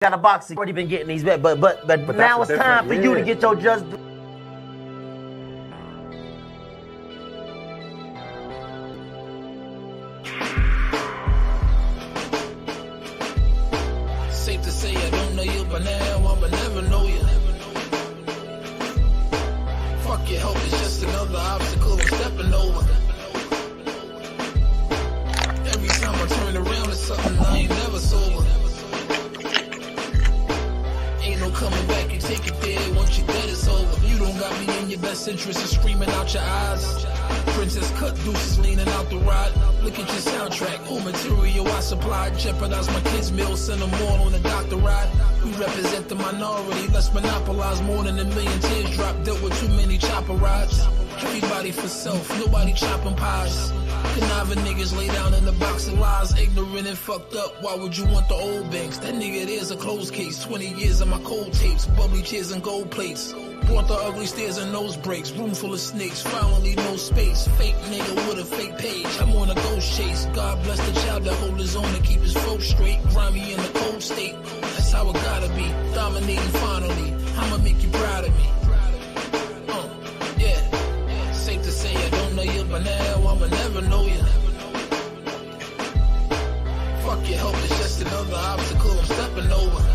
got a boxing. Already been getting these, but now it's time for you to get your just. Safe to say I don't know you, but now I'ma never know you. Fuck your hope, it's just another obstacle I'm stepping over. Every time I turn around, it's something I ain't never sober. Ain't no coming back, you take it there, once you're dead it's over. You don't got me in your best interest, it's screaming out your eyes. Princess cut deuces leaning out the ride. Look at your soundtrack, all material I supplied. Jeopardize my kids' meal, send them all on the doctor ride. We represent the minority, let's monopolize more than 1 million tears drop. Dealt with too many chopper rides. Everybody for self, nobody chopping pies. Conniving niggas lay down in the box of lies. Ignorant and fucked up, why would you want the old banks? That nigga there's a closed case. 20 years of my cold tapes, bubbly chairs and gold plates. Brought the ugly stairs and nose breaks. Room full of snakes, finally no space. Fake nigga with a fake page, I'm on a ghost chase. God bless the child that hold his own and keep his folk straight. Grimy in the cold state, that's how it gotta be. Dominating finally, I'ma make you proud of me. Yeah, safe to say I don't know you, but now I'ma never know you. Fuck your hope, it's just another obstacle I'm stepping over.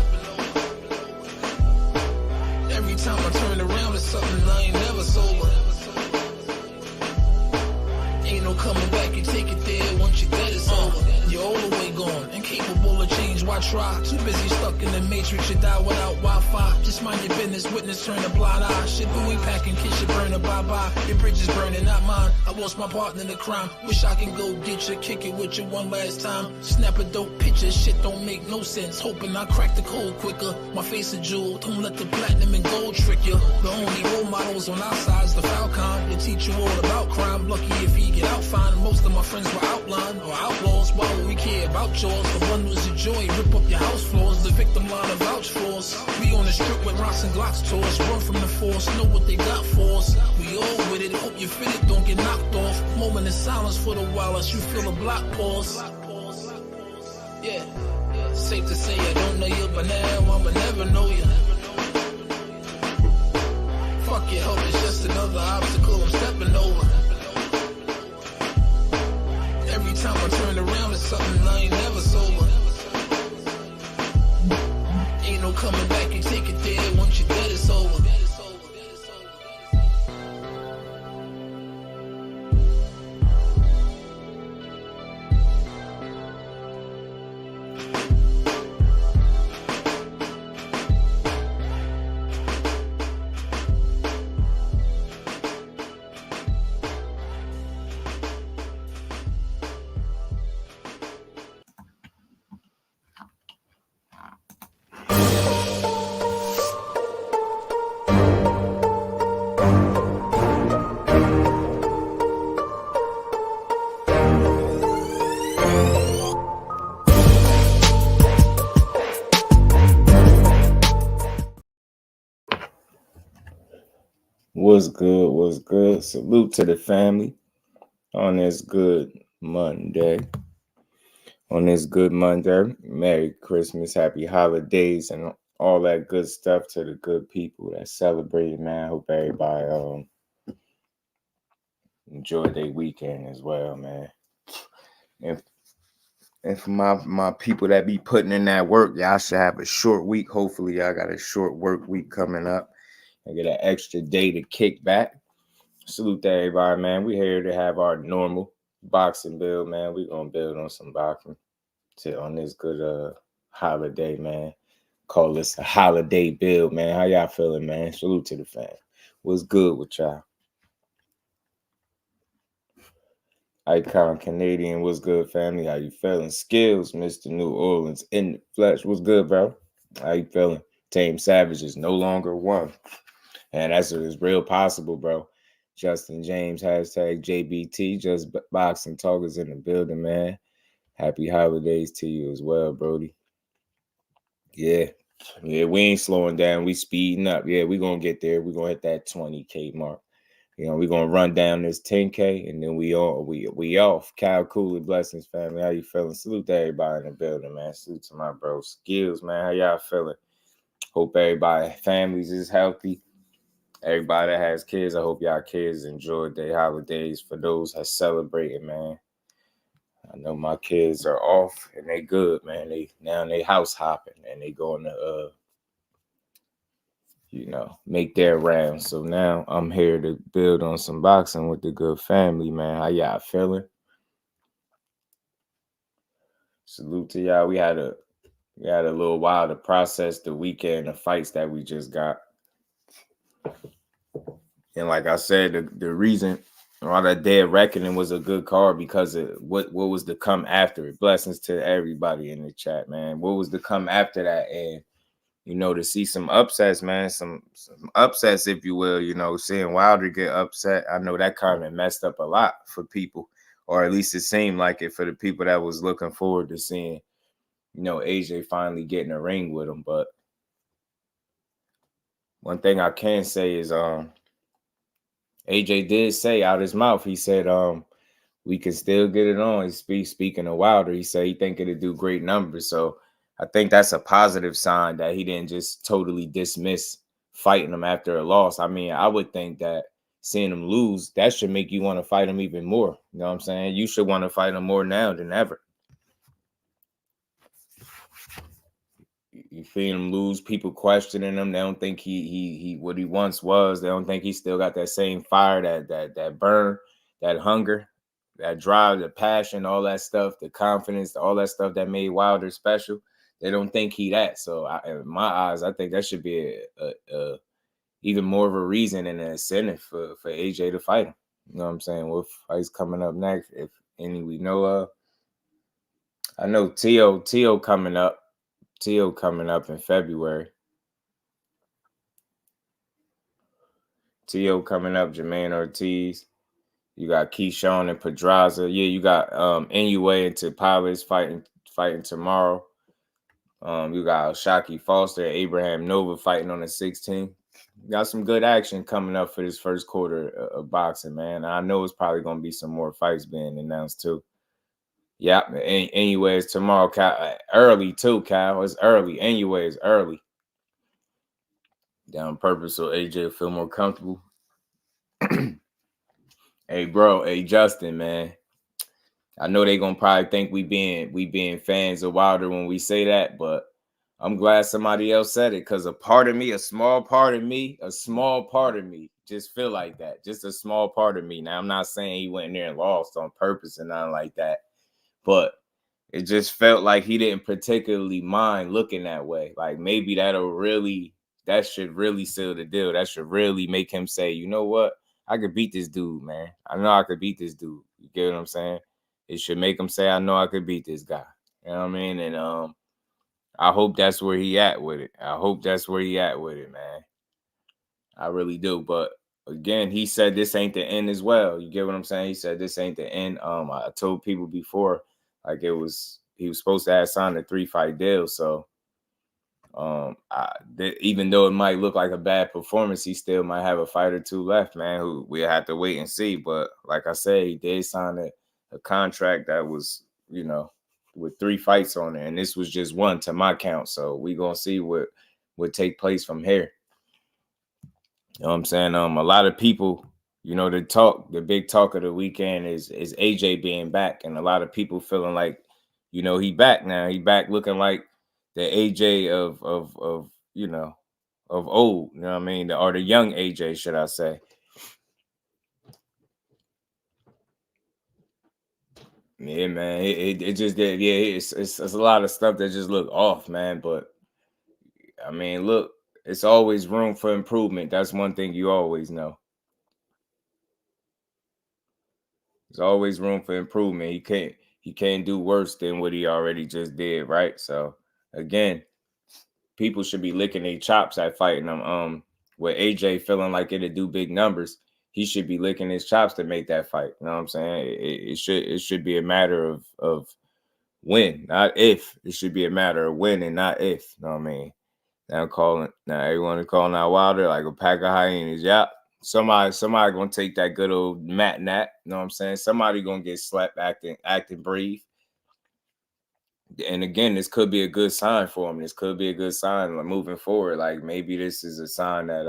Every time I turn around, it's something I ain't never sober. Ain't no coming back, you take it there, once you're dead it's over. You're all the way gone, incapable of change, why try? Too busy stuck in the matrix, you die without Wi-Fi. Just mind your business, witness, turn a blind eye. Shit, who we packing, kiss your burner, bye-bye. Your bridge is burning, not mine. I lost my partner in the crime. Wish I can go get you, kick it with you one last time. Snap a dope picture, shit don't make no sense. Hoping I crack the code quicker. My face a jewel, don't let the platinum and gold trick you. The only role models on our side's the Falcon. They teach you all about crime. Lucky if he get out fine. Most of my friends were outlined or outlaws. Why would we care about yours? The one was a joy, rip up your house floors. The victim line of vouch for us. We on the strip with rocks and Glocks to us. Run from the force, know what they got for us. We all with it, hope you fit it, don't get knocked off. Moment of silence for the while as you feel a block pause. Yeah, safe to say I don't know you, but now I'ma never know you. Fuck your hope, it's just another obstacle I'm stepping over. Every time I turn around, it's something I ain't never sober. Ain't no coming back, you take it there, once you're dead it's over. What's good? What's good? Salute to the family on this good Monday. Merry Christmas, happy holidays, and all that good stuff to the good people that celebrate, man. I hope everybody enjoy their weekend as well, man. And for my people that be putting in that work, y'all should have a short week. Hopefully, y'all got a short work week coming up. I get an extra day to kick back. Salute to everybody, man. We're here to have our normal boxing build, man. We're going to build on some boxing on this good holiday, man. Call this a holiday build, man. How y'all feeling, man? Salute to the fam. What's good with y'all? Icon Canadian, what's good, family? How you feeling? Skills, Mr. New Orleans in the flesh. What's good, bro? How you feeling? Tame Savage is no longer one. And that's real possible, bro. Justin James, hashtag JBT, Just Boxing Talk is in the building, man. Happy holidays to you as well, Brody. Yeah, we ain't slowing down. We speeding up. Yeah, we're going to get there. We're going to hit that 20K mark. You know, we're gonna run down this 10K and then we off. Cal Cooley, blessings, family. How you feeling? Salute to everybody in the building, man. Salute to my bro Skills, man. How y'all feeling? Hope everybody, families is healthy. Everybody that has kids, I hope y'all kids enjoyed their holidays. For those that celebrating, man. I know my kids are off and they good, man. They house hopping and they going to make their rounds. So now I'm here to build on some boxing with the good family, man. How y'all feeling? Salute to y'all. We had a little while to process the weekend of fights that we just got. And like I said, the reason all that Dead Reckoning was a good card because of what was to come after it. Blessings to everybody in the chat, man. What was to come after that? And to see some upsets, man, some upsets, if you will, seeing Wilder get upset. I know that kind of messed up a lot for people, or at least it seemed like it for the people that was looking forward to seeing, AJ finally getting a ring with him. But one thing I can say is, AJ did say out his mouth, he said, we can still get it on. Speaking of Wilder, he said he think it'll do great numbers. So I think that's a positive sign that he didn't just totally dismiss fighting him after a loss. I mean, I would think that seeing him lose, that should make you want to fight him even more. You know what I'm saying? You should want to fight him more now than ever. You feel him lose, people questioning him. They don't think he what he once was. They don't think he still got that same fire, that burn, that hunger, that drive, the passion, all that stuff, the confidence, all that stuff that made Wilder special. They don't think he that. So in my eyes, I think that should be a even more of a reason and an incentive for AJ to fight him. You know what I'm saying? What fights coming up next? If any we know of. I know Tio coming up. Tio coming up in February. Tio coming up, Jermaine Ortiz. You got Keyshawn and Pedraza. Yeah, you got Inoue and Tapales fighting tomorrow. You got Shaki Foster and Abraham Nova fighting on the 16th. Got some good action coming up for this first quarter of boxing, man. I know it's probably going to be some more fights being announced too. Yeah, anyways, tomorrow, Cal, early too, Cal. It's early. Anyways, early. Down purpose so AJ will feel more comfortable. Hey, bro. Hey, Justin, man. I know they gonna probably think we being fans of Wilder when we say that, but I'm glad somebody else said it because a small part of me just feel like that. Just a small part of me. Now, I'm not saying he went in there and lost on purpose and nothing like that, but it just felt like he didn't particularly mind looking that way. Like maybe that should really seal the deal. That should really make him say, you know what? I could beat this dude, man. I know I could beat this dude. You get what I'm saying? It should make him say, I know I could beat this guy. You know what I mean? And I hope that's where he at with it. Man. I really do. But again, he said this ain't the end as well. You get what I'm saying? He said this ain't the end. I told people before, like he was supposed to have signed a 3-fight deal. So even though it might look like a bad performance, he still might have a fight or two left, man, who we'll have to wait and see. But like I said, he did sign a contract that was, with 3 fights on it. And this was just one to my count. So we going to see what would take place from here. You know what I'm saying? A lot of people, the big talk of the weekend is AJ being back. And a lot of people feeling like, he back now. He back looking like the AJ of old, you know what I mean? Or the young AJ, should I say. Yeah, man. It just did. Yeah, it's a lot of stuff that just look off, man. But I mean, look, it's always room for improvement. That's one thing you always know. There's always room for improvement. He can't do worse than what he already just did, right? So again, people should be licking their chops at fighting him. With AJ feeling like it'll do big numbers, he should be licking his chops to make that fight. You know what I'm saying? It should be a matter of when, not if. It should be a matter of when and not if. You know what I mean? Now everyone is calling out Wilder like a pack of hyenas. Yeah, Somebody gonna take that good old mat nap. You know what I'm saying? Somebody gonna get slapped acting brave. And again, this could be a good sign for him. This could be a good sign like, moving forward. Like maybe this is a sign that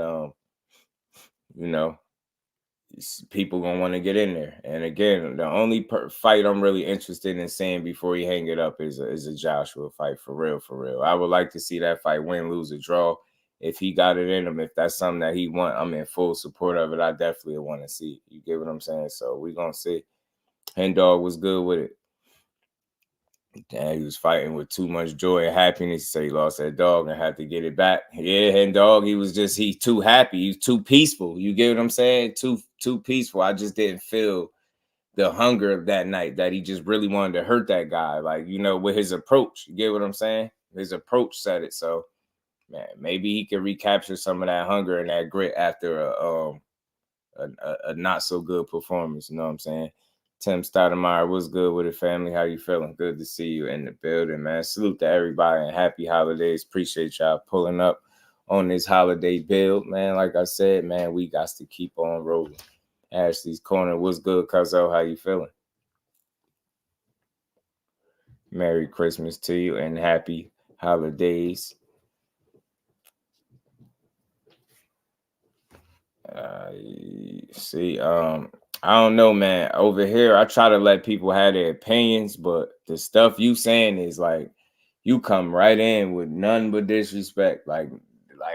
you know, people gonna want to get in there. And again, the only fight I'm really interested in seeing before he hang it up is a Joshua fight for real, for real. I would like to see that fight win, lose, or draw. If he got it in him, if that's something that he want, I'm in full support of it. I definitely want to see. You get what I'm saying? So we gonna see. Hen Dog was good with it. Damn, he was fighting with too much joy and happiness. So he lost that dog and had to get it back. Yeah, Hen Dog, he too happy. He was too peaceful. You get what I'm saying? Too peaceful. I just didn't feel the hunger of that night that he just really wanted to hurt that guy. Like, you know, with his approach. You get what I'm saying? His approach said it. So, man, maybe he can recapture some of that hunger and that grit after a not so good performance. You know what I'm saying? Tim Stoudemire, what's good with it, family? How you feeling? Good to see you in the building, man. Salute to everybody and happy holidays. Appreciate y'all pulling up on this holiday build, man. Like I said, man, we got to keep on rolling. Ashley's Corner, what's good, Cuzzo? How you feeling? Merry Christmas to you and happy holidays. I don't know, man. Over here, I try to let people have their opinions, but the stuff you saying is like you come right in with none but disrespect. Like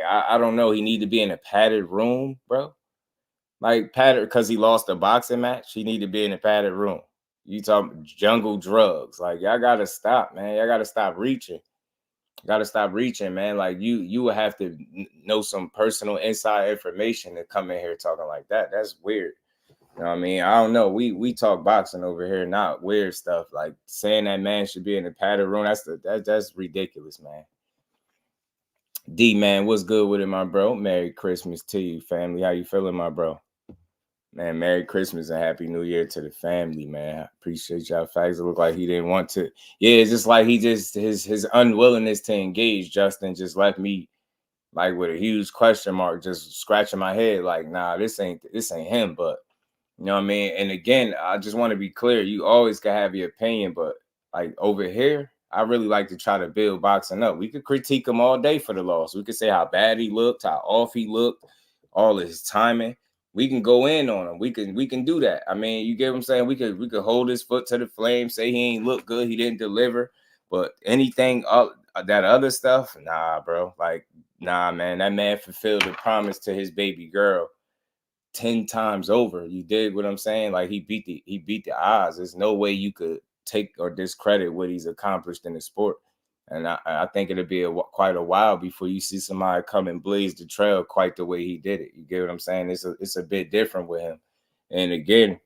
I don't know. He need to be in a padded room, bro. Like padded because he lost a boxing match. He need to be in a padded room. You talking jungle drugs? Like y'all gotta stop, man. Y'all gotta stop reaching. Gotta stop reaching, man. Like you would have to know some personal inside information to come in here talking like that. That's weird. You know what I mean? I don't know. We talk boxing over here, not weird stuff. Like saying that man should be in the padded room. That's ridiculous, man. D man, what's good with it, my bro? Merry Christmas to you, family. How you feeling, my bro? Man, Merry Christmas and Happy New Year to the family, man. I appreciate y'all facts. It looked like he didn't want to. Yeah, it's just like he just his unwillingness to engage, Justin, just left me like with a huge question mark, just scratching my head. Like, nah, this ain't him. But you know what I mean? And again, I just want to be clear. You always can have your opinion, but like over here, I really like to try to build boxing up. We could critique him all day for the loss. We could say how bad he looked, how off he looked, all of his timing. We can go in on him. We can do that. I mean, you get what I'm saying? We could hold his foot to the flame, say he ain't look good, he didn't deliver. But anything that other stuff, nah, bro. Like, nah, man. That man fulfilled the promise to his baby girl 10 times over. You dig what I'm saying? Like he beat the odds. There's no way you could take or discredit what he's accomplished in the sport. And I think it'll be quite a while before you see somebody come and blaze the trail quite the way he did it. You get what I'm saying? It's a bit different with him. And again,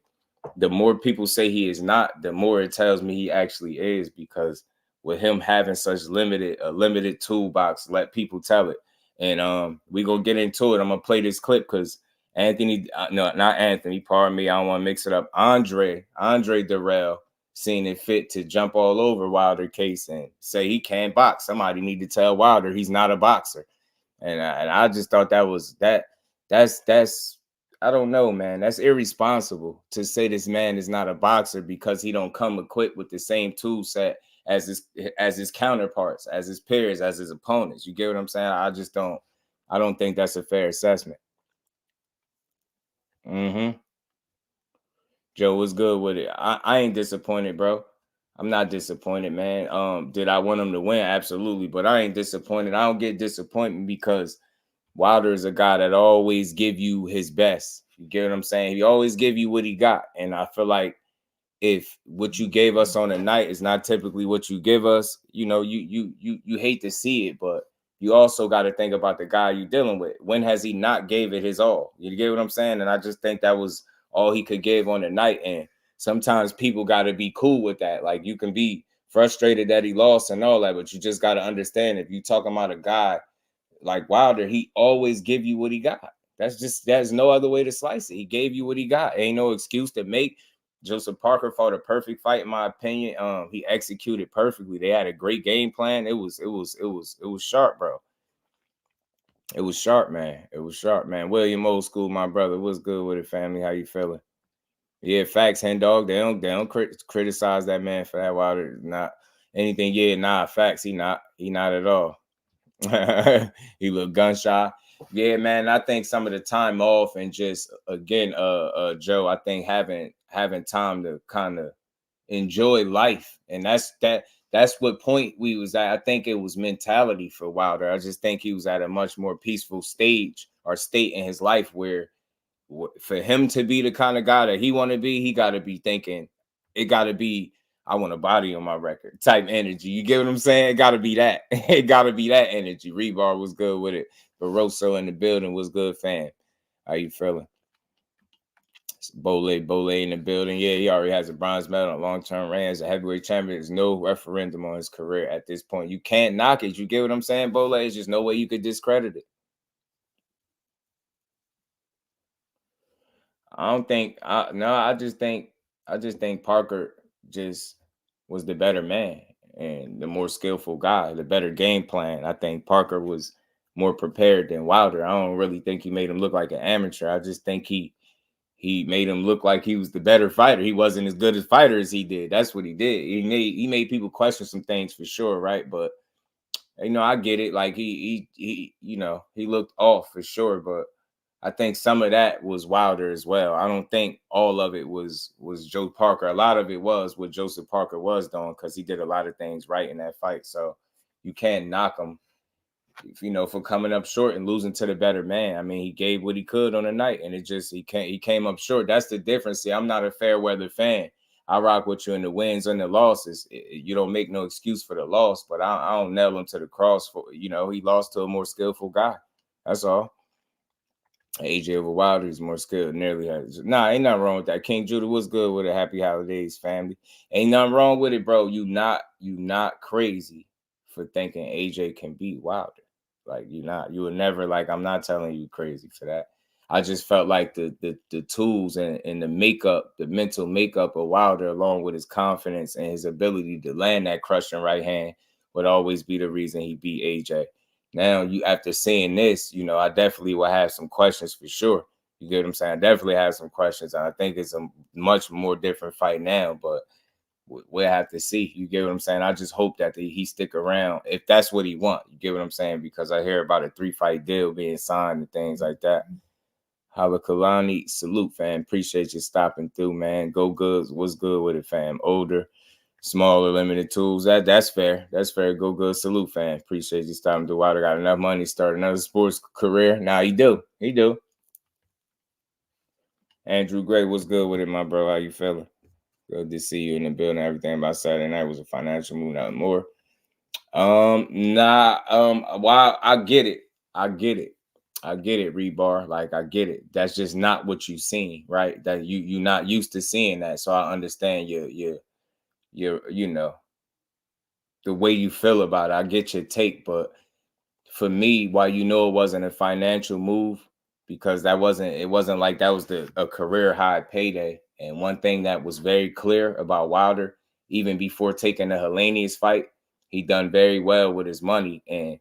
the more people say he is not, the more it tells me he actually is, because with him having such a limited toolbox, let people tell it. And we gonna get into it. I'm gonna play this clip because Anthony, no, not Anthony, pardon me, I don't want to mix it up. Andre Dirrell seen it fit to jump all over Wilder case and say he can't box. Somebody need to tell Wilder he's not a boxer. And I just thought that's I don't know, man. That's irresponsible to say this man is not a boxer because he don't come equipped with the same tool set as his counterparts, as his peers, as his opponents. You get what I'm saying? I don't think that's a fair assessment. Joe was good with it. I ain't disappointed, bro. I'm not disappointed, man. Did I want him to win? Absolutely, but I ain't disappointed. I don't get disappointment because Wilder is a guy that always give you his best. You get what I'm saying? He always give you what he got. And I feel like if what you gave us on the night is not typically what you give us, you know, you hate to see it, but you also got to think about the guy you're dealing with. When has he not gave it his all? You get what I'm saying? And I just think that was all he could give on the night. And sometimes people got to be cool with that. Like you can be frustrated that he lost and all that, but you just got to understand if you're talking about a guy like Wilder, he always give you what he got. There's no other way to slice it. He gave you what he got. Ain't no excuse to make. Joseph Parker fought a perfect fight, in my opinion. He executed perfectly. They had a great game plan. It was sharp, bro. It was sharp, man. It was sharp, man. William Old School, my brother. What's good with it, family? How you feeling? Yeah, facts, Hen Dog. They don't criticize that man for that. Wilder not anything. Yeah, nah, facts. He not at all. He look gun shy. Yeah, man. I think some of the time off and just again, Joe. I think having time to kind of enjoy life, and that's what point we was at. I think it was mentality for Wilder. I just think he was at a much more peaceful stage or state in his life where for him to be the kind of guy that he want to be, he got to be thinking it got to be I want a body on my record type energy. You get what I'm saying? It got to be that. It got to be that energy. Rebar was good with it. Barroso in the building was good, fam. How you feeling? Bole in the building. Yeah, he already has a bronze medal on long-term reign as a heavyweight champion. There's no referendum on his career at this point. You can't knock it. You get what I'm saying, Bole? There's just no way you could discredit it. I just think Parker just was the better man and the more skillful guy, the better game plan. I think Parker was more prepared than Wilder. I don't really think he made him look like an amateur. I just think he made him look like he was the better fighter. He wasn't as good a fighter as he did. That's what he did. He made people question some things for sure, right? But I get it. Like he looked off for sure, but I think some of that was Wilder as well. I don't think all of it was Joe Parker. A lot of it was what Joseph Parker was doing because he did a lot of things right in that fight. So you can't knock him, for coming up short and losing to the better man. I mean, he gave what he could on the night, and he came up short. That's the difference. See, I'm not a fair weather fan. I rock with you in the wins and the losses. You don't make no excuse for the loss, but I don't nail him to the cross for, he lost to a more skillful guy. That's all. AJ over Wilder is more skilled. Nearly has. Nah, ain't nothing wrong with that. King Judah was good with it. Happy holidays, family. Ain't nothing wrong with it, bro. You not crazy for thinking AJ can beat Wilder. Like you were never like, I'm not telling you crazy for that. I just felt like the tools and the makeup, the mental makeup of Wilder, along with his confidence and his ability to land that crushing right hand, would always be the reason he beat AJ. Now, after seeing this, I definitely will have some questions for sure. You get what I'm saying? I definitely have some questions. I think it's a much more different fight now, but we'll have to see. You get what I'm saying? I just hope that he stick around if that's what he want. You get what I'm saying? Because I hear about a 3-fight deal being signed and things like that. Halakalani, salute, fam. Appreciate you stopping through, man. Go good. What's good with it, fam? Older, smaller, limited tools. That's fair. That's fair. Go good. Salute, fam. Appreciate you stopping through. Wilder got enough money to start another sports career. Now he do. Andrew Gray, what's good with it, my bro? How you feeling? Good to see you in the building. Everything about Saturday night was a financial move, nothing more. While I get it, Rebar. Like I get it. That's just not what you've seen, right? That you're not used to seeing that. So I understand your the way you feel about it. I get your take, but for me, while it wasn't a financial move, because it wasn't like that was a career high payday. And one thing that was very clear about Wilder, even before taking the Helenius fight, he done very well with his money. And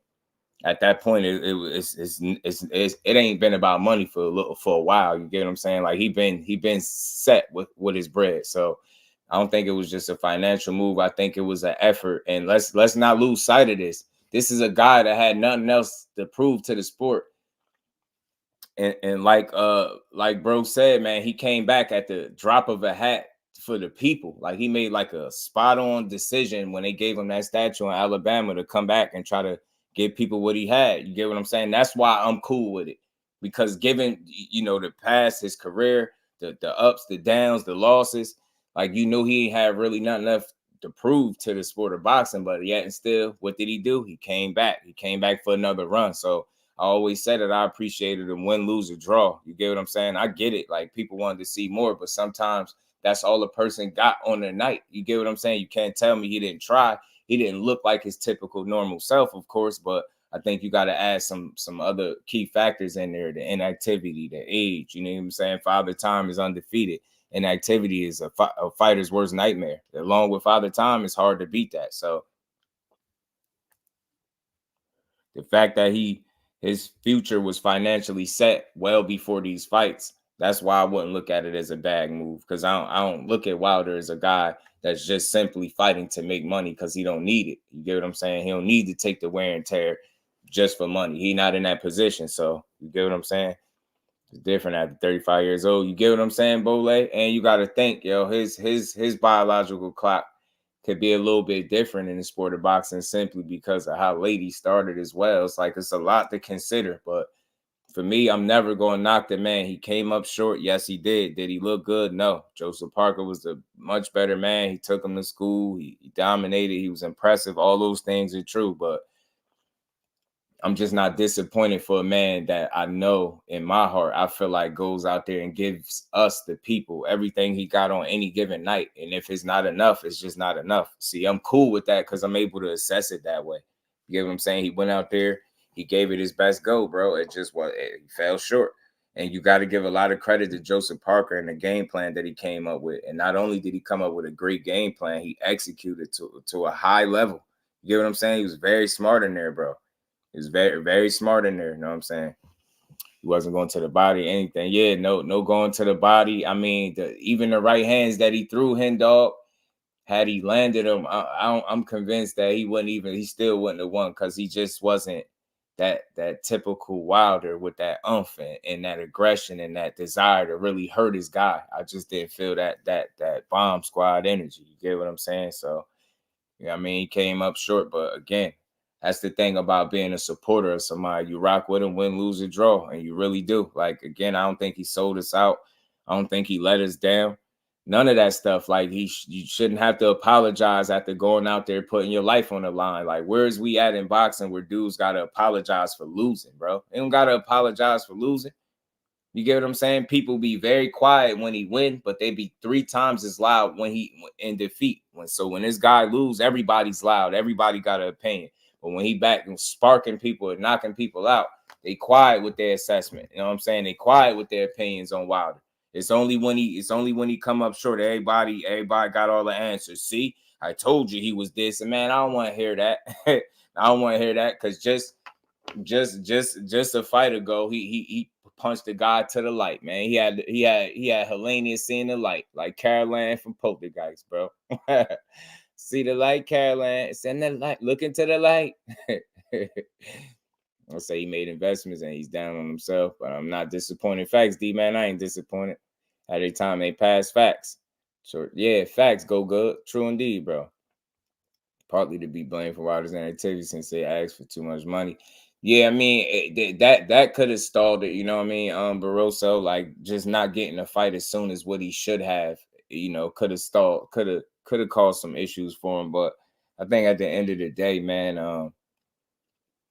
at that point, it ain't been about money for a while. You get what I'm saying? Like he been set with his bread. So I don't think it was just a financial move. I think it was an effort. And let's not lose sight of this. This is a guy that had nothing else to prove to the sport. And like bro said, man, he came back at the drop of a hat for the people. Like he made like a spot on decision when they gave him that statue in Alabama to come back and try to give people what he had. You get what I'm saying? That's why I'm cool with it, because given the past, his career, the ups, the downs, the losses, like he had really nothing left to prove to the sport of boxing. But yet and still, what did he do? He came back. He came back for another run. So I always said that I appreciated him, win, lose, or draw. You get what I'm saying? I get it. Like people wanted to see more, but sometimes that's all a person got on the night. You get what I'm saying? You can't tell me he didn't try. He didn't look like his typical normal self, of course, but I think you got to add some other key factors in there: the inactivity, the age. You know what I'm saying? Father Time is undefeated. Inactivity is a fighter's worst nightmare. Along with Father Time, it's hard to beat that. So the fact that he his future was financially set well before these fights. That's why I wouldn't look at it as a bad move, because I don't look at Wilder as a guy that's just simply fighting to make money because he don't need it. You get what I'm saying? He don't need to take the wear and tear just for money. He not in that position. So you get what I'm saying? It's different after 35 years old. You get what I'm saying, Bole? And you got to think, yo, his biological clock could be a little bit different in the sport of boxing simply because of how late he started as well. It's like it's a lot to consider. But for me, I'm never going to knock the man. He came up short. Yes, he did. Did he look good? No. Joseph Parker was a much better man. He took him to school. He dominated. He was impressive. All those things are true. But I'm just not disappointed for a man that I know in my heart, I feel like goes out there and gives us, the people, everything he got on any given night. And if it's not enough, it's just not enough. See, I'm cool with that because I'm able to assess it that way. You get what I'm saying? He went out there, he gave it his best go, bro. It just was, he fell short. And you got to give a lot of credit to Joseph Parker and the game plan that he came up with. And not only did he come up with a great game plan, he executed to a high level. You get what I'm saying? He was very smart in there, bro. He was very, very smart in there. You know what I'm saying? He wasn't going to the body, anything. Yeah, no going to the body. I mean, even the right hands that he threw, dog, had he landed them, I'm convinced that he still wouldn't have won because he just wasn't that typical Wilder with that umph and that aggression and that desire to really hurt his guy. I just didn't feel that bomb squad energy. You get what I'm saying? So, yeah, I mean, he came up short, but again, that's the thing about being a supporter of somebody. You rock with him, win, lose, or draw, and you really do. Like, again, I don't think he sold us out. I don't think he let us down. None of that stuff. Like, you shouldn't have to apologize after going out there putting your life on the line. Like, where's we at in boxing where dudes got to apologize for losing, bro? They don't got to apologize for losing. You get what I'm saying? People be very quiet when he win, but they be 3 times as loud when he in defeat. When this guy lose, everybody's loud. Everybody got an opinion. But when he back and sparking people and knocking people out, they quiet with their assessment. You know what I'm saying? They quiet with their opinions on Wilder. It's only when he come up short. Everybody got all the answers. See, I told you he was this, and man, I don't want to hear that. I don't want to hear that because just a fight ago, he punched the guy to the light, man. He had Helena seeing the light, like Caroline from Poltergeist, bro. See the light, Caroline. Send the light. Look into the light. I'll say he made investments and he's down on himself, but I'm not disappointed. Facts, D-man. I ain't disappointed. At a time they pass facts. So, yeah, facts go good. True indeed, bro. Partly to be blamed for Wilder's inactivity since they asked for too much money. Yeah, I mean, that could have stalled it, you know what I mean? Barroso, like, just not getting a fight as soon as what he should have, you know, could have stalled, could have caused some issues for him. But I think at the end of the day, man,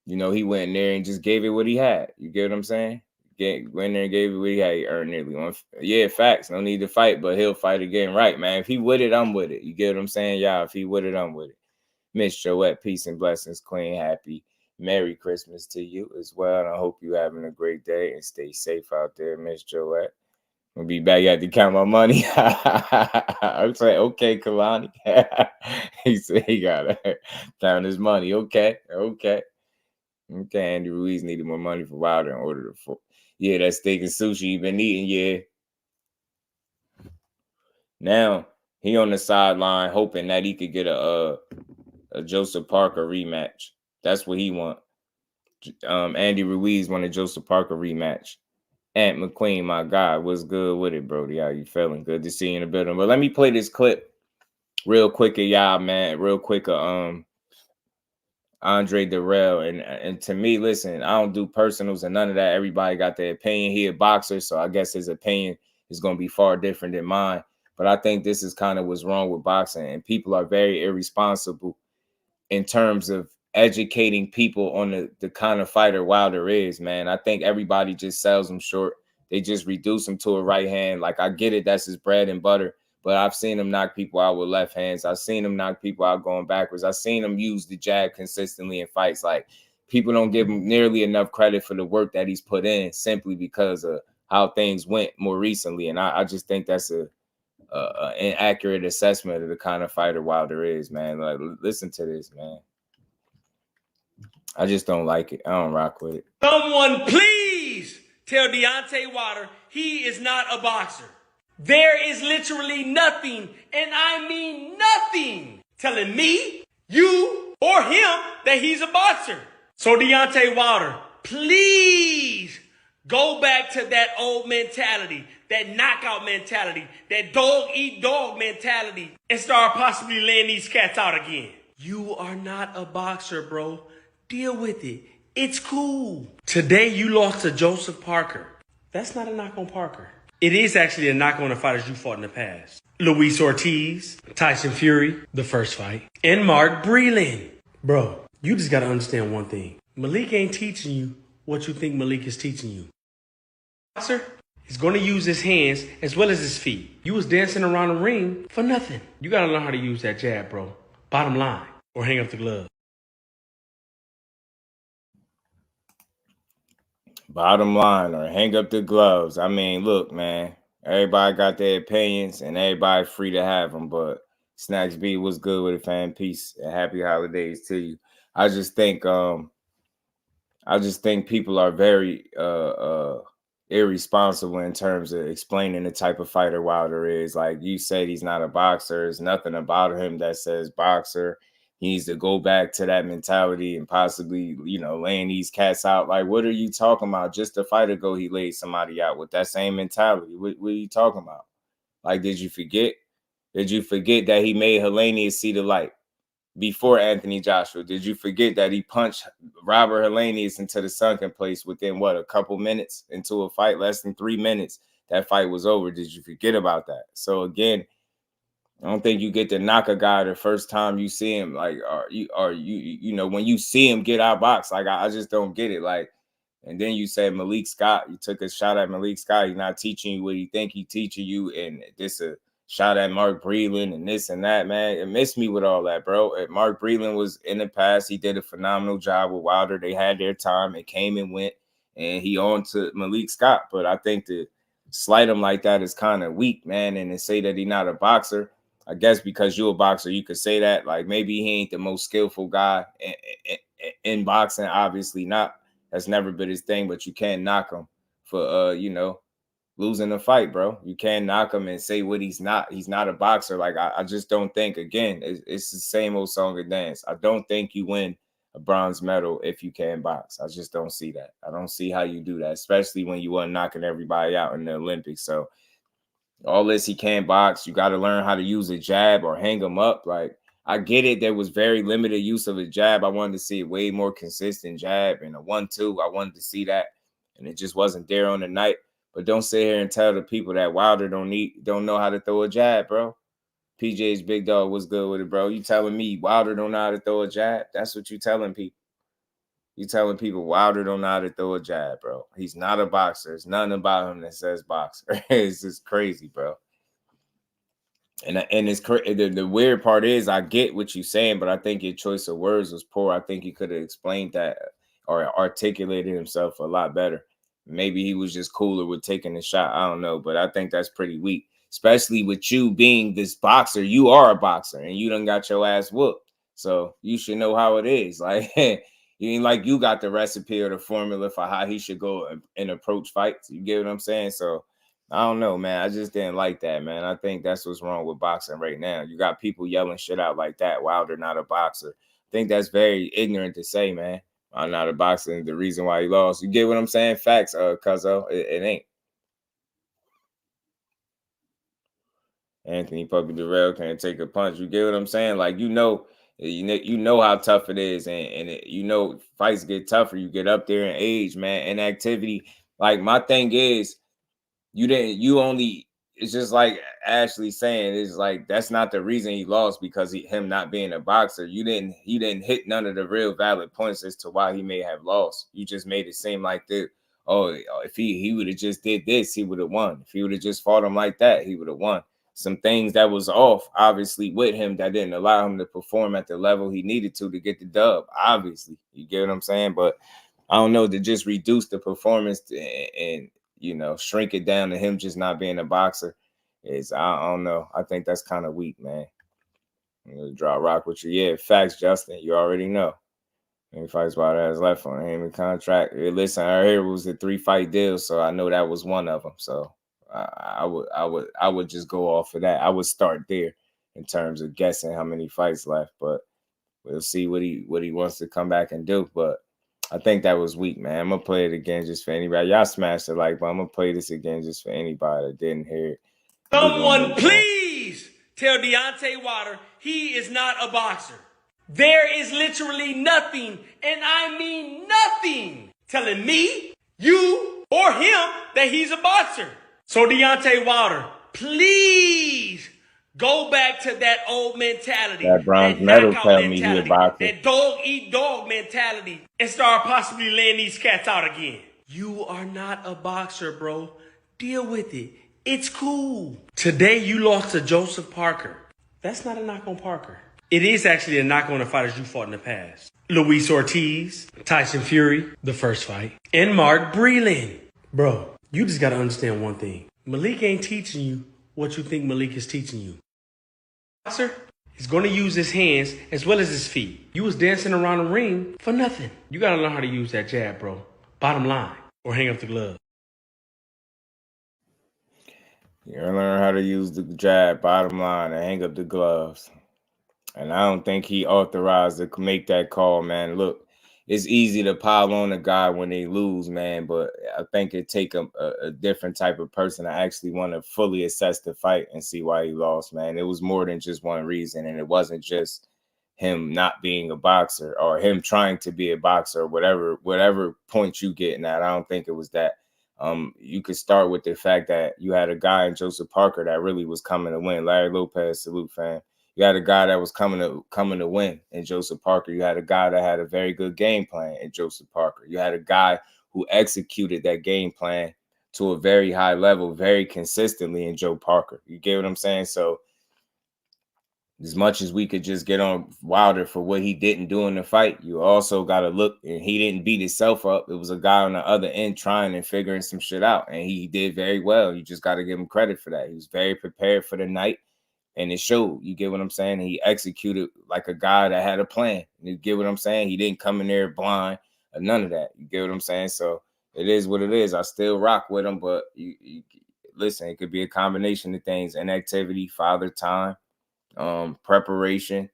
you know, he went in there and just gave it what he had. You get what I'm saying? Went there and gave it what he had. He earned nearly one. Yeah, facts. No need to fight, but he'll fight again. Right, man. If he with it, I'm with it. You get what I'm saying? Yeah, if he with it, I'm with it. Miss Joette, peace and blessings, Queen. Happy Merry Christmas to you as well. And I hope you're having a great day and stay safe out there, Miss Joette. We'll be back. You have to count my money. I'm saying, okay, Kalani. He said he got to count his money. Okay. Andy Ruiz needed more money for Wilder in order to. Yeah, that steak and sushi he been eating. Yeah. Now he on the sideline hoping that he could get a Joseph Parker rematch. That's what he want. Andy Ruiz want a Joseph Parker rematch. Ant McQueen, my God, what's good with it, Brody? How you feeling? Good to see you in the building. But let me play this clip real quick of y'all, man. Real quick of Andre Dirrell. And to me, listen, I don't do personals and none of that. Everybody got their opinion. He a boxer, so I guess his opinion is going to be far different than mine. But I think this is kind of what's wrong with boxing. And people are very irresponsible in terms of educating people on the kind of fighter Wilder is, man. I think everybody just sells him short. They just reduce him to a right hand. Like, I get it, that's his bread and butter. But I've seen him knock people out with left hands. I've seen him knock people out going backwards. I've seen him use the jab consistently in fights. Like, people don't give him nearly enough credit for the work that he's put in simply because of how things went more recently. And I just think that's an inaccurate assessment of the kind of fighter Wilder is, man. Like, listen to this, man. I just don't like it. I don't rock with it. Someone please tell Deontay Wilder he is not a boxer. There is literally nothing, and I mean nothing, telling me, you, or him that he's a boxer. So Deontay Wilder, please go back to that old mentality, that knockout mentality, that dog eat dog mentality, and start possibly laying these cats out again. You are not a boxer, bro. Deal with it. It's cool. Today you lost to Joseph Parker. That's not a knock on Parker. It is actually a knock on the fighters you fought in the past. Luis Ortiz, Tyson Fury, the first fight, and Mark Breland. Bro, you just gotta understand one thing. Malik ain't teaching you what you think Malik is teaching you. Boxer is gonna use his hands as well as his feet. You was dancing around the ring for nothing. You gotta learn how to use that jab, bro. Bottom line, or hang up the glove. Bottom line, or hang up the gloves. I mean, look, man, everybody got their opinions and everybody free to have them, but Snacks B was good with it, fan. Peace and happy holidays to you. I just think people are very irresponsible in terms of explaining the type of fighter Wilder is. Like you said, he's not a boxer. There's nothing about him that says boxer. He needs to go back to that mentality and possibly, laying these cats out. Like, what are you talking about? Just a fight ago, he laid somebody out with that same mentality. What are you talking about? Like, did you forget? Did you forget that he made Helenius see the light before Anthony Joshua? Did you forget that he punched Robert Helenius into the sunken place within, a couple minutes into a fight, less than 3 minutes? That fight was over. Did you forget about that? So, again, I don't think you get to knock a guy the first time you see him. Like, when you see him get outboxed, like, I just don't get it. Like, and then you said Malik Scott, you took a shot at Malik Scott. He's not teaching you what you think he's teaching you. And this a shot at Mark Breland and this and that, man. It missed me with all that, bro. Mark Breland was in the past. He did a phenomenal job with Wilder. They had their time. It came and went. And he on to Malik Scott. But I think to slight him like that is kind of weak, man. And to say that he's not a boxer, I guess because you're a boxer, you could say that. Like, maybe he ain't the most skillful guy in boxing. Obviously not. That's never been his thing, but you can't knock him for, losing a fight, bro. You can't knock him and say what he's not. He's not a boxer. Like, I just don't think, again, it's the same old song and dance. I don't think you win a bronze medal if you can box. I just don't see that. I don't see how you do that, especially when you weren't knocking everybody out in the Olympics. So, all this, he can't box. You got to learn how to use a jab or hang him up. Like, I get it. There was very limited use of a jab. I wanted to see a way more consistent jab and a 1-2. I wanted to see that, and it just wasn't there on the night. But don't sit here and tell the people that Wilder don't know how to throw a jab, bro. PJ's big dog was good with it, bro. You telling me Wilder don't know how to throw a jab? That's what you telling people. You telling people Wilder don't know how to throw a jab, bro. He's not a boxer. There's nothing about him that says boxer. It's just crazy, bro. And it's the weird part is I get what you're saying, but I think your choice of words was poor. I think he could have explained that or articulated himself a lot better. Maybe he was just cooler with taking the shot. I don't know, but I think that's pretty weak, especially with you being this boxer. You are a boxer, and you done got your ass whooped. So you should know how it is. Like, you ain't like you got the recipe or the formula for how he should go and approach fights. You get what I'm saying? So I don't know, man. I just didn't like that, man. I think that's what's wrong with boxing right now. You got people yelling shit out like that. Wilder not a boxer. I think that's very ignorant to say, man. I'm not a boxer. And the reason why he lost. You get what I'm saying? Facts, cuzzo. It ain't. Anthony Puppy Dirrell can't take a punch. You get what I'm saying? Like, you know how tough it is, and fights get tougher. You get up there in age, man. Inactivity. Like, my thing is, it's just like Ashley saying, it's like that's not the reason he lost because him not being a boxer. He didn't hit none of the real valid points as to why he may have lost. You just made it seem like that. Oh, if he would have just did this, he would have won. If he would have just fought him like that, he would have won. Some things that was off, obviously, with him that didn't allow him to perform at the level he needed to get the dub. Obviously, you get what I'm saying? But I don't know, to just reduce the performance and shrink it down to him just not being a boxer is, I don't know. I think that's kind of weak, man. I'm gonna draw a rock with you. Yeah, facts, Justin. You already know. Any fights Wilder has left on him in contract? Listen, I heard it was a 3-fight deal, so I know that was one of them. So I would just go off of that. I would start there in terms of guessing how many fights left, but we'll see what he wants to come back and do. But I think that was weak, man. I'm gonna play it again just for anybody. Y'all smashed the like, but I'm gonna play this again just for anybody that didn't hear it. Someone please tell Deontay Wilder he is not a boxer. There is literally nothing, and I mean nothing, telling me, you, or him that he's a boxer. So Deontay Wilder, please go back to that old mentality, that bronze medal tell me he a boxer, that dog eat dog mentality, and start possibly laying these cats out again. You are not a boxer, bro. Deal with it. It's cool. Today you lost to Joseph Parker. That's not a knock on Parker. It is actually a knock on the fighters you fought in the past. Luis Ortiz, Tyson Fury, the first fight, and Mark Breland. Bro, you just got to understand one thing. Malik ain't teaching you what you think Malik is teaching you. Boxer is going to use his hands as well as his feet. You was dancing around the ring for nothing. You got to learn how to use that jab, bro. Bottom line, or hang up the glove. You gotta learn how to use the jab, bottom line, and hang up the gloves. And I don't think he authorized to make that call, man. Look, it's easy to pile on a guy when they lose, man, but I think it take a different type of person to actually want to fully assess the fight and see why he lost, man. It was more than just one reason, and it wasn't just him not being a boxer or him trying to be a boxer or whatever point you getting at. I don't think it was that. You could start with the fact that you had a guy in Joseph Parker that really was coming to win. Larry Lopez, salute, fam. You had a guy that was coming to win in Joseph Parker. You had a guy that had a very good game plan in Joseph Parker. You had a guy who executed that game plan to a very high level, very consistently in Joe Parker. You get what I'm saying? So as much as we could just get on Wilder for what he didn't do in the fight, you also got to look, and he didn't beat himself up. It was a guy on the other end trying and figuring some shit out, and he did very well. You just got to give him credit for that. He was very prepared for the night. And it showed. You get what I'm saying? He executed like a guy that had a plan. You get what I'm saying? He didn't come in there blind or none of that. You get what I'm saying? So it is what it is. I still rock with him, but you listen, it could be a combination of things: inactivity, father time, preparation.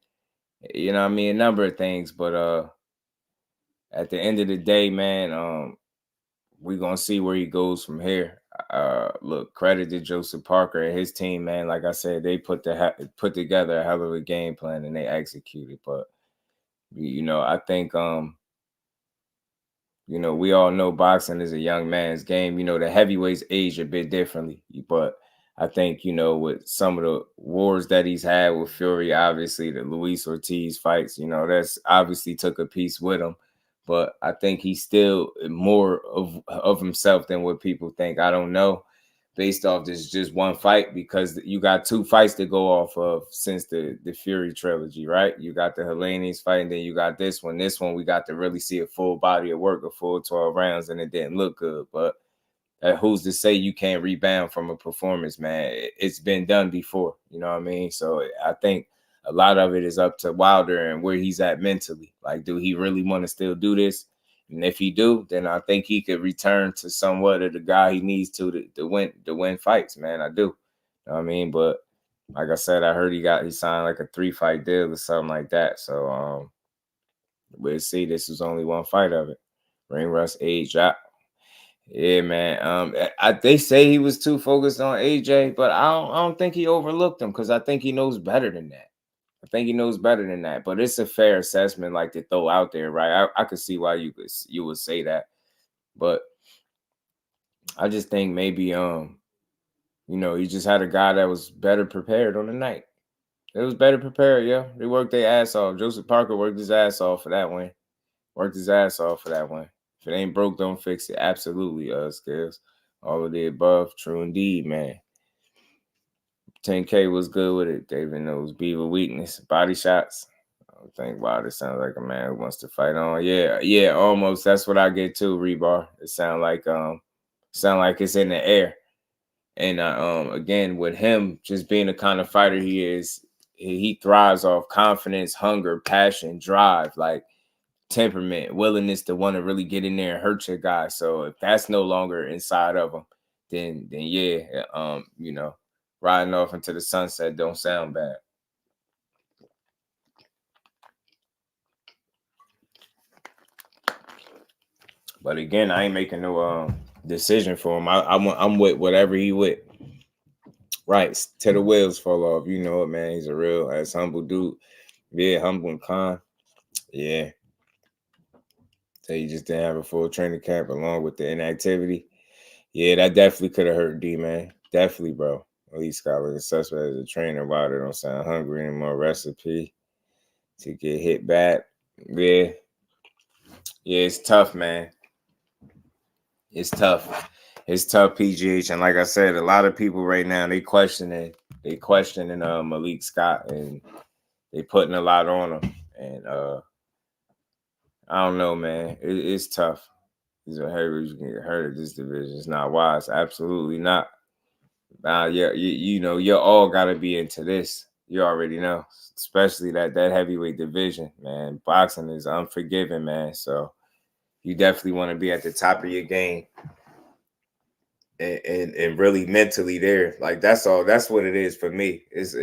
You know what I mean? A number of things. But at the end of the day, man, we're gonna see where he goes from here. Look, credit to Joseph Parker and his team, man. Like I said, they put together a hell of a game plan and they executed. But I think we all know boxing is a young man's game. The heavyweights age a bit differently, but I think with some of the wars that he's had with Fury, obviously the Luis Ortiz fights, that's obviously took a piece with him. But I think he's still more of himself than what people think. I don't know, based off this just one fight, because you got 2 fights to go off of since the Fury trilogy, right? You got the Helenius fight, and then you got this one. This one, we got to really see a full body of work, a full 12 rounds, and it didn't look good. But who's to say you can't rebound from a performance, man? It's been done before, you know what I mean? So I think a lot of it is up to Wilder and where he's at mentally. Like, do he really want to still do this? And if he do, then I think he could return to somewhat of the guy he needs to win fights, man. I do. You know what I mean? But like I said, I heard he signed like a 3-fight deal or something like that. So we'll see. This was only one fight of it. Ring rust, age out. Yeah, man. They say he was too focused on AJ, but I don't think he overlooked him, because I think he knows better than that. But it's a fair assessment, like, to throw out there, right? I could see why you would say that, but I just think maybe he just had a guy that was better prepared on the night. It was better prepared, yeah. They worked their ass off. Joseph Parker worked his ass off for that one. If it ain't broke, don't fix it. Absolutely, Skills. All of the above, true indeed, man. 10K was good with it. David knows Beaver weakness. Body shots. I don't think Wilder sounds like a man who wants to fight on. Yeah, almost. That's what I get too, Rebar. It sound like it's in the air. And again, with him just being the kind of fighter he is, he thrives off confidence, hunger, passion, drive. Like, temperament, willingness to want to really get in there and hurt your guy. So if that's no longer inside of him, then yeah, you know, riding off into the sunset don't sound bad. But again, I ain't making no decision for him. I'm with whatever he with. Right, till the wheels fall off. You know it, man. He's a real ass humble dude. Yeah, humble and calm. Yeah. So he just didn't have a full training camp along with the inactivity. Yeah, that definitely could have hurt D, man. Definitely, bro. At least got like a suspect as a trainer. Wow, they don't sound hungry anymore. Recipe to get hit back. Yeah. Yeah, it's tough, man. It's tough. It's tough, PGH. And like I said, a lot of people right now, they questioning Malik Scott, and they putting a lot on him. And I don't know, man. It's tough. These are heavyweights, you can get hurt at this division. It's not wise. Absolutely not. Yeah, you know, you all gotta be into this. You already know. Especially that heavyweight division, man. Boxing is unforgiving, man. So you definitely want to be at the top of your game. And really mentally there. Like that's all. That's what it is for me. It's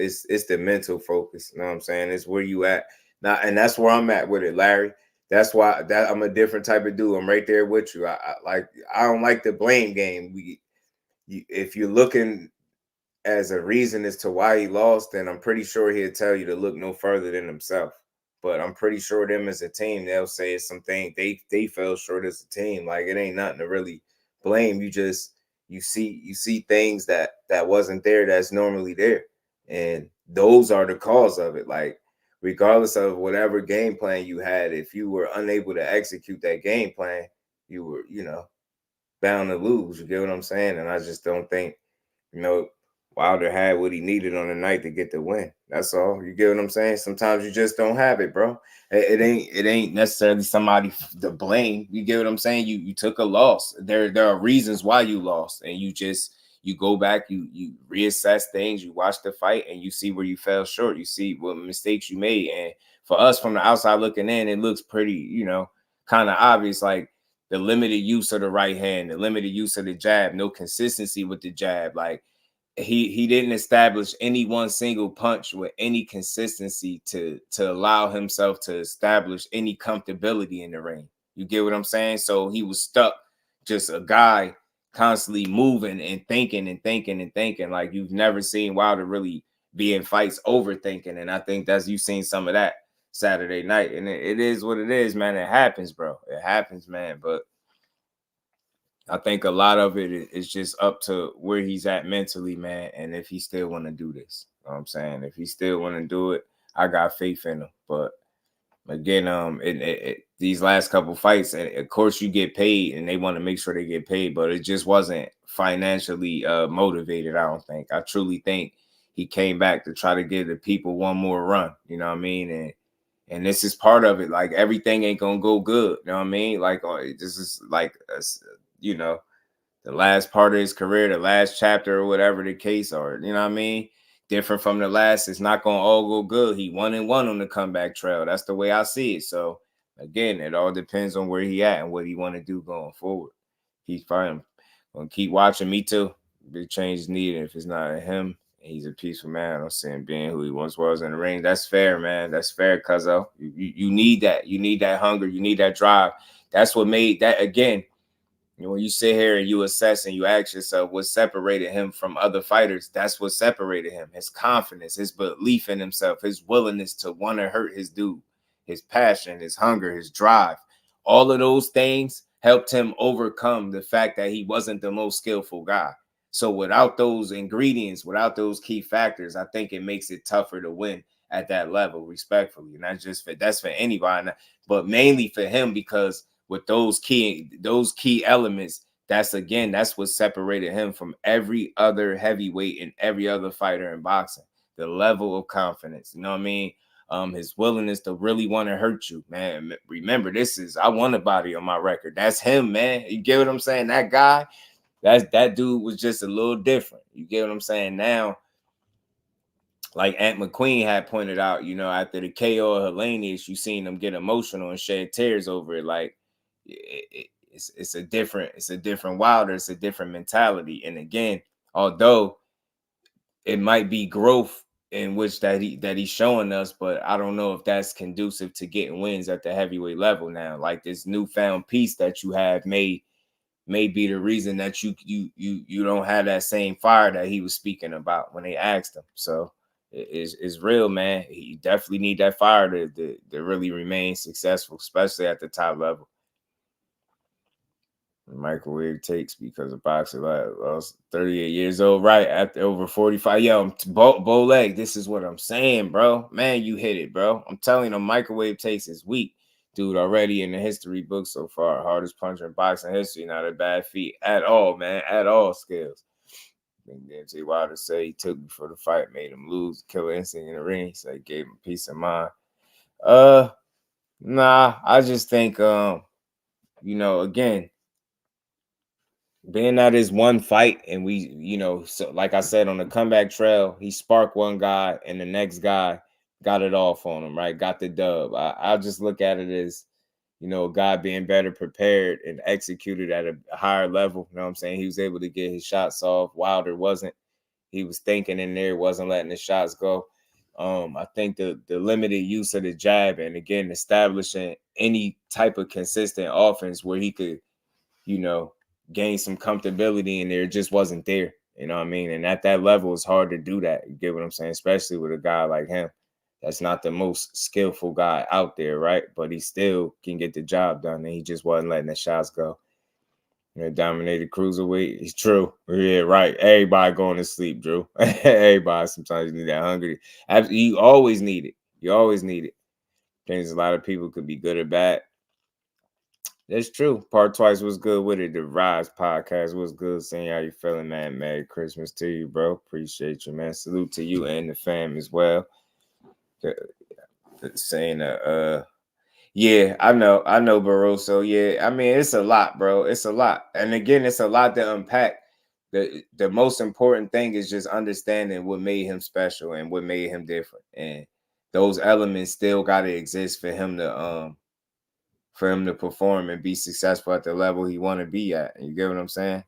the mental focus. You know what I'm saying? It's where you at now, and that's where I'm at with it, Larry. That's why I'm a different type of dude. I'm right there with you. I don't like the blame game. If you're looking as a reason as to why he lost, then I'm pretty sure he'll tell you to look no further than himself. But I'm pretty sure them as a team, they'll say it's something they fell short as a team. Like it ain't nothing to really blame. You see things that wasn't there that's normally there, and those are the cause of it. Like regardless of whatever game plan you had, if you were unable to execute that game plan, you were, you know, bound to lose. You get what I'm saying? And I just don't think, you know, Wilder had what he needed on the night to get the win. That's all. You get what I'm saying? Sometimes you just don't have it, bro. It ain't necessarily somebody to blame. You get what I'm saying? You took a loss. There are reasons why you lost, and you go back, you reassess things, you watch the fight, and you see where you fell short. You see what mistakes you made. And for us from the outside looking in, it looks pretty, you know, kind of obvious, like the limited use of the right hand, the limited use of the jab, no consistency with the jab. Like he didn't establish any one single punch with any consistency to allow himself to establish any comfortability in the ring. You get what I'm saying? So he was stuck, just a guy constantly moving and thinking and thinking and thinking. Like you've never seen Wilder really be in fights overthinking. And I think you've seen some of that Saturday night. And it is what it is, man. It happens, bro. It happens, man. But I think a lot of it is just up to where he's at mentally, man. And if he still want to do this, you know what I'm saying? If he still want to do it, I got faith in him. But again, these last couple fights, and of course you get paid, and they want to make sure they get paid, but it just wasn't financially motivated. I don't think. I truly think he came back to try to give the people one more run. You know what I mean? And this is part of it. Like everything ain't gonna go good. You know what I mean? Like this is like you know, the last part of his career, the last chapter or whatever the case, or you know what I mean? Different from the last, it's not gonna all go good. He 1-1 on the comeback trail. That's the way I see it. So again, it all depends on where he at and what he want to do going forward. He's fine. Gonna keep watching. Me too. Big change is needed. If it's not him, he's a peaceful man. I don't see him being who he once was in the ring. That's fair, man. That's fair, cuzzo. You need that. You need that hunger. You need that drive. That's what made that, again. You know, when you sit here and you assess and you ask yourself what separated him from other fighters, that's what separated him. His confidence, his belief in himself, his willingness to want to hurt his dude, his passion, his hunger, his drive. All of those things helped him overcome the fact that he wasn't the most skillful guy. So without those ingredients, without those key factors, I think it makes it tougher to win at that level, respectfully. Not just that's for anybody, but mainly for him, because with those key elements, that's what separated him from every other heavyweight and every other fighter in boxing. The level of confidence, you know what I mean? His willingness to really want to hurt you, man. Remember, I want a body on my record. That's him, man. You get what I'm saying? That guy, that dude was just a little different. You get what I'm saying? Now, like Aunt McQueen had pointed out, you know, after the KO of Hellenius, you seen them get emotional and shed tears over it. Like it's a different Wilder, it's a different mentality. And again, although it might be growth in which that he's showing us, but I don't know if that's conducive to getting wins at the heavyweight level now. Like this newfound peace that you have may be the reason that you don't have that same fire that he was speaking about when they asked him. So it's real, man. He definitely need that fire to really remain successful, especially at the top level. Microwave takes because of boxing. I was 38 years old, right after over 45. Yo, bow leg. This is what I'm saying, bro. Man, you hit it, bro. I'm telling you, microwave takes is weak. Dude, already in the history book so far, hardest puncher in boxing history. Not a bad feat at all, man. At all skills. I think Deontay Wilder said he took me for the fight, made him lose, killer instinct in the ring. So he gave him peace of mind. Nah, I just think you know, again, being that is one fight, and we, you know, so like I said, on the comeback trail, he sparked one guy, and the next guy got it off on him, right? Got the dub. I'll just look at it as, you know, a guy being better prepared and executed at a higher level. You know what I'm saying? He was able to get his shots off. Wilder wasn't. He was thinking in there, wasn't letting the shots go. I think the limited use of the jab, and again, establishing any type of consistent offense where he could, you know, gain some comfortability in there, it just wasn't there. You know what I mean? And at that level, it's hard to do that. You get what I'm saying? Especially with a guy like him. That's not the most skillful guy out there, right? But he still can get the job done, and he just wasn't letting the shots go. You know, dominated cruiserweight. It's true. Yeah, right. Everybody going to sleep, Drew. Everybody. Sometimes you need that hungry. You always need it. You always need it. Things a lot of people could be good or bad. That's true. Part twice was good with it. The Rise podcast was good. Seeing how you feeling, man. Merry Christmas to you, bro. Appreciate you, man. Salute to you and the fam as well. Saying yeah, I know, Barroso. Yeah, I mean, it's a lot, bro. It's a lot. And again, it's a lot to unpack. The most important thing is just understanding what made him special and what made him different. And those elements still gotta exist for him to perform and be successful at the level he want to be at. You get what I'm saying?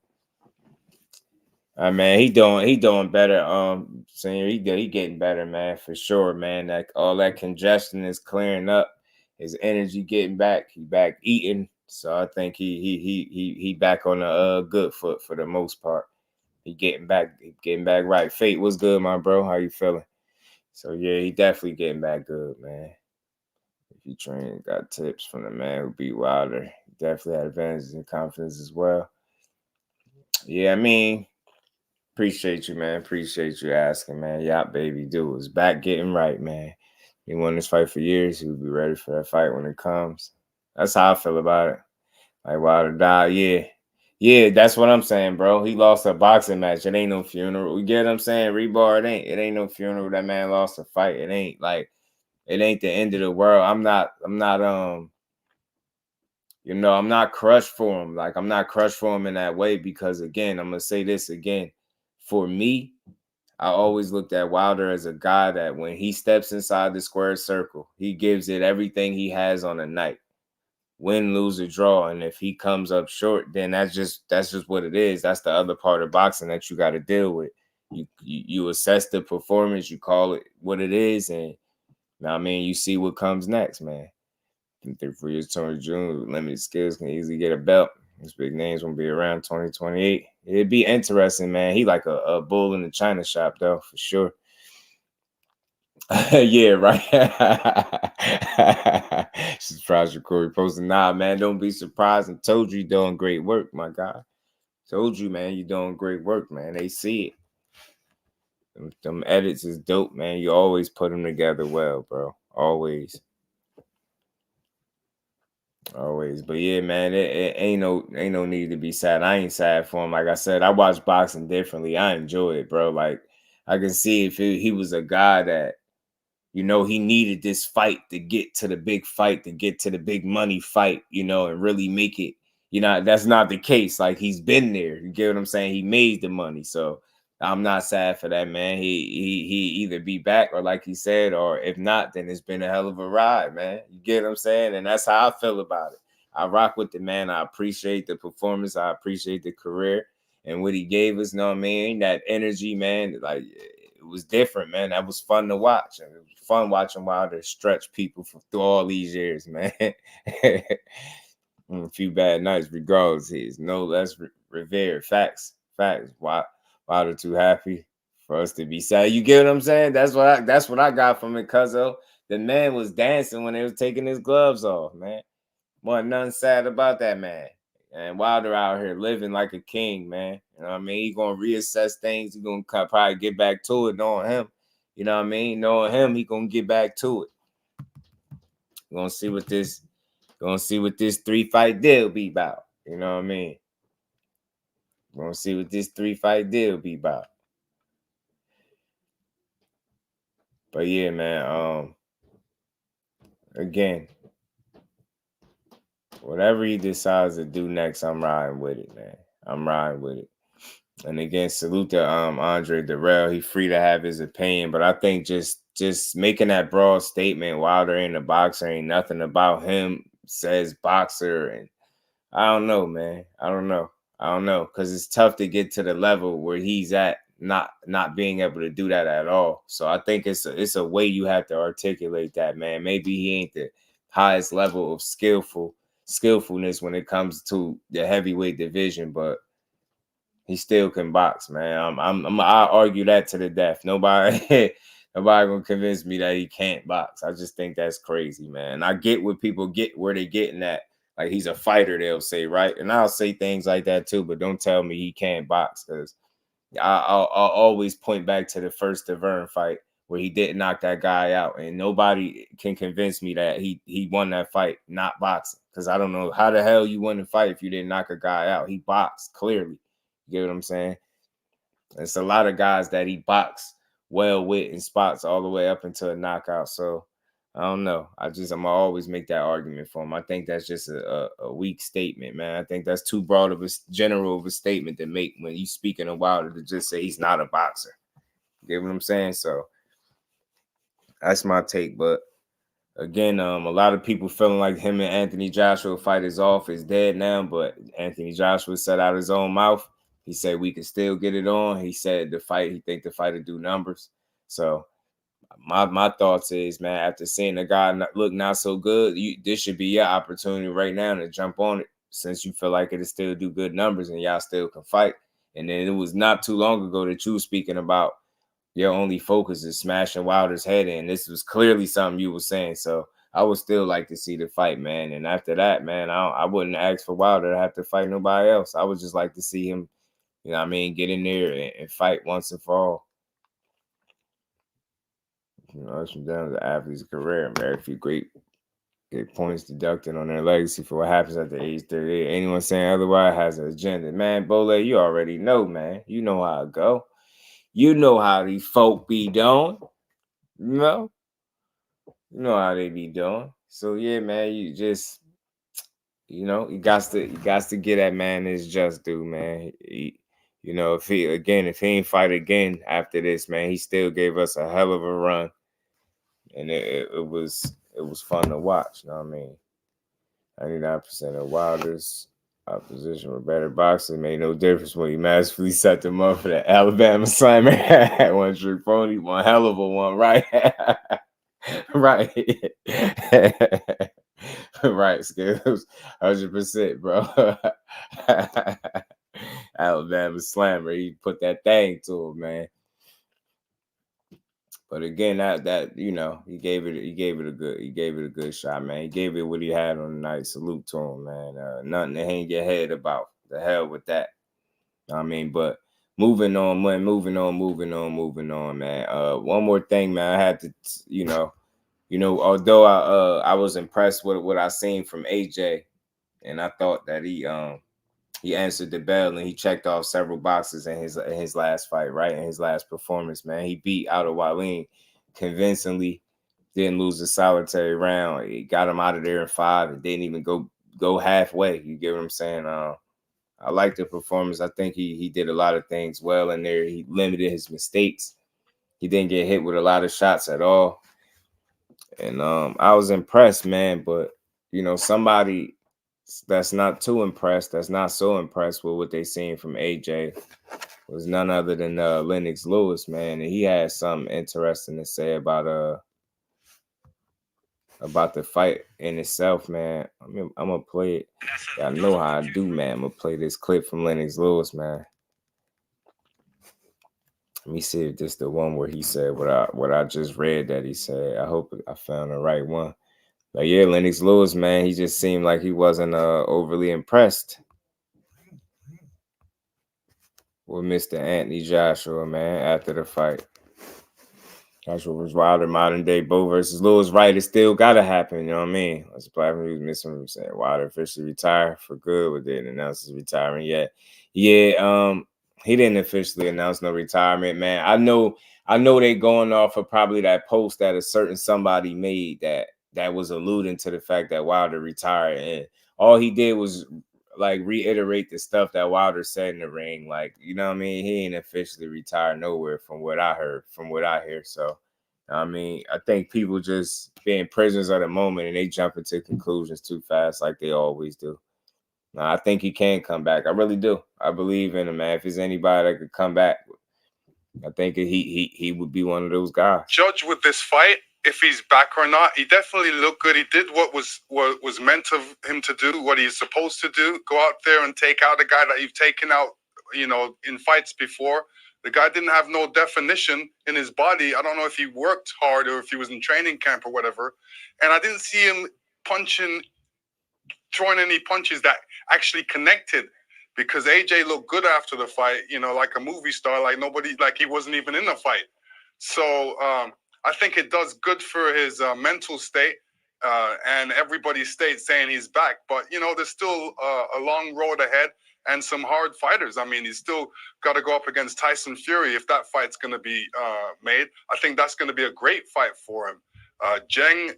Man, he doing better. Senior, he getting better, man, for sure, man. That all that congestion is clearing up. His energy getting back. He back eating. So I think he back on a good foot for the most part. He getting back right. Fate, what's good, my bro? How you feeling? So yeah, he definitely getting back good, man. If you train, got tips from the man who beat Wilder. Definitely had advantages and confidence as well. Yeah, I mean, appreciate you, man. Appreciate you asking, man. Yeah, baby, dude is back getting right, man. He won this fight for years. He'll be ready for that fight when it comes. That's how I feel about it. Like Wilder died, yeah. Yeah, that's what I'm saying, bro. He lost a boxing match. It ain't no funeral. You get what I'm saying? Rebar, it ain't no funeral. That man lost a fight. It ain't the end of the world. I'm not you know, I'm not crushed for him. Like, I'm not crushed for him in that way because, again, I'm going to say this again. For me, I always looked at Wilder as a guy that when he steps inside the square circle, he gives it everything he has on the night. Win, lose, or draw. And if he comes up short, then that's just what it is. That's the other part of boxing that you got to deal with. You assess the performance, you call it what it is, and I mean, you see what comes next, man. 3 years, Tony Jr. with limited skills can easily get a belt. These big names won't be around 2028. It'd be interesting, man. He like a bull in the china shop, though, for sure. Yeah, right. She's surprised your Corey posting. Nah, man, don't be surprised. I told you you're doing great work, my guy. Told you, man, you're doing great work, man. They see it. Them edits is dope, man. You always put them together well, bro. Always. But yeah, man, it ain't no need to be sad. I ain't sad for him. Like I said, I watch boxing differently. I enjoy it, bro. Like, I can see if he was a guy that, you know, he needed this fight to get to the big fight, to get to the big money fight, you know, and really make it. You know, that's not the case. Like, he's been there. You get what I'm saying? He made the money. So I'm not sad for that, man. He either be back or like he said, or if not, then it's been a hell of a ride, man. You get what I'm saying? And that's how I feel about it. I rock with the man. I appreciate the performance. I appreciate the career and what he gave us. Know what I mean? That energy, man. Like it was different, man. That was fun to watch. And it was fun watching Wilder stretch people through all these years, man. A few bad nights, regardless. He's no less revered. Facts. Why? Wilder too happy for us to be sad. You get what I'm saying? That's what I got from it, cuzzo. The man was dancing when they was taking his gloves off, man. Wasn't nothing sad about that, man. And Wilder out here living like a king, man. You know what I mean? He gonna reassess things. He gonna probably get back to it, knowing him. You know what I mean? Knowing him, he gonna get back to it. Gonna see what this 3-fight deal be about. You know what I mean? Gonna see what this 3-fight deal be about. But yeah, man. Again, whatever he decides to do next, I'm riding with it, man. I'm riding with it. And again, salute to Andre Dirrell. He's free to have his opinion, but I think just making that broad statement, Wilder ain't a boxer, ain't nothing about him, says boxer, and I don't know, man. I don't know, because it's tough to get to the level where he's at, not being able to do that at all. So I think it's a way you have to articulate that, man. Maybe he ain't the highest level of skillfulness when it comes to the heavyweight division, but he still can box, man. I argue that to the death. Nobody gonna convince me that he can't box. I just think that's crazy, man. I get what people get, where they getting at. Like he's a fighter, they'll say, right? And I'll say things like that too, but don't tell me he can't box, because I'll always point back to the first Devin fight where he didn't knock that guy out, and nobody can convince me that he won that fight not boxing, because I don't know how the hell you win a fight if you didn't knock a guy out. He boxed clearly. You get what I'm saying? It's a lot of guys that he boxed well with in spots all the way up until a knockout. So I don't know. I'm gonna always make that argument for him. I think that's just a weak statement, man. I think that's too broad of a general of a statement to make when you speaking of Wilder, to just say he's not a boxer. You get what I'm saying? So that's my take. But again, a lot of people feeling like him and Anthony Joshua fight is off, is dead now. But Anthony Joshua said out his own mouth, he said we can still get it on. He said he think the fight will do numbers. So my thoughts is, man, after seeing the guy look not so good, this should be your opportunity right now to jump on it, since you feel like it'll still do good numbers and y'all still can fight. And then it was not too long ago that you were speaking about your only focus is smashing Wilder's head in. This was clearly something you were saying. So I would still like to see the fight, man. And after that, man, I wouldn't ask for Wilder to have to fight nobody else. I would just like to see him, you know what I mean, get in there and fight once and for all. You know, it's from down to the athlete's career. Very few great points deducted on their legacy for what happens at the age 38. Anyone saying otherwise has an agenda. Man, Bole, you already know, man. You know how it go. You know how these folk be doing. You know how they be doing. So yeah, man, you just, you know, you got to get that man his just due, man. You know, if he ain't fight again after this, man, he still gave us a hell of a run. And it was fun to watch, you know what I mean? 99% of Wilder's opposition were better boxers. Made no difference when he masterfully set them up for the Alabama Slammer. One trick pony, one hell of a one, right? Right. Right, Skills. 100%, bro. Alabama Slammer. He put that thing to him, man. But again, that you know, he gave it a good shot, man. He gave it what he had on the night. Salute to him, man. Nothing to hang your head about. The hell with that. I mean, but moving on, man. Moving on, man. One more thing, man. I had to, you know, although I was impressed with what I seen from AJ, and I thought that he answered the bell and he checked off several boxes in his last fight, right? In his last performance, man. He beat Wallin convincingly, didn't lose a solitary round. He got him out of there in 5 and didn't even go halfway. You get what I'm saying? I like the performance. I think he did a lot of things well in there. He limited his mistakes. He didn't get hit with a lot of shots at all. And I was impressed, man. But, you know, somebody that's not too impressed, that's not so impressed with what they seen from AJ was none other than Lennox Lewis, man. And he had something interesting to say about the fight in itself, man. I'm gonna play it. Y'all know how I do, man. I'm gonna play this clip from Lennox Lewis, man. Let me see if this is the one where he said what I just read that he said. I hope I found the right one. But yeah, Lennox Lewis, man, he just seemed like he wasn't overly impressed with Mr. Anthony Joshua, man, after the fight. Joshua was Wilder, modern day Bo versus Lewis. Right, it still gotta happen, you know what I mean? That's the platform he was missing from saying Wilder officially retired for good, but didn't announce his retirement yet. Yeah, he didn't officially announce no retirement, man. I know they going off of probably that post that a certain somebody made that was alluding to the fact that Wilder retired, and all he did was like reiterate the stuff that Wilder said in the ring. Like, you know what I mean? He ain't officially retired nowhere from what I heard, from what I hear. So, I mean, I think people just being prisoners of the moment and they jump into conclusions too fast like they always do. Now, I think he can come back. I really do. I believe in him, man. If there's anybody that could come back, I think he would be one of those guys. Judge with this fight, if he's back or not. He definitely looked good. He did what was meant of him to do, what he's supposed to do. Go out there and take out a guy that you've taken out, you know, in fights before. The guy didn't have no definition in his body. I don't know if he worked hard or if he was in training camp or whatever. And I didn't see him throwing any punches that actually connected, because AJ looked good after the fight, you know, like a movie star, like he wasn't even in the fight. So I think it does good for his mental state and everybody's state saying he's back. But, you know, there's still a long road ahead and some hard fighters. I mean, he's still got to go up against Tyson Fury if that fight's going to be made. I think that's going to be a great fight for him. ZHANG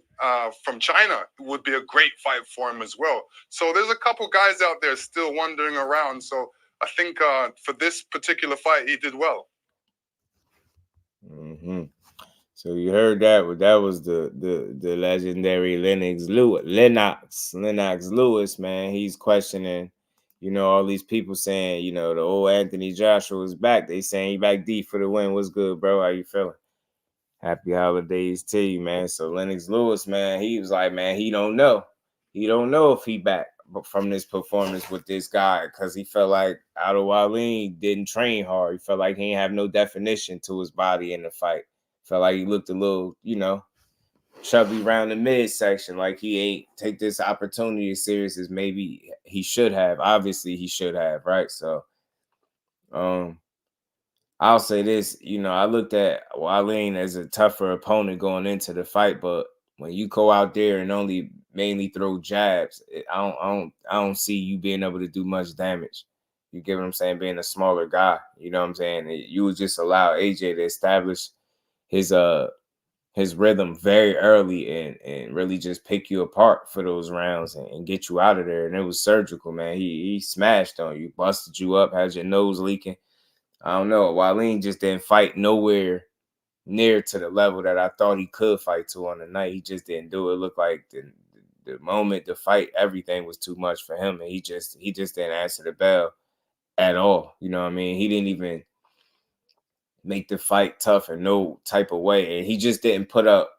from China would be a great fight for him as well. So there's a couple guys out there still wandering around. So I think for this particular fight, he did well. Mm-hmm. So you heard that. That was the legendary Lennox Lewis, man. He's questioning, you know, all these people saying, you know, the old Anthony Joshua is back. They saying he back deep for the win. What's good, bro? How you feeling? Happy holidays to you, man. So Lennox Lewis, man, he was like, man, he don't know. He don't know if he back from this performance with this guy, because he felt like Wilder didn't train hard. He felt like he ain't have no definition to his body in the fight. Felt like he looked a little, you know, chubby around the midsection, like he ain't take this opportunity as serious as maybe he should have. Obviously, he should have, right? So, I'll say this, you know, I looked at Wilder as a tougher opponent going into the fight, but when you go out there and only mainly throw jabs, I don't see you being able to do much damage. You get what I'm saying? Being a smaller guy, you know what I'm saying? You would just allow AJ to establish his rhythm very early and really just pick you apart for those rounds and get you out of there. And it was surgical, man. He smashed on you, busted you up, had your nose leaking. I don't know. Wilder just didn't fight nowhere near to the level that I thought he could fight to on the night. He just didn't do it. It looked like the moment, the fight, everything was too much for him, and he just didn't answer the bell at all. You know what I mean? He didn't even make the fight tough in no type of way, and he just didn't put up,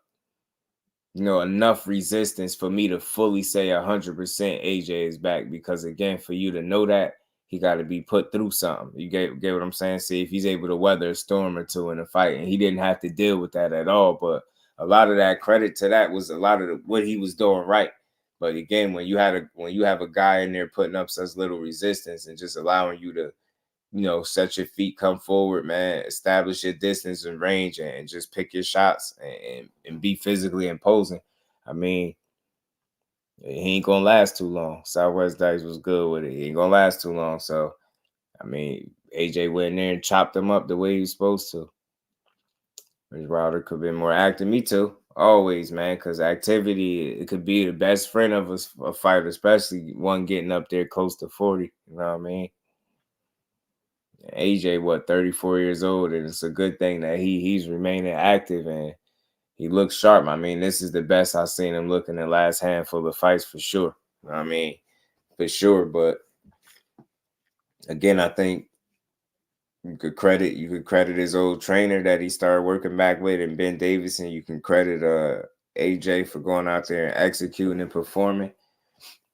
you know, enough resistance for me to fully say 100% AJ is back. Because again, for you to know that, he got to be put through something. You get what I'm saying? See if he's able to weather a storm or two in a fight, and he didn't have to deal with that at all. But a lot of that credit to that was a lot of what he was doing right. But again, when you have a guy in there putting up such little resistance and just allowing you to, you know, set your feet, come forward, man, establish your distance and range, and just pick your shots and be physically imposing. I mean, he ain't gonna last too long. Southwest Dice was good with it. He ain't gonna last too long. So, I mean, AJ went in there and chopped him up the way he was supposed to. Wilder could have been more active. Me too. Always, man, because activity, it could be the best friend of a fighter, especially one getting up there close to 40. You know what I mean? AJ, what, 34 years old, and it's a good thing that he's remaining active and he looks sharp. I mean, this is the best I've seen him look in the last handful of fights for sure. I mean, for sure. But again, I think you could credit his old trainer that he started working back with, and Ben Davison. You can credit AJ for going out there and executing and performing.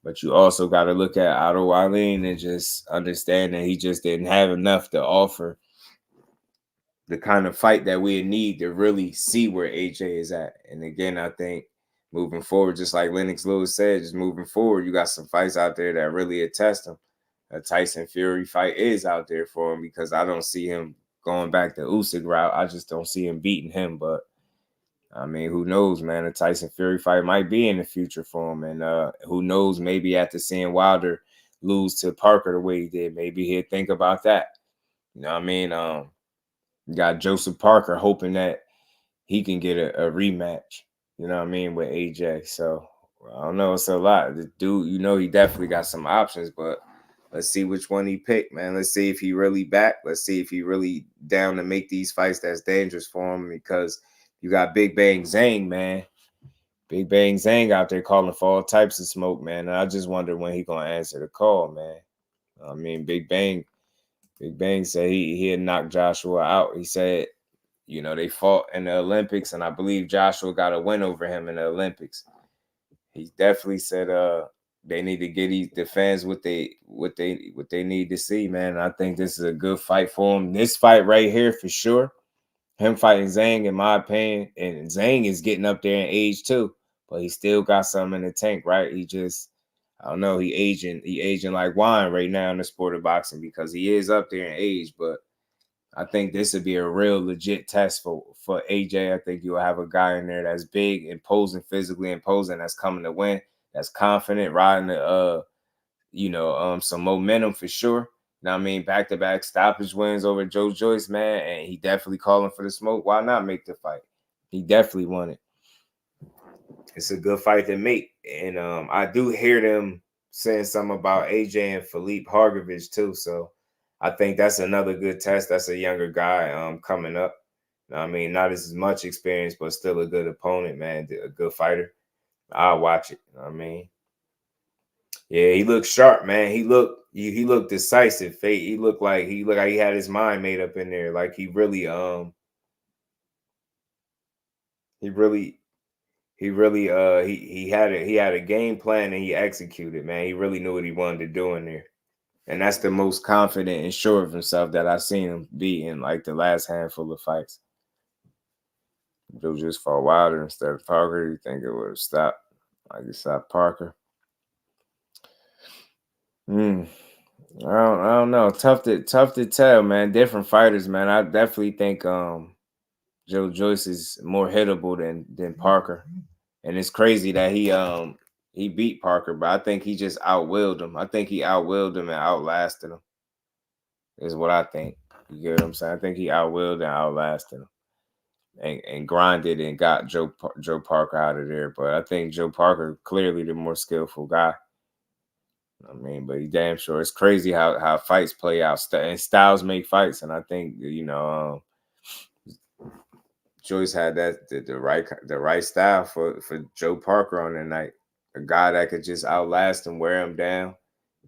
But you also got to look at Otto Wallin and just understand that he just didn't have enough to offer the kind of fight that we need to really see where AJ is at. And again, I think moving forward, just like Lennox Lewis said, just moving forward, you got some fights out there that really attest him. A Tyson Fury fight is out there for him because I don't see him going back the Usyk route. I just don't see him beating him. But I mean, who knows, man? A Tyson Fury fight might be in the future for him. And who knows, maybe after seeing Wilder lose to Parker the way he did, maybe he'll think about that. You know what I mean? You got Joseph Parker hoping that he can get a rematch, you know what I mean, with AJ. So I don't know. It's a lot. The dude, you know, he definitely got some options, but let's see which one he picked, man. Let's see if he really back. Let's see if he really down to make these fights that's dangerous for him, because you got Big Bang Zhang, man. Big Bang Zhang out there calling for all types of smoke, man. And I just wonder when he going to answer the call, man. I mean, Big Bang said he had knocked Joshua out. He said, you know, they fought in the Olympics, and I believe Joshua got a win over him in the Olympics. He definitely said they need to get the fans what they need to see, man. And I think this is a good fight for him. This fight right here for sure. Him fighting Zhang, in my opinion, and Zhang is getting up there in age too, but he still got something in the tank, right? He just, I don't know, he aging like wine right now in the sport of boxing because he is up there in age. But I think this would be a real legit test for AJ. I think you'll have a guy in there that's big, imposing, physically imposing, that's coming to win, that's confident, riding the some momentum for sure. Now, I mean, back-to-back stoppage wins over Joe Joyce, man, and he definitely calling for the smoke. Why not make the fight? He definitely won it. It's a good fight to make. And I do hear them saying something about AJ and Philippe Hargovich too. So I think that's another good test. That's a younger guy coming up. I mean, not as much experience, but still a good opponent, man. A good fighter. I'll watch it. You know what I mean? Yeah, he looked sharp, man. He looked decisive. He looked like he had his mind made up in there. Like he had a game plan and he executed, man. He really knew what he wanted to do in there. And that's the most confident and sure of himself that I've seen him be in like the last handful of fights. Joe just fought Wilder instead of Parker. You think it would have stopped? Like he stopped Parker. I don't know. Tough to tell, man. Different fighters, man. I definitely think Joe Joyce is more hittable than Parker. And it's crazy that he beat Parker, but I think he just outwilled him. I think he outwilled him and outlasted him. Is what I think. You get what I'm saying? I think he outwilled and outlasted him. And grinded and got Joe Parker out of there. But I think Joe Parker clearly the more skillful guy. I mean, but he damn sure. It's crazy how fights play out. And styles make fights. And I think, Joyce had the right style for Joe Parker on the night. A guy that could just outlast him, wear him down,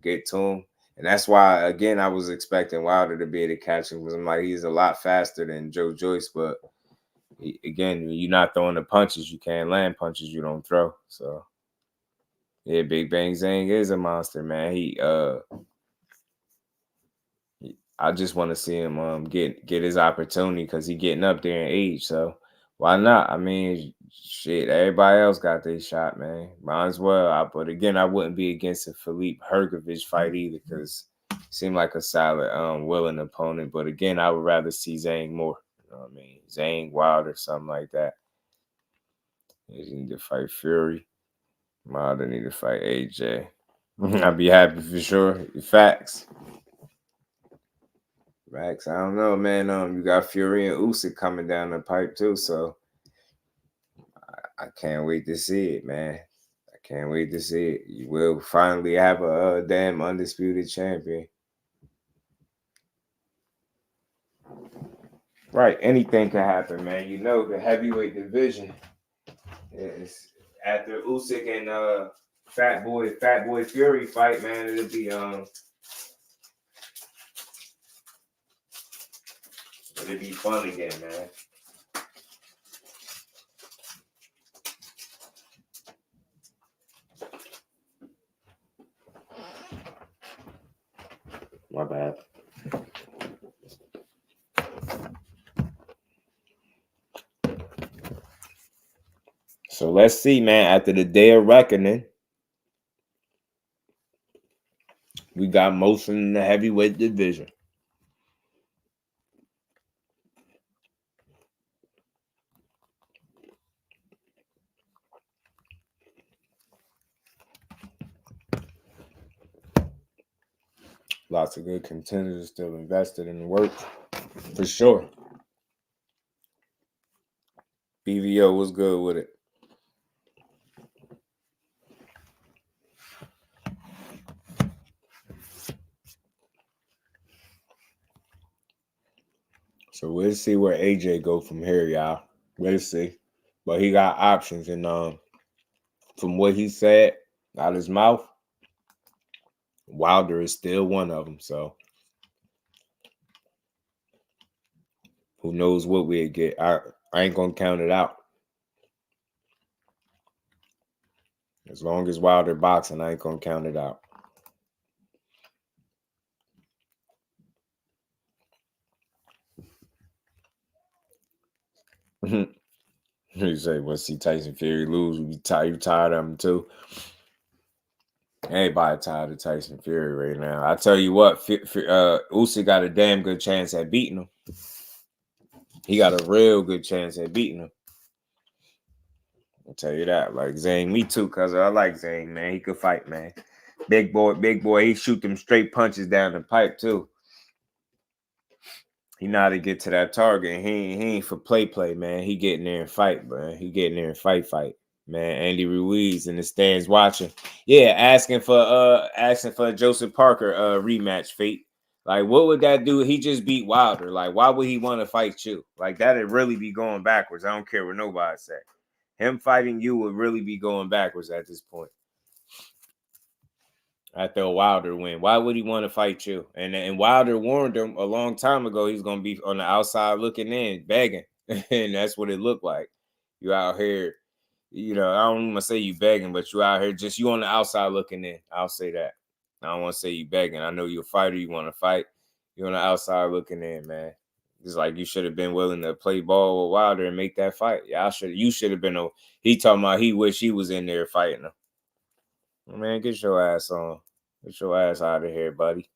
get to him. And that's why, again, I was expecting Wilder to be able to catch him, because I'm like, he's a lot faster than Joe Joyce. But again, you're not throwing the punches. You can't land punches you don't throw. So yeah, Big Bang Zhang is a monster, man. I just want to see him get his opportunity, because he's getting up there in age. So why not? I mean, shit, everybody else got their shot, man. Might as well. But again, I wouldn't be against a Philippe Hargovich fight either, because it seemed like a solid, willing opponent. But again, I would rather see Zhang more. You know what I mean? Zhang, Wilder, something like that. You need to fight Fury. Wilder need to fight AJ. I'd be happy for sure. Facts. I don't know, man. You got Fury and Usyk coming down the pipe too, so I can't wait to see it, man. I can't wait to see it. You will finally have a damn undisputed champion. Right, anything can happen, man. You know the heavyweight division is after Usyk and Fat Boy Fury fight, man. It'll be fun again, man. My bad. So let's see, man. After the day of reckoning, we got motion in the heavyweight division. Lots of good contenders still invested in the work, for sure. BVO was good with it. So we'll see where AJ go from here, y'all. We'll see. But he got options, and from what he said out his mouth, Wilder is still one of them. So who knows what we'll get. I ain't gonna count it out. As long as Wilder boxing, I ain't gonna count it out. You say, "Well, see Tyson Fury lose, you tired of him too." Everybody tired of Tyson Fury right now. I tell you what, Usyk got a damn good chance at beating him. He got a real good chance at beating him. I'll tell you that. Like ZHANG, me too, cuz I like ZHANG, man. He could fight, man. Big boy, he shoot them straight punches down the pipe too. He know how to get to that target. He ain't for play, man. He getting there and fight, man. He getting there and fight. Man, Andy Ruiz in the stands watching. Yeah, asking for a Joseph Parker rematch, Fate. Like, what would that do? He just beat Wilder. Like, why would he want to fight you? Like, that'd really be going backwards. I don't care what nobody say. Him fighting you would really be going backwards at this point. After a Wilder win, why would he want to fight you? And Wilder warned him a long time ago he's gonna be on the outside looking in, begging, and that's what it looked like. You out here. You know, I don't want to say you begging, but you out here you on the outside looking in. I'll say that. I don't want to say you begging. I know you're a fighter. You want to fight. You're on the outside looking in, man. It's like you should have been willing to play ball with Wilder and make that fight. Yeah, you should have been. He talking about he wish he was in there fighting him. Man, get your ass on. Get your ass out of here, buddy.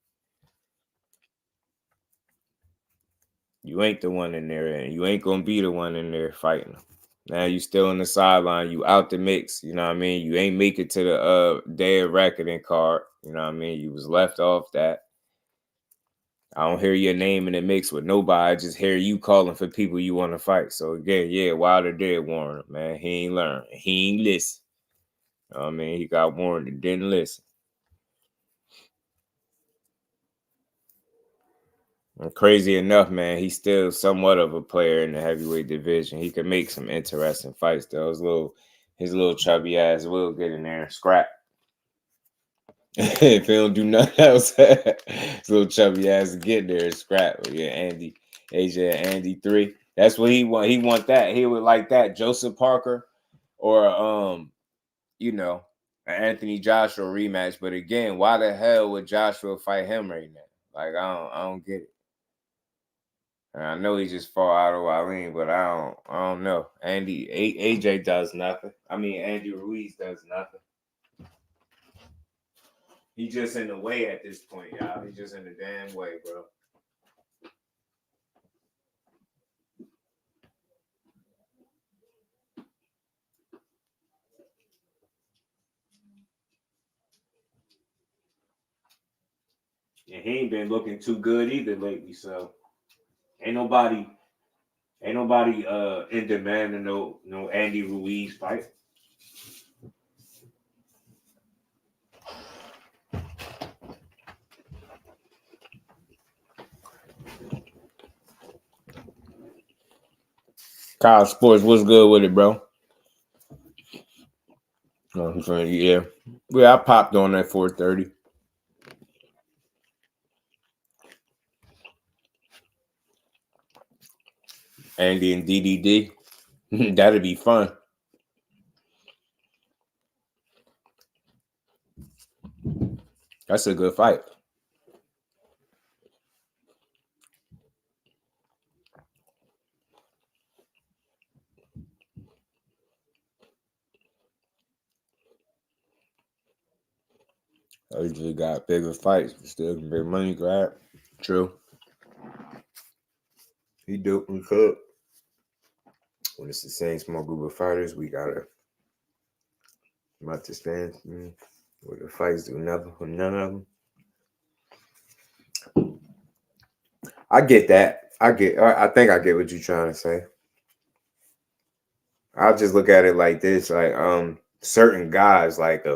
You ain't the one in there, and you ain't gonna be the one in there fighting him. Now you still on the sideline. You out the mix. You know what I mean? You ain't make it to the day of reckoning card. You know what I mean? You was left off that. I don't hear your name in the mix with nobody. I just hear you calling for people you want to fight. So again, yeah, Wilder did warn him, man. He ain't learn. He ain't listen. You know what I mean? He got warned and didn't listen. And crazy enough, man, he's still somewhat of a player in the heavyweight division. He could make some interesting fights, though. His little chubby ass will get in there and scrap. If he don't do nothing else, his little chubby ass to get there and scrap. But yeah, AJ Andy 3. That's what he want. He want that. He would like that. Joseph Parker or an Anthony Joshua rematch. But again, why the hell would Joshua fight him right now? Like I don't get it. I know he just fought out of Wallin, but I don't know. AJ does nothing. I mean, Andy Ruiz does nothing. He just in the way at this point, y'all. He's just in the damn way, bro. And he ain't been looking too good either lately, so ain't nobody Ain't nobody in demand of no Andy Ruiz fight. Kyle Sports, what's good with it, bro? Yeah. Yeah, I popped on at 4:30. Andy and DDD. That'd be fun. That's a good fight. I usually got bigger fights, but still can big money grab. True. He do. We could. When it's the same small group of fighters, we gotta understand what the fights do. Never, none of them. I get that. I think I get what you're trying to say. I'll just look at it like this: like certain guys like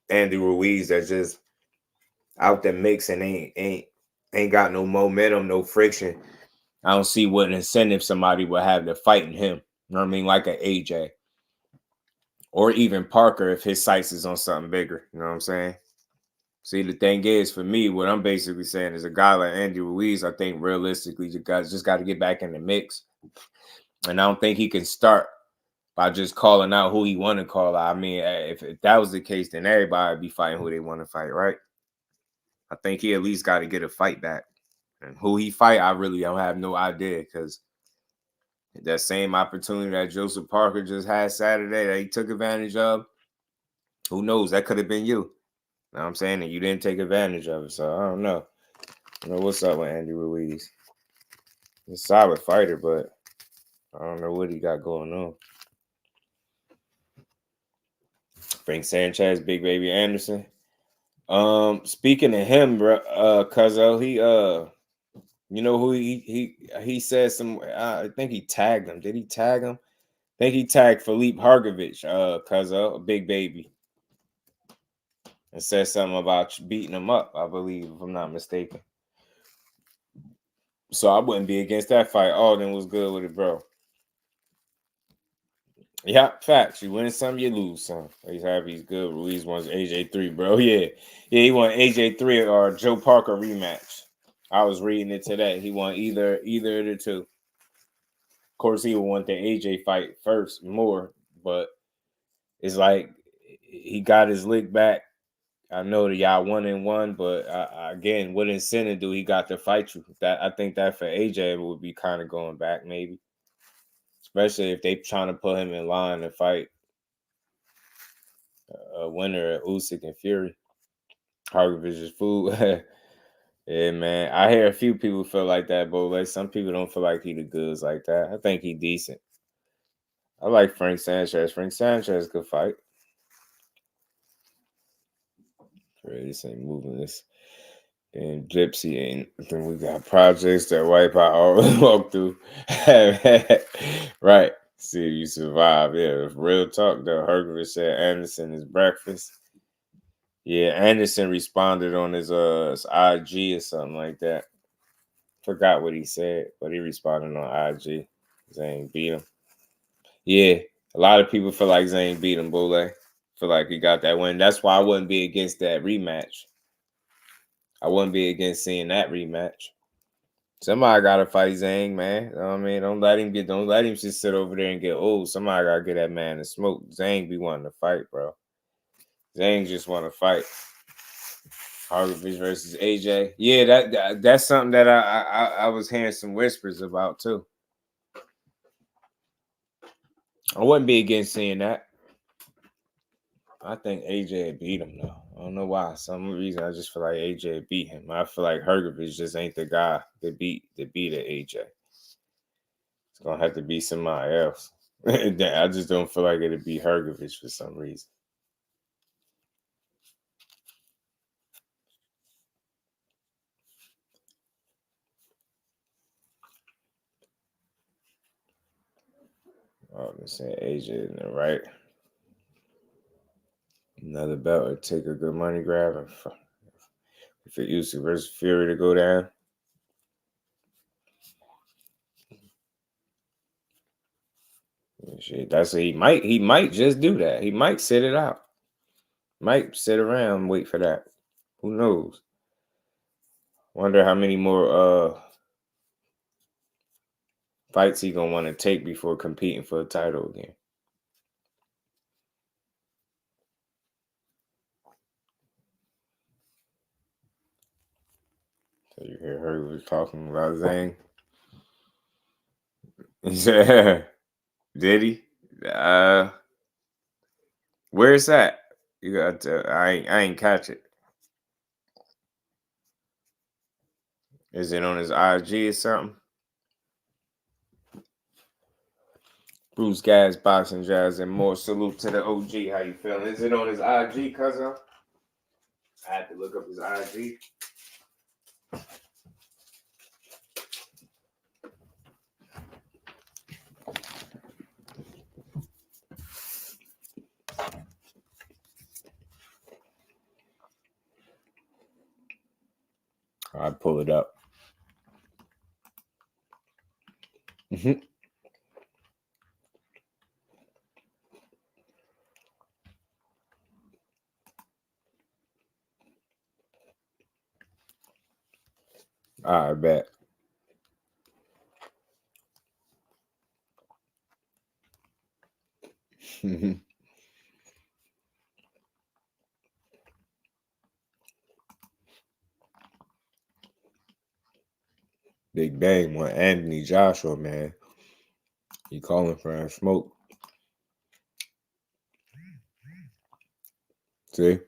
Andy Ruiz that's just out there mixing ain't got no momentum, no friction. I don't see what incentive somebody would have to fighting him. You know what I mean? Like an AJ. Or even Parker if his sights is on something bigger. You know what I'm saying? See, the thing is, for me, what I'm basically saying is a guy like Andy Ruiz, I think realistically, you guys just got to get back in the mix. And I don't think he can start by just calling out who he want to call out. I mean, if that was the case, then everybody would be fighting who they want to fight, right? I think he at least got to get a fight back. And who he fight, I really don't have no idea, because that same opportunity that Joseph Parker just had Saturday that he took advantage of, who knows? That could have been you. You know what I'm saying? And you didn't take advantage of it. So I don't know. I don't know what's up with Andy Ruiz. He's a solid fighter, but I don't know what he got going on. Frank Sanchez, Big Baby Anderson. Speaking of him, bro, Cuzzo, he you know who he said some. I think he tagged him. Did he tag him? I think he tagged Philippe Hargovich, Cuzzo, a Big Baby, and said something about beating him up, I believe, if I'm not mistaken. So I wouldn't be against that fight. Alden was good with it, bro. Yeah, facts. You win some, you lose some. He's happy, he's good. Ruiz wants AJ3, bro. Yeah, he won AJ3 or Joe Parker rematch. I was reading it today. He won either of the two. Of course, he would want the AJ fight first more, but it's like he got his lick back. I know that y'all 1-1, but again, what incentive do he got to fight you? That I think that for AJ would be kind of going back, maybe, especially if they trying to put him in line to fight a winner of Usyk and Fury. Hargovich's food. Yeah, man. I hear a few people feel like that, but like some people don't feel like he the goods like that. I think he decent. I like Frank Sanchez. Frank Sanchez could fight. This ain't moving this. And Gypsy ain't. Then we got projects that wipe out all the walk through. Right. See if you survive. Yeah, real talk though. Hergovich said Anderson is breakfast. Yeah, Anderson responded on his IG or something like that. Forgot what he said, but he responded on IG. Zhang beat him. Yeah, a lot of people feel like Zhang beat him, Bole. Feel like he got that win. That's why I wouldn't be against that rematch. I wouldn't be against seeing that rematch. Somebody gotta fight Zhang, man. You know what I mean? Don't let him just sit over there and get old. Somebody gotta get that man to smoke. Zhang be wanting to fight, bro. Zhang just want to fight. Hargovich versus AJ. Yeah, that's something that I was hearing some whispers about too. I wouldn't be against seeing that. I think AJ beat him though. I don't know why. Some reason I just feel like AJ beat him. I feel like Hergovich just ain't the guy to beat the AJ. It's gonna have to be somebody else. I just don't feel like it'd be Hergovich for some reason. said AJ in the right. Another belt would take a good money grab. If it used to versus Fury to go down. Shit, that's he might just do that. He might sit it out. Might sit around and wait for that. Who knows? Wonder how many more fights he gonna want to take before competing for a title again. So you hear her was talking about ZHANG. He said, did he? Where's that? You got to, I ain't catch it. Is it on his IG or something? Bruce Gas, Boxing Jazz, and more. Salute to the OG. How you feeling? Is it on his IG, cousin? I had to look up his IG. I pull it up. I bet. Big Bang want Anthony Joshua, man. He calling for a smoke. See?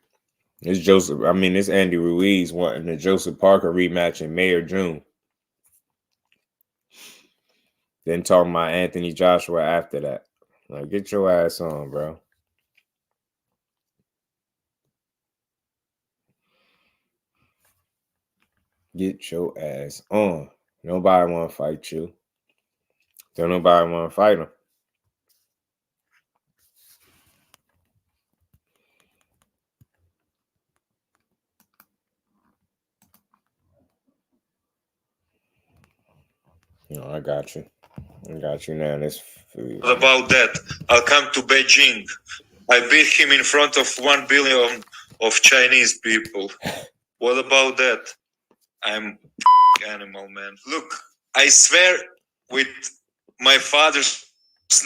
It's Andy Ruiz wanting the Joseph Parker rematch in May or June. Then talking about Anthony Joshua after that. Like, get your ass on, bro. Get your ass on. Nobody want to fight you. Don't nobody want to fight him. I got you. I got you now. What about that? I'll come to Beijing. I beat him in front of 1 billion of Chinese people. What about that? I'm animal, man. Look, I swear with my father's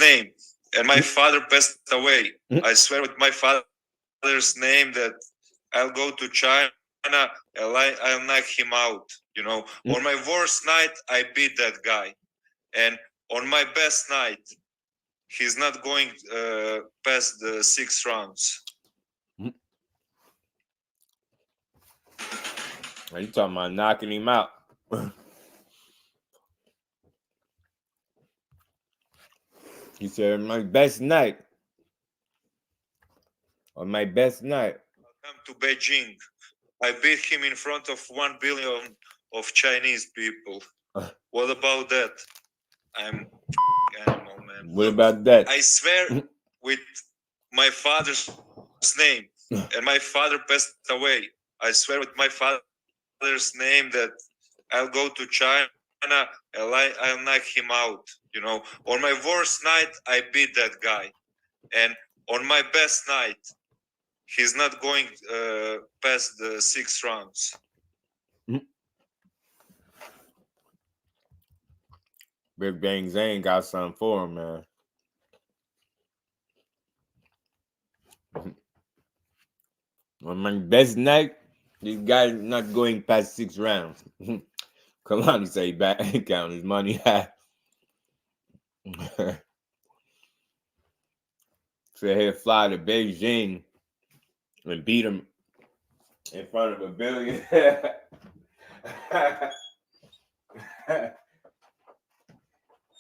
name, and my father passed away. I swear with my father's name that I'll go to China and I'll knock him out. On my worst night, I beat that guy. And on my best night, he's not going past the 6 rounds. Are you talking about knocking him out? He said, my best night. On my best night. I'll come to Beijing. I beat him in front of 1 billion of Chinese people. What about that? I'm animal, man. What about that? I swear with my father's name, and my father passed away. I swear with my father's name that I'll go to China and I'll knock him out. On my worst night, I beat that guy. And on my best night, he's not going past the 6 rounds. Big Bang ZHANG got something for him, man. On my best night, this guy not going past 6 rounds. Kalani say he back counting his money. So he'll fly to Beijing and beat him in front of 1 billion.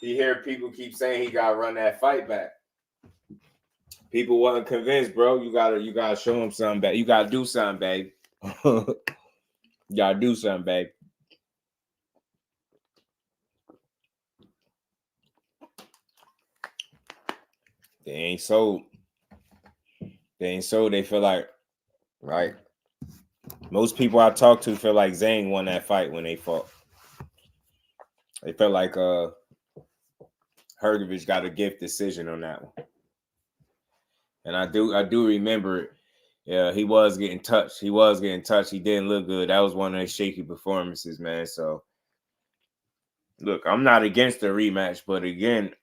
You hear people keep saying he gotta run that fight back. People wasn't convinced, bro. You gotta show him something, babe. You gotta do something, babe. You gotta do something, babe. They ain't sold. They ain't sold. They feel like, right? Most people I talk to feel like ZHANG won that fight when they fought. They felt like Hrgović got a gift decision on that one. And I do remember it. Yeah, he was getting touched. He didn't look good. That was one of those shaky performances, man. So look, I'm not against the rematch, but again,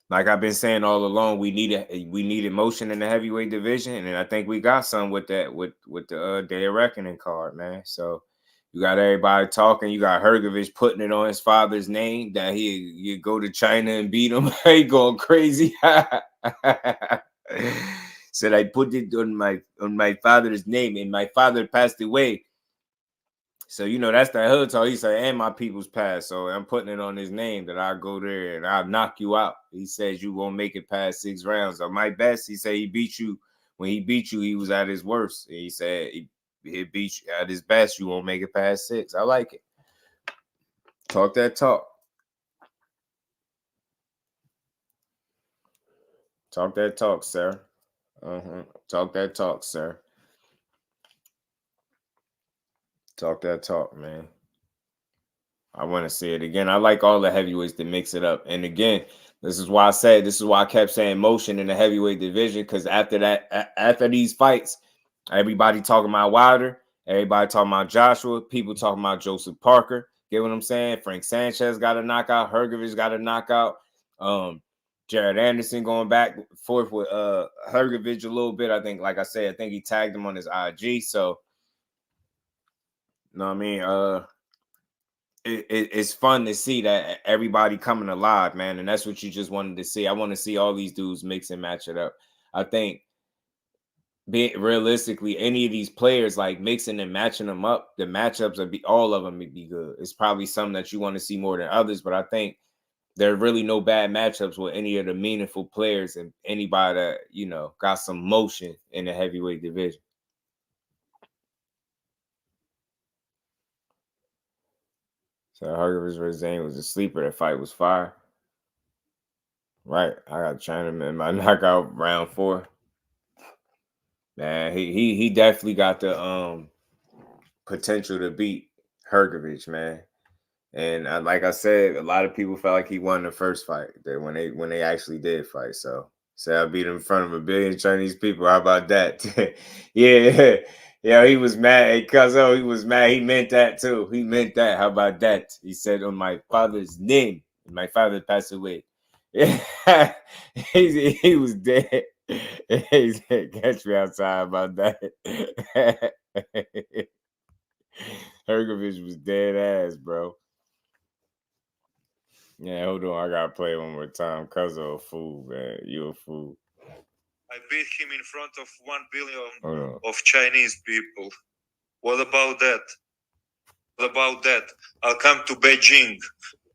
like I've been saying all along, we needed motion in the heavyweight division, and I think we got some with that with the Day of Reckoning card, man. So you got everybody talking. You got Hrgović putting it on his father's name that he go to China and beat him. He going crazy. Said I put it on my father's name, and my father passed away. So, you know, that's that hood talk. He said, and my people's passed. So I'm putting it on his name that I'll go there and I'll knock you out. He says you won't make it past 6 rounds. So my best, he said he beat you. When he beat you, he was at his worst. He said he beat you at his best. You won't make it past 6. I like it. Talk that talk. Talk that talk, sir. Talk that talk, sir. Talk that talk, man. I want to see it again. I like all the heavyweights to mix it up. And again, this is why I kept saying motion in the heavyweight division, because after these fights, everybody talking about Wilder, everybody talking about Joshua, people talking about Joseph Parker. Get what I'm saying? Frank Sanchez got a knockout, Hrgović got a knockout. Jared Anderson going back and forth with Hrgović a little bit. I think, like I said, I think he tagged him on his IG. So, you know what I mean? It's fun to see that everybody coming alive, man. And that's what you just wanted to see. I want to see all these dudes mix and match it up. I think realistically, any of these players, like mixing and matching them up, the matchups all of them would be good. It's probably some that you want to see more than others, but I think there are really no bad matchups with any of the meaningful players and anybody that, you know, got some motion in the heavyweight division. So Hrgović versus ZHANG was a sleeper. That fight was fire. Right. I got China in my knockout round 4. Man, he definitely got the potential to beat Hrgović, man. And like I said, a lot of people felt like he won the first fight when they actually did fight. So I beat him in front of 1 billion Chinese people. How about that? Yeah. Yeah, he was mad. Hey, Cuzzo, he was mad. He meant that too. He meant that. How about that? He said, on my father's name. My father passed away. Yeah. he was dead. He said, catch me outside about that. Hrgović was dead ass, bro. Yeah, hold on. I gotta play one more time. Cuzzo a fool, man. You a fool. I beat him in front of 1 billion of Chinese people. What about that? What about that? I'll come to Beijing.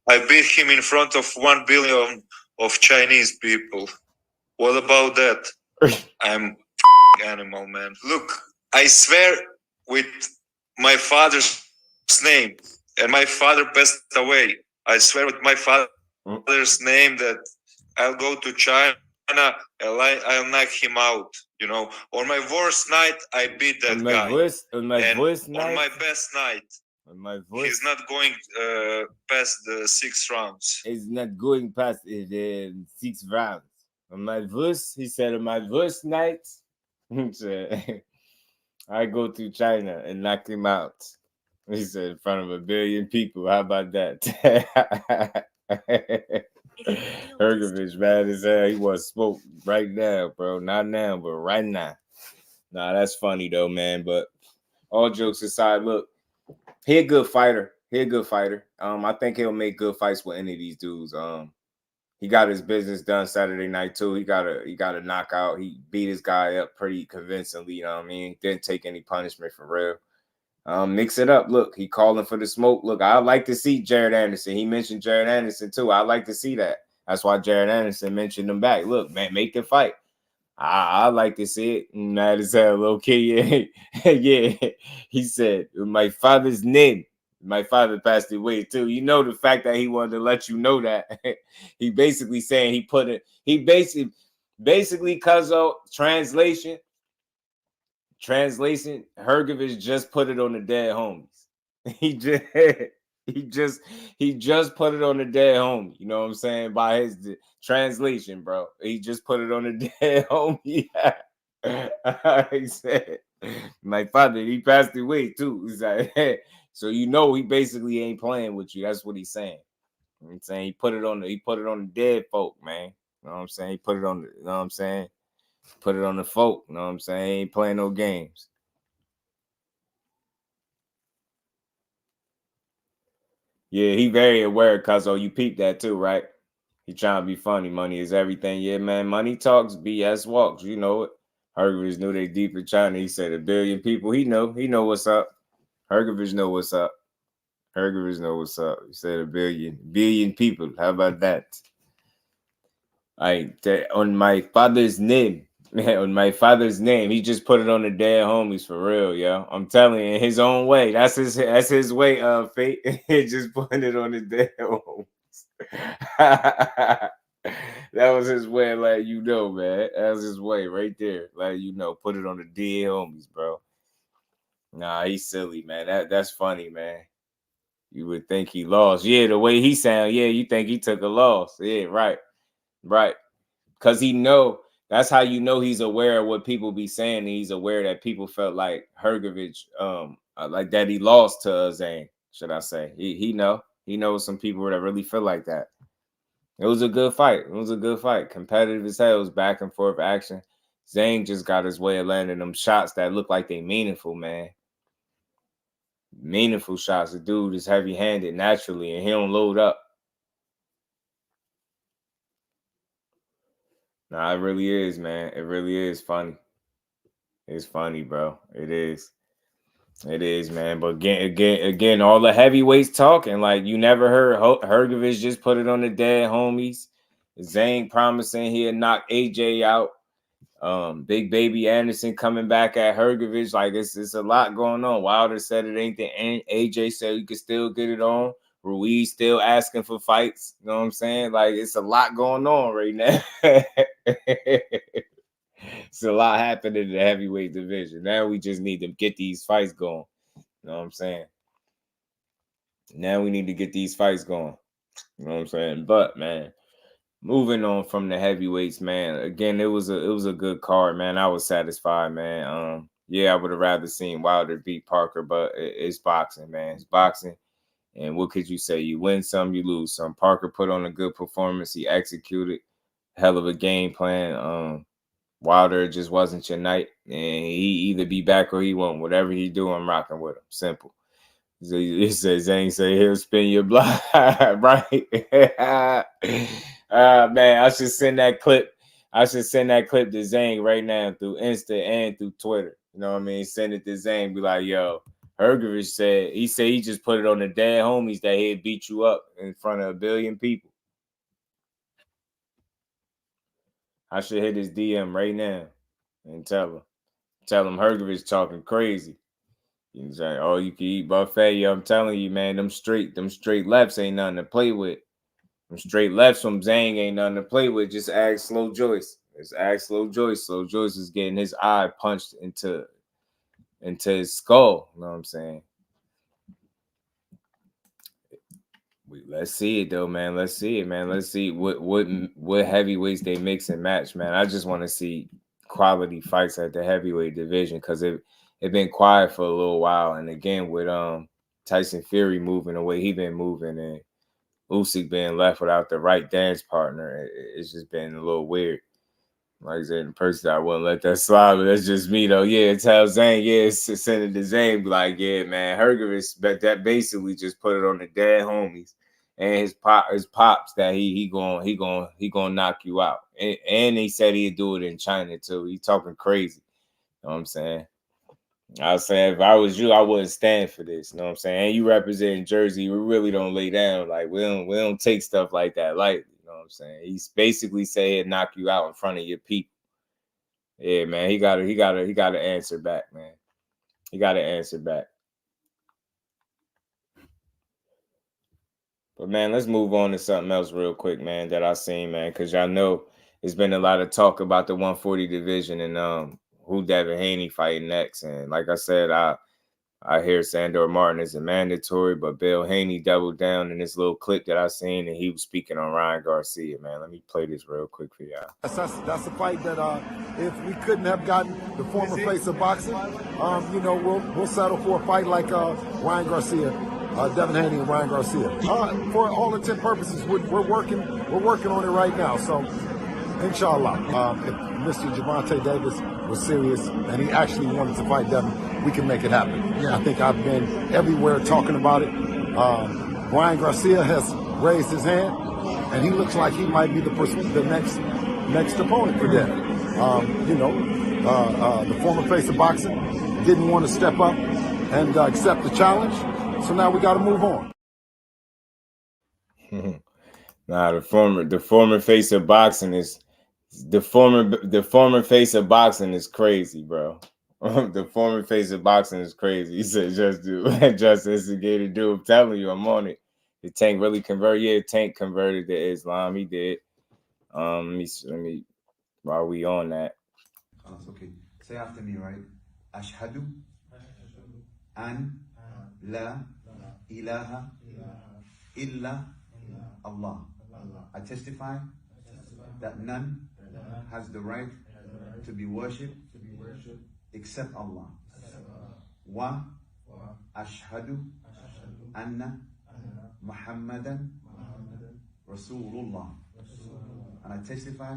I beat him in front of 1 billion of Chinese people. What about that? I'm animal, man. Look, I swear with my father's name, and my father passed away. I swear with my father's name that I'll go to China. I'll knock him out, you know. On my worst night, I beat that guy. On my best night, he's not going past the 6 rounds. He's not going past the 6 rounds. On my worst, he said, on my worst night, I go to China and knock him out. He said, in front of 1 billion people. How about that? Hrgović, mad as hell. He was spoke right now, bro. Not now, but right now. Nah, that's funny though, man. But all jokes aside, look, he a good fighter. I think he'll make good fights with any of these dudes. He got his business done Saturday night too. He got a knockout. He beat his guy up pretty convincingly. You know what I mean? Didn't take any punishment for real. Mix it up. Look, he calling for the smoke. Look, I'd like to see Jared Anderson. He mentioned Jared Anderson too. I'd like to see that. That's why Jared Anderson mentioned him back. Look, man, make the fight. I like to see it. Mad as hell, okay. Yeah. Yeah. He said, my father's name. My father passed away too. You know, the fact that he wanted to let you know that he basically saying he put it. He basically, Cuzzo, translation. Hergovich just put it on the dead homies. He just put it on the dead homie. You know what I'm saying? By his translation, bro. He just put it on the dead homie. He said, my father, he passed away too. He's like, hey. So you know he basically ain't playing with you. That's what he's saying. You know what I'm saying? He put it on the dead folk, man. You know what I'm saying? He put it on the, you know what I'm saying? Put it on the folk. You know what I'm saying? He ain't playing no games. Yeah, he very aware, Cuzzo. You peeped that too, right? He trying to be funny. Money is everything. Yeah, man. Money talks, BS walks. You know it. Hergovich knew they deep in China. He said 1 billion people. He know what's up. Hergovich know what's up. Hergovich know what's up. He said 1 billion people. How about that? On my father's name. On my father's name, he just put it on the dead homies for real, yo. I'm telling you, in his own way. That's his way of fate. He just putting it on the dead homies. That was his way of letting you know, man. That was his way right there. Letting you know, put it on the dead homies, bro. Nah, he's silly, man. That's funny, man. You would think he lost. Yeah, the way he sound, yeah, you think he took a loss. Yeah, right. Because he know. That's how you know he's aware of what people be saying. And he's aware that people felt like Hergovich, like that he lost to ZHANG, should I say. He knows some people that really feel like that. It was a good fight. Competitive as hell. It was back and forth action. ZHANG just got his way of landing them shots that look like they meaningful, man. Meaningful shots. The dude is heavy-handed naturally, and he don't load up. Nah, it really is, man. It really is funny. It's funny, bro. It is. It is, man. But again, all the heavyweights talking. Like, you never heard Hergovich just put it on the dead homies. ZHANG promising he'll knock AJ out. Big Baby Anderson coming back at Hergovich. Like, it's a lot going on. Wilder said it ain't the end. AJ said you can still get it on. Ruiz still asking for fights. You know what I'm saying? Like, it's a lot going on right now. It's a lot happening in the heavyweight division. Now we just need to get these fights going. You know what I'm saying? Now we need to get these fights going. You know what I'm saying? But, man, moving on from the heavyweights, man. Again, it was a good card, man. I was satisfied, man. Yeah, I would have rather seen Wilder beat Parker, but it's boxing, man. It's boxing. And what could you say? You win some, you lose some. Parker put on a good performance. He executed. Hell of a game plan. Wilder just wasn't your night. And he either be back or he won't. Whatever he do, I'm rocking with him. Simple. So he says, ZHANG say he'll spin your block. Right? Man, I should send that clip. To ZHANG right now through Insta and through Twitter. You know what I mean? Send it to ZHANG. Be like, yo, Hergovich said he just put it on the dead homies that he'd beat you up in front of 1 billion people. I should hit his DM right now and tell him Hergovich talking crazy. He's like, oh, you can eat buffet. Yo, I'm telling you, man, them straight lefts ain't nothing to play with. Them straight lefts from ZHANG ain't nothing to play with. Just ask Slow Joyce. Slow Joyce is getting his eye punched into his skull. You know what I'm saying? Let's see it though, man. Let's see it, man. Let's see what heavyweights they mix and match, man. I just want to see quality fights at the heavyweight division because it been quiet for a little while. And again, with Tyson Fury moving the way he been moving and Usyk being left without the right dance partner, it's just been a little weird. Like I said, in person, I wouldn't let that slide, but that's just me, though. Yeah, tell ZHANG, yeah, send it to ZHANG, be like, yeah, man, Hergovich, but that basically just put it on the dead homies and his pops that he gonna knock you out. And he said he'd do it in China too. He talking crazy. You know what I'm saying? I was saying if I was you, I wouldn't stand for this. You know what I'm saying? And you represent Jersey, we really don't lay down. Like we don't take stuff like that lightly. You know what I'm saying? He's basically saying he'd knock you out in front of your people. Yeah, man. He got to answer back, man. He got to answer back. But man, let's move on to something else real quick, man, that I seen, man, because y'all know there's been a lot of talk about the 140 division and who Devin Haney fighting next. And like I said, I hear Sandor Martin is a mandatory, but Bill Haney doubled down in this little clip that I seen, and he was speaking on Ryan Garcia, man. Let me play this real quick for y'all. That's a fight that if we couldn't have gotten the former face of boxing, you know, we'll settle for a fight like Ryan Garcia, Devin Haney and Ryan Garcia. For all intent purposes, we're working on it right now. So, inshallah, if Mr. Gervonta Davis was serious and he actually wanted to fight Devin, we can make it happen. Yeah. I think I've been everywhere talking about it. Ryan Garcia has raised his hand, and he looks like he might be the next opponent for Devin. You know, the former face of boxing didn't want to step up and accept the challenge, so now we got to move on. Nah, the former face of boxing is the former face of boxing is crazy, bro. The former face of boxing is crazy. He said, just instigated dude. I'm telling you, I'm on it. The Tank really converted. Yeah, Tank converted to Islam. He did. Let me while we on that. Okay. Say after me, right? Ashhadu an la ilaha illa Allah. I testify that none has the right to be worshipped except Allah. Wa ashhadu anna Muhammadan Rasulullah. And I testify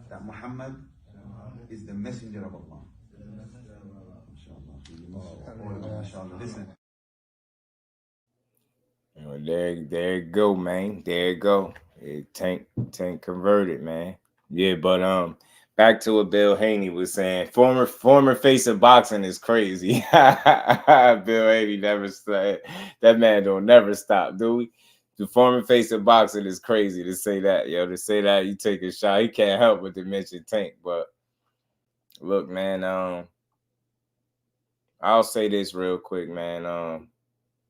that Muhammad is the messenger of Allah. Inshallah. Listen. There you go, man. There you go. Tank converted, man. Yeah, but back to what Bill Haney was saying. Former face of boxing is crazy. Bill Haney never said that man don't never stop, do we? The former face of boxing is crazy to say that, yo. To say that you take a shot, he can't help but to mention Tank. But look, man, I'll say this real quick, man.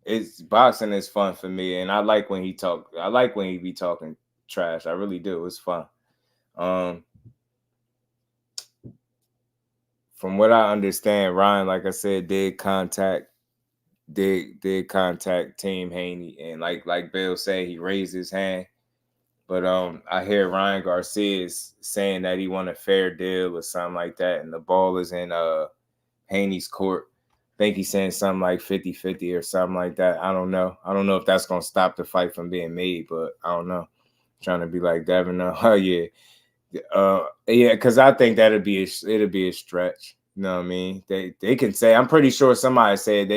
It's boxing is fun for me, and I like when he talk. I like when he be talking trash. I really do. It's fun. From what I understand, Ryan, like I said, did contact Team Haney, and like Bill said, he raised his hand. But I hear Ryan Garcia is saying that he want a fair deal or something like that, and the ball is in Haney's court. I think he's saying something like 50-50 or something like that. I don't know. I don't know if that's gonna stop the fight from being made, but I don't know. Trying to be like Devin. Oh yeah. Yeah, because I think it'll be a stretch. You know what I mean? They can say, I'm pretty sure somebody said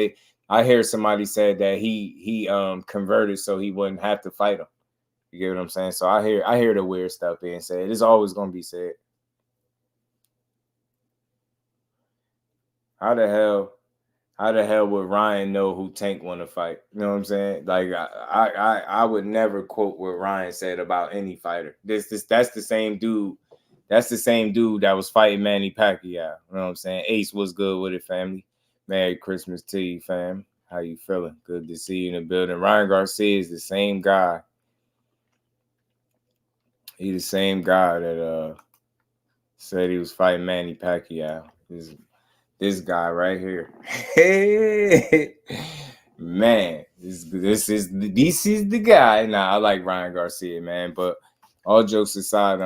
I hear somebody said that he converted so he wouldn't have to fight him. You get what I'm saying? So I hear the weird stuff being said. It's always gonna be said. How the hell would Ryan know who Tank want to fight? You know what I'm saying? Like I would never quote what Ryan said about any fighter. That's the same dude. That's the same dude that was fighting Manny Pacquiao. You know what I'm saying? Ace, what's good with it, family? Merry Christmas to you, fam. How you feeling? Good to see you in the building. Ryan Garcia is the same guy. He's the same guy that said he was fighting Manny Pacquiao. This guy right here. Hey, man, this is the guy. Nah, I like Ryan Garcia, man. But all jokes aside,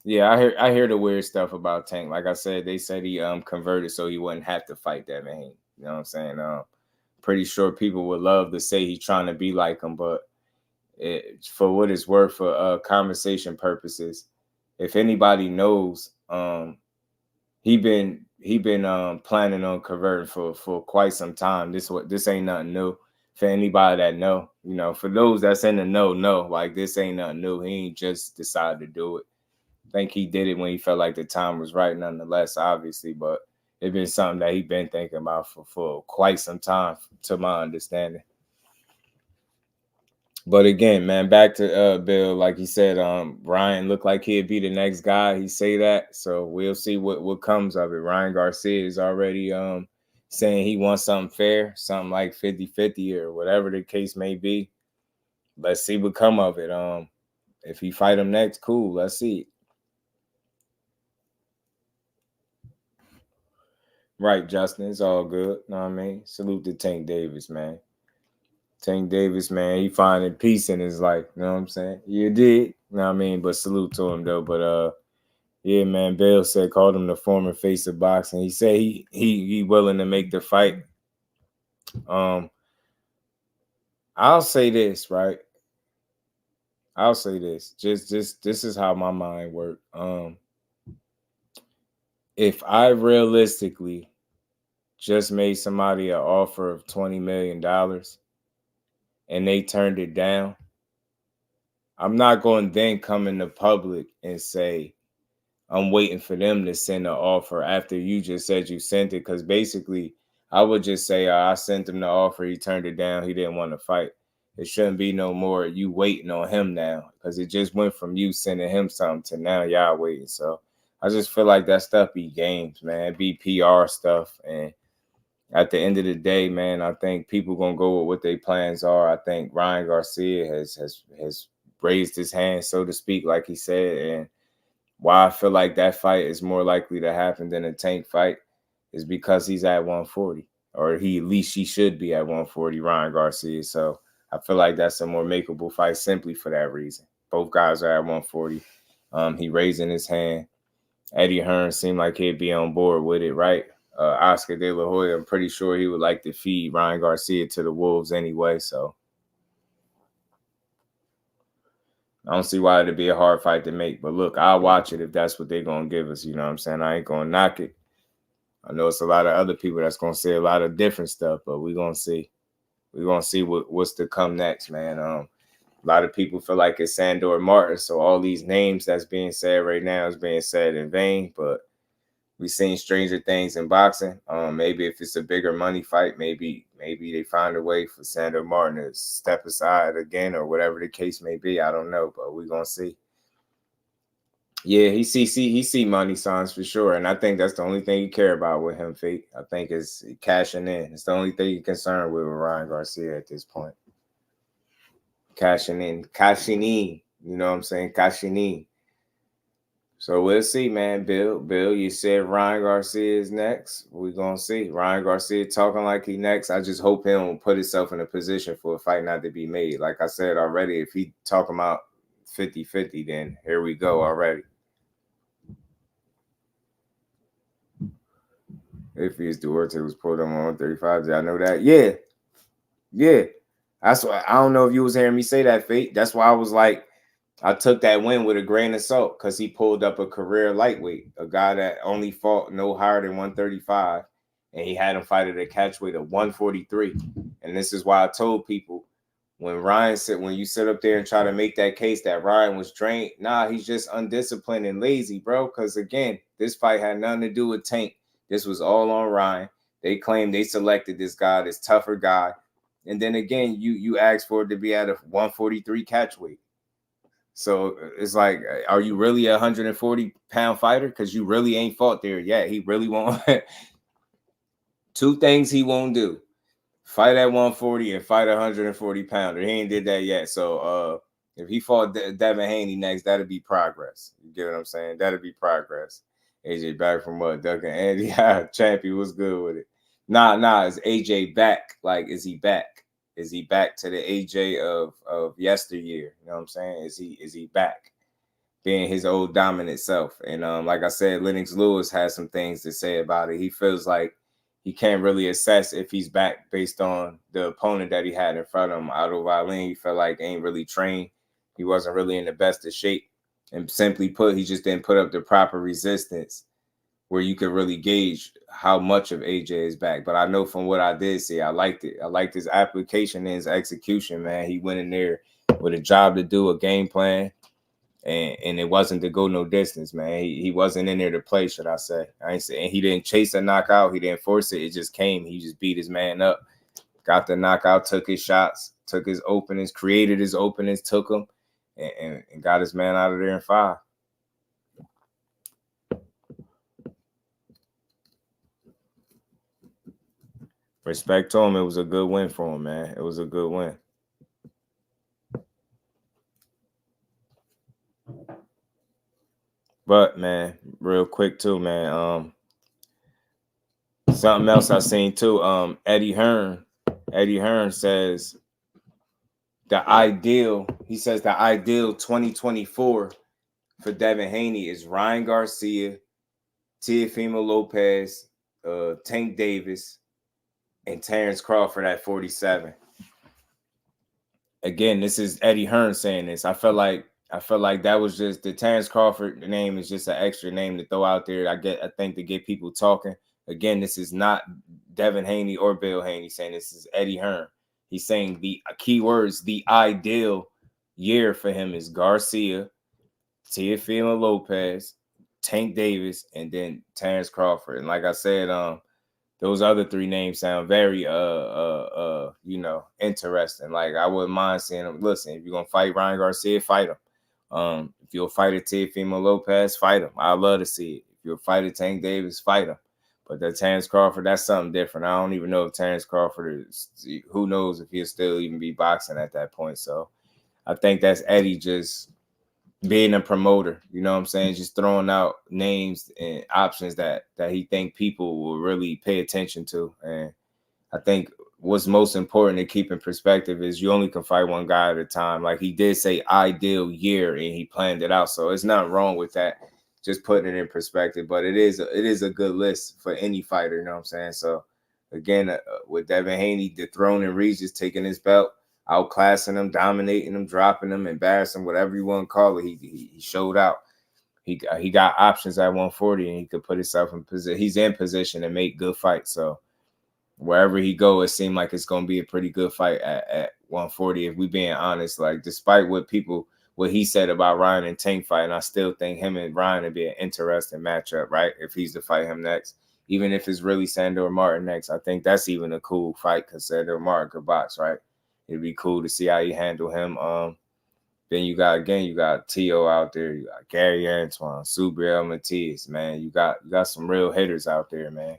yeah, I hear the weird stuff about Tank. Like I said, they said he converted so he wouldn't have to fight that man. You know what I'm saying? Pretty sure people would love to say he's trying to be like him, but for what it's worth, for conversation purposes, if anybody knows, he been planning on converting for quite some time. This ain't nothing new. For anybody that know, you know, for those that's in the know, like this ain't nothing new. He ain't just decided to do it. I think he did it when he felt like the time was right, nonetheless, obviously, but it's been something that he been thinking about for quite some time, to my understanding. But again, man, back to Bill, like he said, Ryan looked like he'd be the next guy. He say that, so we'll see what comes of it. Ryan Garcia is already saying he wants something fair, something like 50-50 or whatever the case may be. Let's see what come of it. If he fight him next, cool. Let's see. Right, Justin. It's all good. Know what I mean? Salute to Tank Davis, man. Tank Davis, man, he finding peace in his life. You know what I'm saying? You did. You know what I mean? But salute to him, though. But, yeah, man, Bale called him the former face of boxing. He said he willing to make the fight. I'll say this, right? I'll say this. Just this is how my mind works. If I realistically just made somebody an offer of $20 million and they turned it down, I'm not going to then come in the public and say, I'm waiting for them to send an offer after you just said you sent it. Because basically, I would just say, I sent him the offer. He turned it down. He didn't want to fight. It shouldn't be no more you waiting on him now, because it just went from you sending him something to now y'all waiting. So I just feel like that stuff be games, man. It be PR stuff. And at the end of the day, man, I think people going to go with what their plans are. I think Ryan Garcia has raised his hand, so to speak, like he said. And why I feel like that fight is more likely to happen than a Tank fight is because he's at 140, or at least he should be at 140, Ryan Garcia. So I feel like that's a more makeable fight simply for that reason. Both guys are at 140. He raising his hand. Eddie Hearn seemed like he'd be on board with it, right? Oscar De La Hoya, I'm pretty sure he would like to feed Ryan Garcia to the Wolves anyway. So I don't see why it'd be a hard fight to make. But look, I'll watch it if that's what they're going to give us. You know what I'm saying? I ain't going to knock it. I know it's a lot of other people that's going to say a lot of different stuff, but we're going to see. We're going to see what's to come next, man. A lot of people feel like it's Sandor Martin, so all these names that's being said right now is being said in vain, but we've seen stranger things in boxing. Maybe if it's a bigger money fight, maybe they find a way for Sandor Martin to step aside again or whatever the case may be. I don't know, but we're going to see. Yeah, he see money signs for sure, and I think that's the only thing you care about with him, Fate. I think it's cashing in. It's the only thing you're concerned with Ryan Garcia at this point. Cashing in. You know what I'm saying? Cashing in. So we'll see, man. Bill, you said Ryan Garcia is next. We're going to see. Ryan Garcia talking like he next. I just hope he don't put himself in a position for a fight not to be made. Like I said already, if he talking about 50-50, then here we go already. If his Duarte was pulled on 135, did I know that? Yeah. That's why I don't know if you was hearing me say that, Fate. That's why I was like, I took that win with a grain of salt because he pulled up a career lightweight, a guy that only fought no higher than 135, and he had him fight at a catchweight of 143. And this is why I told people when Ryan said, when you sit up there and try to make that case that Ryan was drained, nah, he's just undisciplined and lazy, bro. Because again, this fight had nothing to do with Tank. This was all on Ryan. They claimed they selected this guy, this tougher guy. And then again, you asked for it to be at a 143 catchweight. So it's like, are you really a 140-pound fighter? Because you really ain't fought there yet. He really won't. Two things he won't do. Fight at 140 and fight a 140-pounder. He ain't did that yet. So if he fought Devin Haney next, that'd be progress. You get what I'm saying? That'd be progress. AJ back from what? Duck and Andy. Champy was good with it. Nah. Is AJ back? Like, is he back? Is he back to the AJ of yesteryear? You know what I'm saying? Is he back being his old dominant self? And like I said, Lennox Lewis has some things to say about it. He feels like he can't really assess if he's back based on the opponent that he had in front of him. Otto Wallin, he felt like ain't really trained. He wasn't really in the best of shape. And simply put, he just didn't put up the proper resistance where you could really gauge how much of AJ is back. But I know from what I did see, I liked it. I liked his application and his execution, man. He went in there with a job to do, a game plan, and it wasn't to go no distance, man. He wasn't in there to play, should I say. I ain't saying he didn't chase a knockout. He didn't force it. It just came. He just beat his man up, got the knockout, took his shots, took his openings, created his openings, took them, and got his man out of there in 5. Respect to him. It was a good win for him, man. It was a good win. But man, real quick too, man. Something else I seen too. Eddie Hearn says the ideal 2024 for Devin Haney is Ryan Garcia, Teofimo Lopez, Tank Davis, and Terrence Crawford at 47. Again, this is Eddie Hearn saying this. I feel like that was just the Terrence Crawford name is just an extra name to throw out there. I think to get people talking. Again, this is not Devin Haney or Bill Haney saying this is Eddie Hearn. He's saying the keywords, the ideal year for him is Garcia, Teofimo Lopez, Tank Davis, and then Terrence Crawford. And like I said, those other three names sound very interesting. Like I wouldn't mind seeing them. Listen, if you're gonna fight Ryan Garcia, fight him. If you'll fight a Teofimo Lopez, fight him. I'd love to see it. If you'll fight a Tank Davis, fight him. But the Terrence Crawford, that's something different. I don't even know if Terrence Crawford is, who knows if he'll still even be boxing at that point. So I think that's Eddie just being a promoter, you know what I'm saying? Just throwing out names and options that he think people will really pay attention to. And I think what's most important to keep in perspective is you only can fight one guy at a time. Like he did say ideal year and he planned it out. So it's not wrong with that. Just putting it in perspective, but it is a good list for any fighter, you know what I'm saying? So again, with Devin Haney dethroning Regis, taking his belt, outclassing him, dominating him, dropping him, embarrassing, whatever you want to call it, he showed out. He got options at 140 and he could put himself in position. He's in position to make good fights. So wherever he go, it seemed like it's going to be a pretty good fight at 140. If we being honest, like despite what he said about Ryan and Tank fight, and I still think him and Ryan would be an interesting matchup, right? If he's to fight him next, even if it's really Sandor Martin next, I think that's even a cool fight because Sandor Martin could box, right? It'd be cool to see how you handle him. Then you got T.O. out there, you got Gary Antoine, Subriel Matias, man. You got some real hitters out there, man.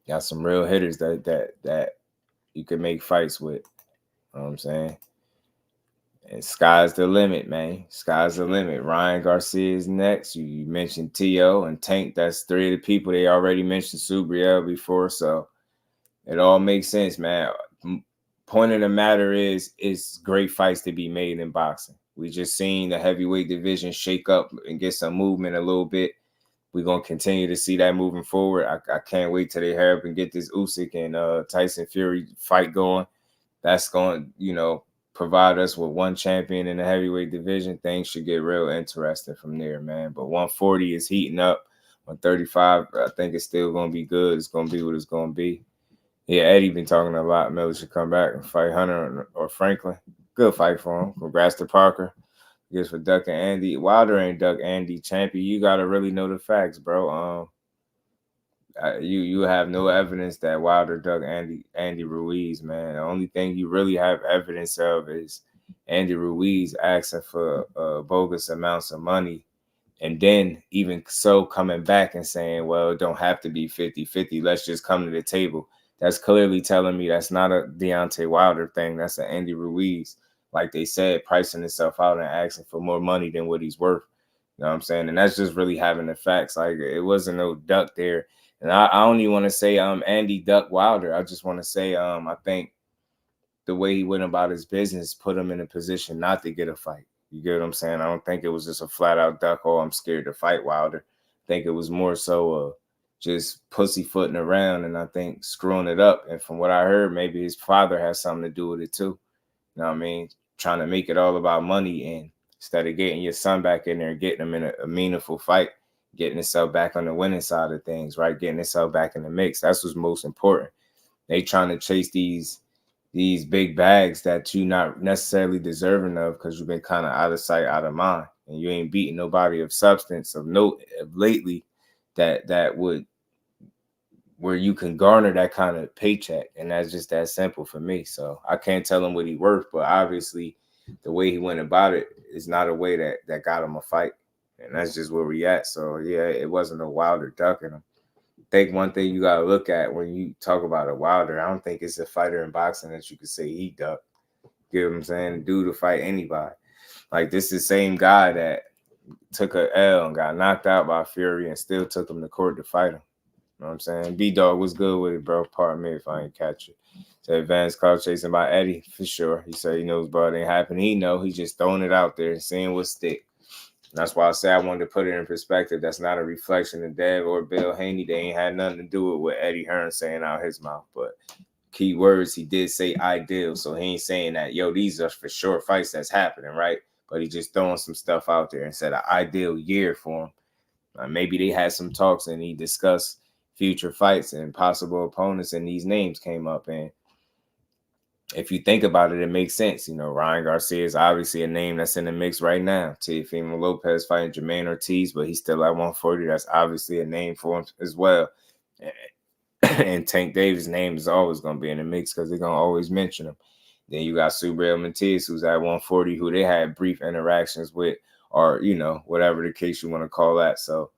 Got some real hitters that you can make fights with. You know what I'm saying? And sky's the limit, man. Sky's the limit. Ryan Garcia is next. You mentioned T.O. and Tank. That's three of the people. They already mentioned Subriel before, so it all makes sense, man. Point of the matter is, it's great fights to be made in boxing. We just seen the heavyweight division shake up and get some movement a little bit. We're going to continue to see that moving forward. I can't wait till they hurry up and get this Usyk and Tyson Fury fight going. That's going to, provide us with one champion in the heavyweight division. Things should get real interesting from there, man. But 140 is heating up. 135, I think it's still going to be good. It's going to be what it's going to be. Yeah, Eddie been talking a lot. Miller should come back and fight Hunter or Franklin. Good fight for him. Congrats to Parker. Just for Duck and Andy. Wilder ain't Duck Andy champion. You got to really know the facts, bro. You have no evidence that Wilder duck Andy Ruiz, man. The only thing you really have evidence of is Andy Ruiz asking for bogus amounts of money, and then even so coming back and saying, well, it don't have to be 50-50. Let's just come to the table. That's clearly telling me that's not a Deontay Wilder thing. That's an Andy Ruiz, like they said, pricing himself out and asking for more money than what he's worth. You know what I'm saying? And that's just really having the facts. Like it wasn't no duck there. And I don't even want to say Andy Duck Wilder. I just want to say I think the way he went about his business put him in a position not to get a fight. You get what I'm saying? I don't think it was just a flat out duck, oh, I'm scared to fight Wilder. I think it was more so just pussyfooting around and I think screwing it up. And from what I heard, maybe his father has something to do with it too. You know what I mean? Trying to make it all about money and instead of getting your son back in there and getting him in a meaningful fight, getting himself back on the winning side of things, right? Getting himself back in the mix. That's what's most important. They trying to chase these big bags that you're not necessarily deserving of because you've been kind of out of sight, out of mind. And you ain't beating nobody of substance, of note lately that would where you can garner that kind of paycheck. And that's just that simple for me. So I can't tell him what he worth, but obviously the way he went about it is not a way that got him a fight. And that's just where we at. So, yeah, it wasn't a Wilder ducking him. think one thing you got to look at when you talk about a Wilder, I don't think it's a fighter in boxing that you could say he ducked. You know what I'm saying? Dude to fight anybody. Like, this is the same guy that took a L and got knocked out by Fury and still took him to court to fight him. You know what I'm saying? B-Dog was good with it, bro. Pardon me if I ain't catch it. So advanced cloud chasing by Eddie, for sure. He said he knows about it ain't happening. He know. He's just throwing it out there and seeing what stick. And that's why I say I wanted to put it in perspective. That's not a reflection of Dev or Bill Haney. They ain't had nothing to do with what Eddie Hearn saying out his mouth. But key words, he did say ideal. So he ain't saying that, yo, these are for sure fights that's happening, right? But he just throwing some stuff out there and said an ideal year for him. Maybe they had some talks and he discussed future fights and possible opponents, and these names came up. And if you think about it, it makes sense. You know, Ryan Garcia is obviously a name that's in the mix right now. Teofimo Lopez fighting Jermaine Ortiz, but he's still at 140. That's obviously a name for him as well. And Tank Davis' name is always going to be in the mix because they're going to always mention him. Then you got Subriel Matias, who's at 140, who they had brief interactions with, or, you know, whatever the case you want to call that. So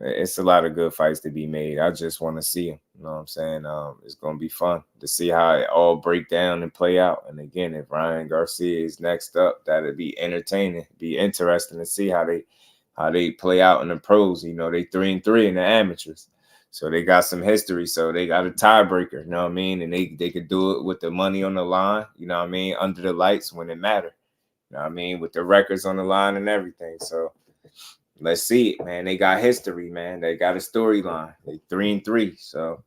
it's a lot of good fights to be made. I just want to see them. You know what I'm saying? It's going to be fun to see how it all break down and play out. And again, if Ryan Garcia is next up, that'd be entertaining. Be interesting to see how they play out in the pros. You know, they 3-3 in the amateurs. So they got some history. So they got a tiebreaker, you know what I mean? And they could do it with the money on the line, you know what I mean, under the lights when it matters. You know what I mean? With the records on the line and everything. So let's see it, man. They got history, man. They got a storyline. They 3-3. So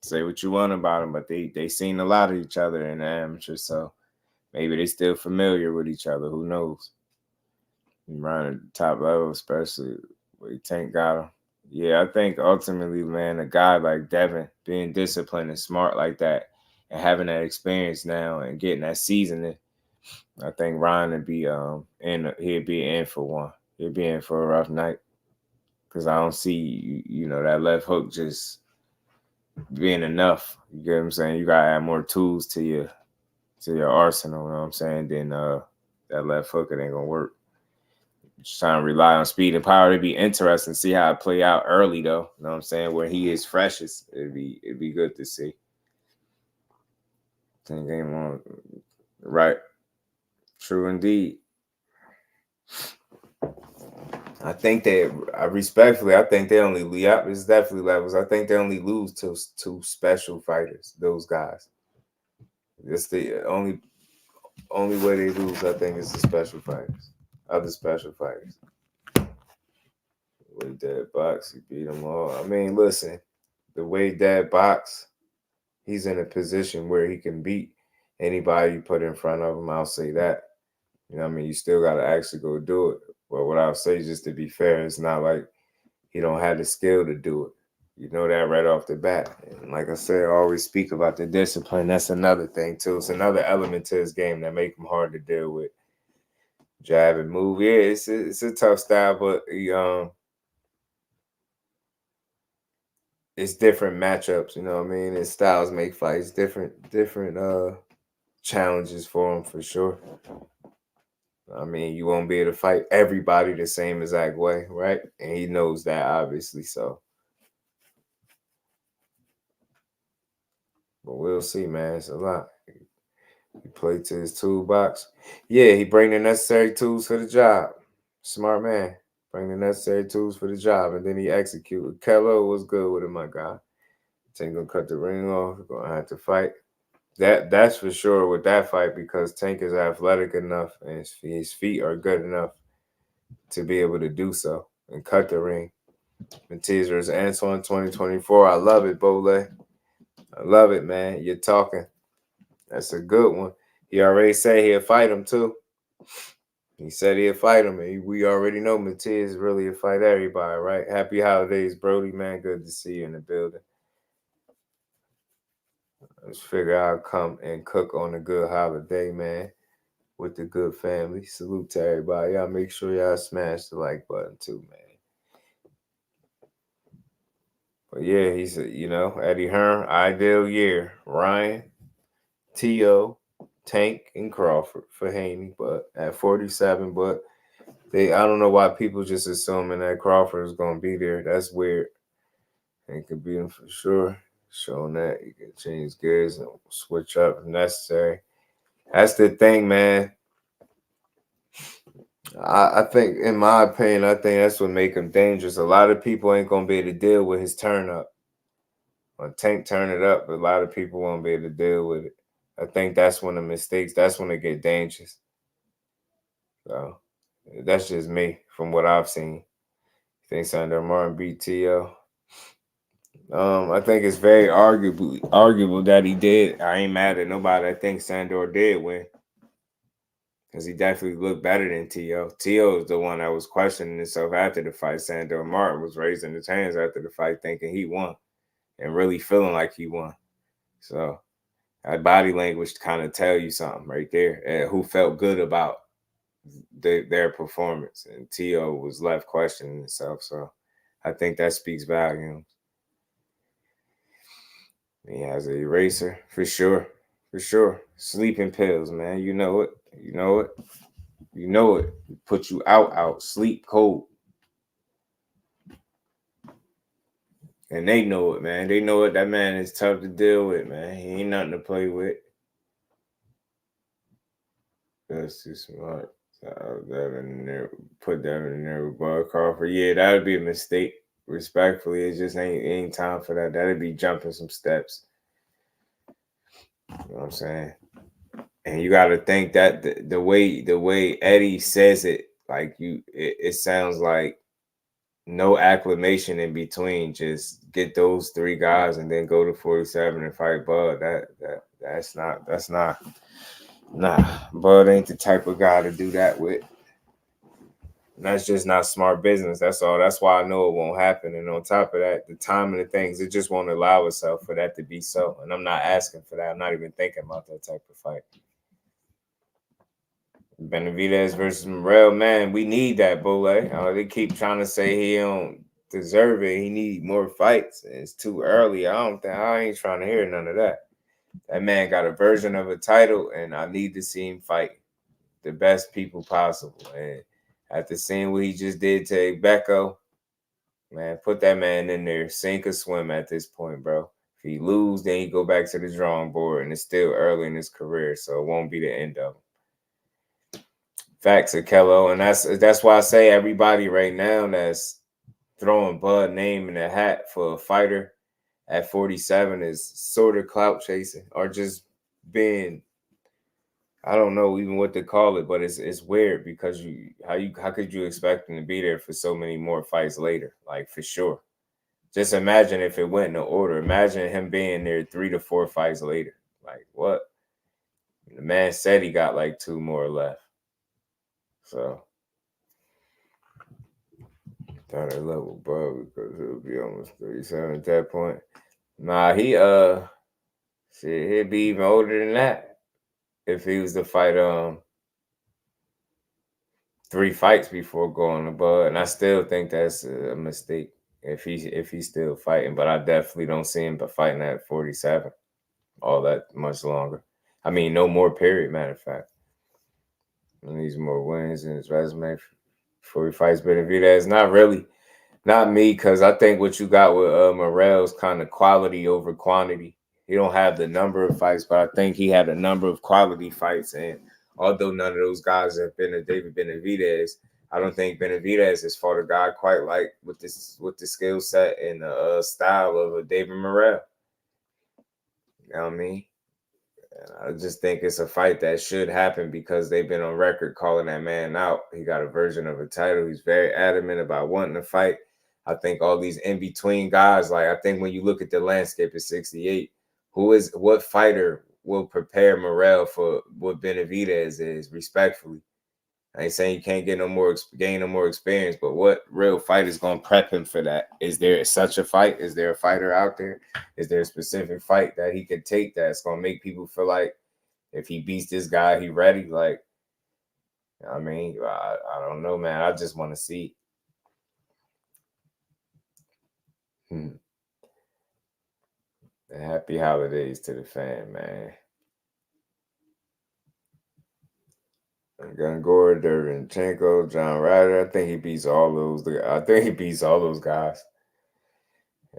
say what you want about them, but they seen a lot of each other in the amateurs. So maybe they still familiar with each other. Who knows? Around the top level, especially where Tank got him. Yeah, I think ultimately, man, a guy like Devin being disciplined and smart like that and having that experience now and getting that seasoning, I think Ryan would be he'd be in for one. He'd be in for a rough night because I don't see, you know, that left hook just being enough. You get what I'm saying? You got to add more tools to your arsenal, you know what I'm saying? Then that left hook, it ain't going to work. Just trying to rely on speed and power. It'd be interesting to see how it play out early, though. You know what I'm saying? Where he is freshest, it'd be good to see. Game on, right? True indeed. I think respectfully, I think they only it's definitely levels. I think they only lose to special fighters. Those guys. It's the only way they lose. I think is the special fighters. Other special fighters. With that box, he beat them all. I mean, listen, the way Dad box, he's in a position where he can beat anybody you put in front of him. I'll say that. You know what I mean? You still got to actually go do it. But what I'll say, just to be fair, it's not like he don't have the skill to do it. You know that right off the bat. And like I said, I always speak about the discipline. That's another thing, too. It's another element to his game that make him hard to deal with. Jab and move. Yeah, it's a tough style, but it's different matchups, you know what I mean? His styles make fights different challenges for him for sure. I mean, you won't be able to fight everybody the same exact way, right? And he knows that, obviously, so. But we'll see, man. It's a lot. He played to his toolbox. Yeah, he bring the necessary tools for the job. Smart man. Bring the necessary tools for the job, and then he executed. Kello was good with it, my guy. Tank gonna cut the ring off. Gonna have to fight. That's for sure with that fight because Tank is athletic enough and his feet are good enough to be able to do so and cut the ring. The teaser is Antoine 2024. I love it, Bole. I love it, man. You're talking. That's a good one. He already said he'll fight him, too. He said he'll fight him, and we already know Matias really will fight everybody, right? Happy holidays, Brody, man. Good to see you in the building. Let's figure out how to come and cook on a good holiday, man, with the good family. Salute to everybody. Y'all make sure y'all smash the like button, too, man. But, yeah, he's, Eddie Hearn, ideal year. Ryan, T.O., Tank, and Crawford for Haney, but at 47. But I don't know why people just assuming that Crawford is going to be there. That's weird. He could beat him for sure. Showing that he can change gears and switch up if necessary. That's the thing, man. I think, in my opinion, I think that's what make him dangerous. A lot of people ain't gonna be able to deal with his turn up. When Tank turn it up, but a lot of people won't be able to deal with it. I think that's when the mistakes. That's when it get dangerous. So that's just me from what I've seen. I think Sandor Martin beat T.O. I think it's very arguable that he did. I ain't mad at nobody. I think Sandor did win. Because he definitely looked better than T.O. T.O. is the one that was questioning himself after the fight. Sandor Martin was raising his hands after the fight thinking he won and really feeling like he won. So that body language kind of tell you something right there. And who felt good about their performance. And T.O. was left questioning himself. So I think that speaks volumes. He has an eraser for sure. For sure. Sleeping pills, man. You know it. You know it. You know it. Put you out. Sleep cold. And they know it, man. They know it. That man is tough to deal with, man. He ain't nothing to play with. That's too smart. Devin in there, put Devin in there with Bud Crawford. Yeah, that would be a mistake. Respectfully, it just ain't time for that. That'd be jumping some steps. You know what I'm saying? And you got to think that the way Eddie says it, like it sounds like no acclamation in between. Just get those 3 guys and then go to 47 and fight Bud. That's not. Nah, Bud ain't the type of guy to do that with. And that's just not smart business. That's all. That's why I know it won't happen. And on top of that, the timing of things, it just won't allow itself for that to be so. And I'm not asking for that. I'm not even thinking about that type of fight. Benavidez versus Morel, man, we need that, Bole. They keep trying to say he don't deserve it. He need more fights. It's too early. I ain't trying to hear none of that. That man got a version of a title, and I need to see him fight the best people possible. And after seeing what he just did to Becco, man, put that man in there, sink or swim at this point, bro. If he lose, then he go back to the drawing board, and it's still early in his career, so it won't be the end of him. Facts, Akello, and that's why I say everybody right now that's throwing Bud name in the hat for a fighter at 47 is sort of clout chasing or just being, I don't know even what to call it, but it's weird because how could you expect him to be there for so many more fights later? Like, for sure. Just imagine if it went in order. Imagine him being there 3 to 4 fights later. Like, what? The man said he got like 2 more left. So, thought I level above because it would be almost 37 at that point. Nah, he'd be even older than that if he was to fight 3 fights before going to Bud. And I still think that's a mistake if he's still fighting. But I definitely don't see him fighting at 47 all that much longer. I mean, no more, period, matter of fact. He needs more wins in his resume before he fights Benavidez. Not really. Not me, because I think what you got with Morel is kind of quality over quantity. He don't have the number of fights, but I think he had a number of quality fights. And although none of those guys have been a David Benavidez, I don't think Benavidez has fought a guy quite like with the skill set and the style of a David Morel. You know what I mean? I just think it's a fight that should happen because they've been on record calling that man out. He got a version of a title. He's very adamant about wanting to fight. I think all these in-between guys, like I think when you look at the landscape at 68, what fighter will prepare Morel for what Benavidez is, respectfully? I ain't saying you can't gain no more experience, but what real fight is going to prep him for that? Is there such a fight? Is there a fighter out there? Is there a specific fight that he could take that's going to make people feel like if he beats this guy, he ready? Like, I mean, I don't know, man. I just want to see. Happy holidays to the fan, man. Gongora, Dervinchenko, John Ryder. I think he beats all those. I think he beats all those guys.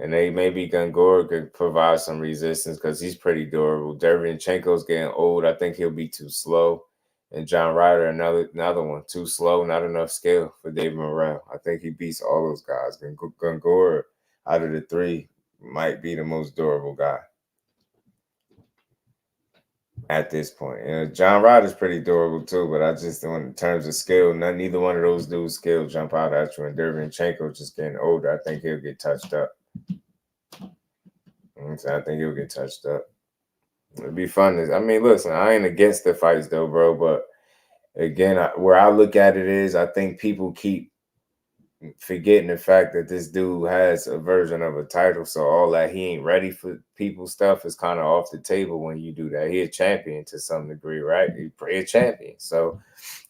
And maybe Gongora could provide some resistance because he's pretty durable. Derevyanchenko's getting old. I think he'll be too slow. And John Ryder, another one, too slow, not enough skill for David Morel. I think he beats all those guys. Gongora, out of the three, might be the most durable guy at this point. John Ryder's pretty durable too, but I just, in terms of skill, neither one of those dudes' skill jump out at you. And Derevyanchenko just getting older. I think he'll get touched up. So I think he'll get touched up. It'd be fun. I mean, listen, I ain't against the fights though, bro. But again, where I look at it is, I think people keep forgetting the fact that this dude has a version of a title. So all that he ain't ready for people's stuff is kind of off the table when you do that. He a champion to some degree, right? He a champion. So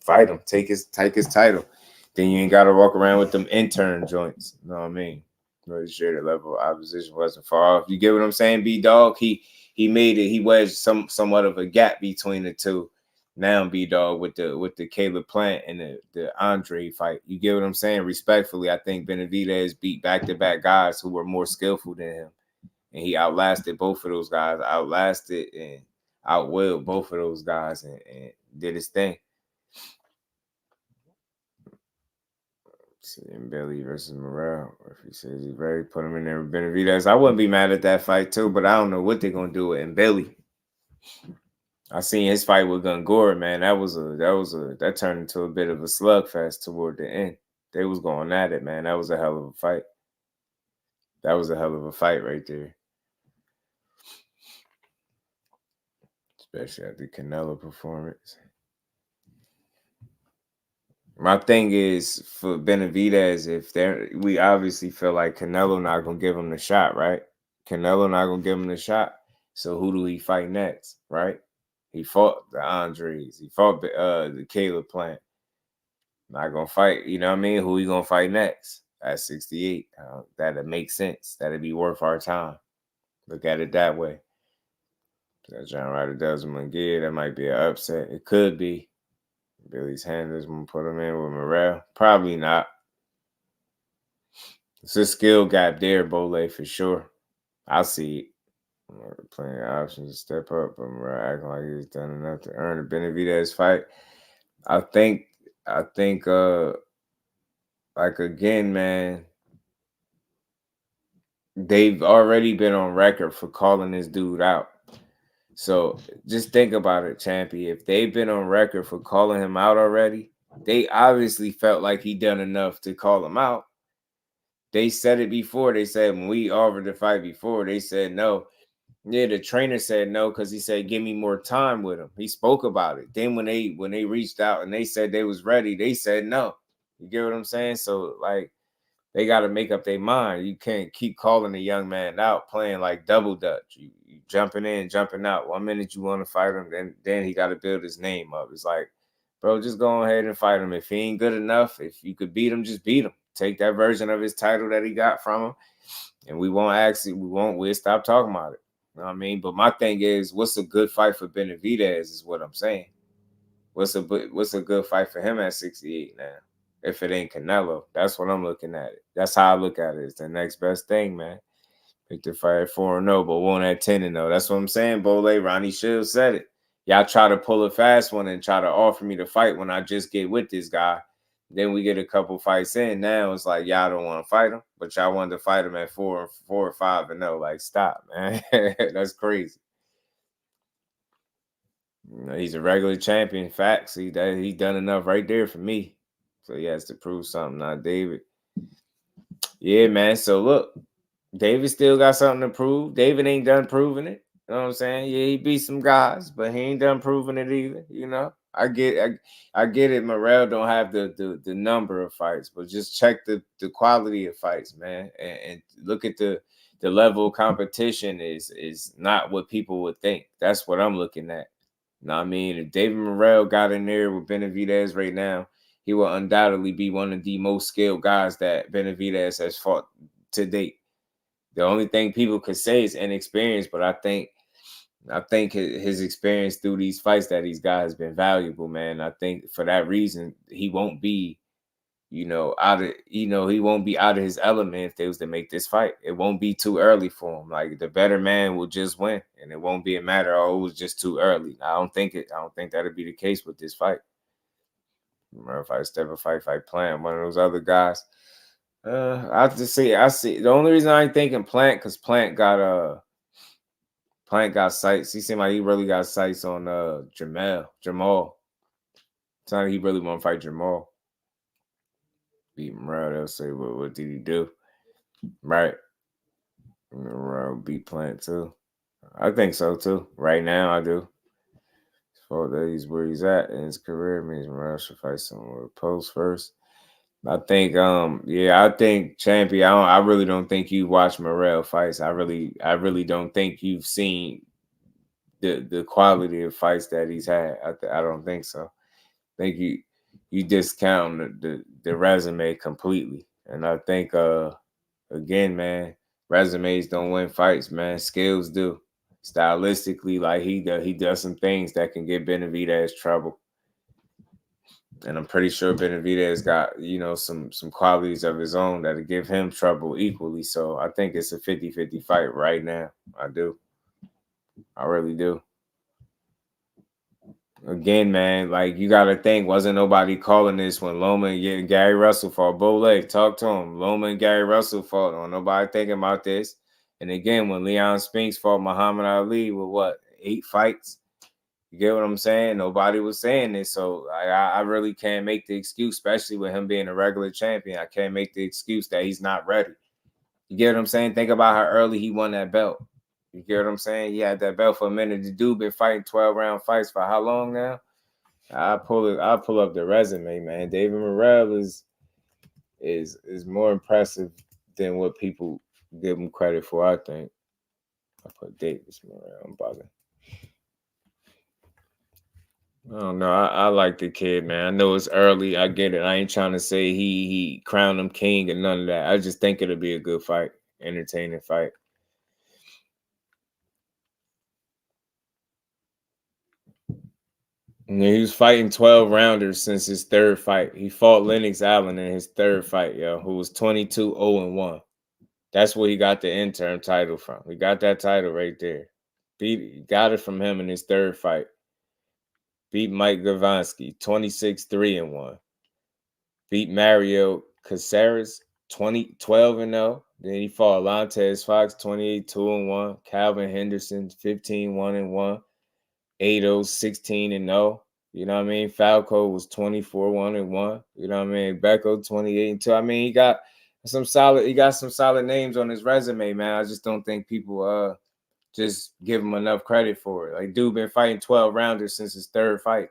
fight him. Take his title. Then you ain't got to walk around with them intern joints. You know what I mean? Really sure the level of opposition wasn't far off. You get what I'm saying, B-Dog? He made it. He wedged somewhat of a gap between the two. Now B-Dog with the Caleb Plant and the Andre fight. You get what I'm saying? Respectfully, I think Benavidez beat back-to-back guys who were more skillful than him. And he outlasted both of those guys. Outlasted and outwilled both of those guys and did his thing. And Billy versus Morel. If he says he's ready, put him in there with Benavidez. I wouldn't be mad at that fight too, but I don't know what they're gonna do with Billy. I seen his fight with Gongora, man. That turned into a bit of a slugfest toward the end. They was going at it, man. That was a hell of a fight. That was a hell of a fight right there. Especially at the Canelo performance. My thing is for Benavidez, we obviously feel like Canelo not gonna give him the shot, right? Canelo not gonna give him the shot. So who do he fight next, right? He fought the Andres. He fought the Caleb Plant. Not gonna fight, you know what I mean? Who he gonna fight next at 68? That'd make sense. That'd be worth our time. Look at it that way. That John Ryder does him again. That might be an upset. It could be. Billy's handlers gonna put him in with Morel. Probably not. It's a skill gap there, Bole, for sure. I'll see it. Plenty of options to step up, but Morel acting like he's done enough to earn a Benavidez fight. I think, like again, man, they've already been on record for calling this dude out. So just think about it, Champy. If they've been on record for calling him out already, they obviously felt like he done enough to call him out. They said it before. They said when we offered the fight before, they said no. Yeah, the trainer said no because he said give me more time with him. He spoke about it. Then when they reached out and they said they was ready, they said no. You get what I'm saying? So like they got to make up their mind. You can't keep calling a young man out playing like double dutch. You jumping in, jumping out. 1 minute you want to fight him, then he got to build his name up. It's like, bro, just go ahead and fight him. If he ain't good enough, if you could beat him, just beat him. Take that version of his title that he got from him, and we'll stop talking about it. You know what I mean? But my thing is, what's a good fight for Benavidez is what I'm saying. What's a good fight for him at 68 now? If it ain't Canelo, that's what I'm looking at it. That's how I look at it. It's the next best thing, man. Pick the fight at 4-0, but won't at 10-0. That's what I'm saying, Bole. Ronnie Shields said it. Y'all try to pull a fast one and try to offer me to fight when I just get with this guy. Then we get a couple fights in. Now it's like y'all don't want to fight him, but y'all wanted to fight him at 4 or 5-0. Like, stop, man. That's crazy. You know, he's a regular champion. Facts. He done enough right there for me. So he has to prove something, not David. Yeah, man. So look, David still got something to prove. David ain't done proving it. You know what I'm saying? Yeah, he beat some guys, but he ain't done proving it either. You know, I get it. Morel don't have the number of fights, but just check the quality of fights, man, and look at the level of competition is not what people would think. That's what I'm looking at. You know what I mean? If David Morel got in there with Benavidez right now, he will undoubtedly be one of the most skilled guys that Benavidez has fought to date. The only thing people could say is inexperience, but I think his experience through these fights that he's got has been valuable, man. I think for that reason, he won't be he won't be out of his element if they was to make this fight. It won't be too early for him. Like, the better man will just win, and it won't be a matter of, it was just too early. I don't think that'll be the case with this fight. Remember, if I step a fight Plant, one of those other guys. I see. The only reason I ain't thinking Plant, because Plant got sights. He seemed like he really got sights on Jamal. It's not like he really want to fight Jamal. Beat Morel, they'll say, what did he do? Right. Morel beat Plant too. I think so too. Right now, I do. That he's where he's at in his career means Morel should fight someone with post first. I think, I think Champy. I really don't think you watch Morel fights. I really don't think you've seen the quality of fights that he's had. I don't think so. I think you discount the resume completely, and I think again, man, resumes don't win fights, man. Skills do. Stylistically, like he does some things that can get Benavidez trouble. And I'm pretty sure Benavidez got, some qualities of his own that'll give him trouble equally. So I think it's a 50-50 fight right now. I do. I really do. Again, man, like, you got to think, wasn't nobody calling this when Loma and Gary Russell fought? Bole, talk to him. Loma and Gary Russell fought. On nobody thinking about this. And again, when Leon Spinks fought Muhammad Ali with 8 fights? You get what I'm saying? Nobody was saying this. So I really can't make the excuse, especially with him being a regular champion. I can't make the excuse that he's not ready. You get what I'm saying? Think about how early he won that belt. You get what I'm saying? He had that belt for a minute. The dude been fighting 12-round fights for how long now? I'll pull up the resume, man. David Morel is more impressive than what people give him credit for, I think. I put Davis Morel. I'm bugging. I don't know. I like the kid, man. I know it's early. I get it. I ain't trying to say he crowned him king and none of that. I just think it'll be a good fight, entertaining fight. And he was fighting 12 rounders since his 3rd fight. He fought Lennox Allen in his 3rd fight, who was 22-0-1. That's where he got the interim title from. He got that title right there. Got it from him in his 3rd fight. Beat Mike Gavonsky, 26-3-1. Beat Mario Caceres, 12-0. Then he fought Lantes Fox, 28-2-1. Calvin Henderson, 15-1-1. Ado, 16-0. You know what I mean? Falco was 24-1-1. You know what I mean? Becco, 28-2. I mean, he got some solid names on his resume, man. I just don't think people just give him enough credit for it. Like, dude been fighting 12 rounders since his 3rd fight.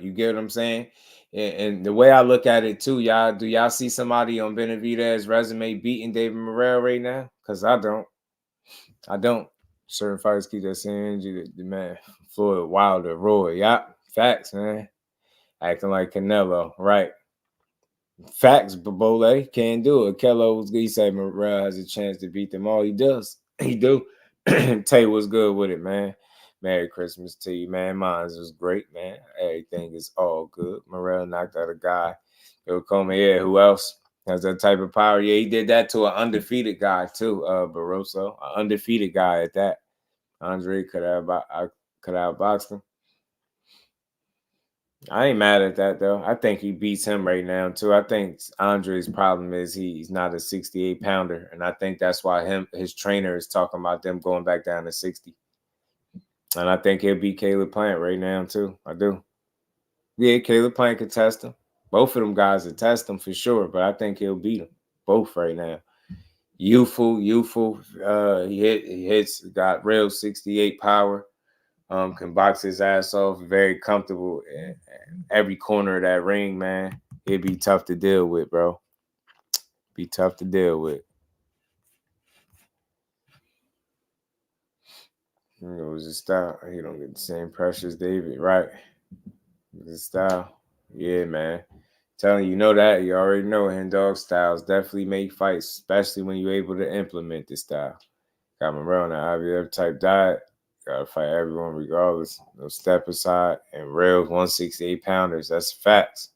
You get what I'm saying? And the way I look at it too, do y'all see somebody on Benavidez's resume beating David Morel right now? Because I don't. Certain fighters keep that same energy. The man, Floyd Wilder, Roy. Yeah, facts, man. Acting like Canelo, right? Facts, but Bole can't do it. He said Morel has a chance to beat them all. He does. He do. Tay was good with it, man. Merry Christmas to you, man. Mine was great, man. Everything is all good. Morel knocked out a guy. Who else has that type of power? Yeah, he did that to an undefeated guy, too, Barroso. An undefeated guy at that. Andre could have outboxed him. I ain't mad at that, though. I think he beats him right now, too. I think Andre's problem is he's not a 68-pounder, and I think that's why his trainer is talking about them going back down to 60. And I think he'll beat Caleb Plant right now, too. I do. Yeah, Caleb Plant could test him. Both of them guys will test him for sure, but I think he'll beat them both right now. Youthful. He hits, got real 68 power. Can box his ass off, very comfortable in every corner of that ring, man. It'd be tough to deal with, bro. Be tough to deal with. It was his style. He don't get the same pressure as David, right? His style. Yeah, man. Telling you know that. You already know Hen-Dog styles definitely make fights, especially when you're able to implement this style. Got Morel on the IBF type diet. Gotta fight everyone regardless. No step aside. And real 168-pounders. That's facts.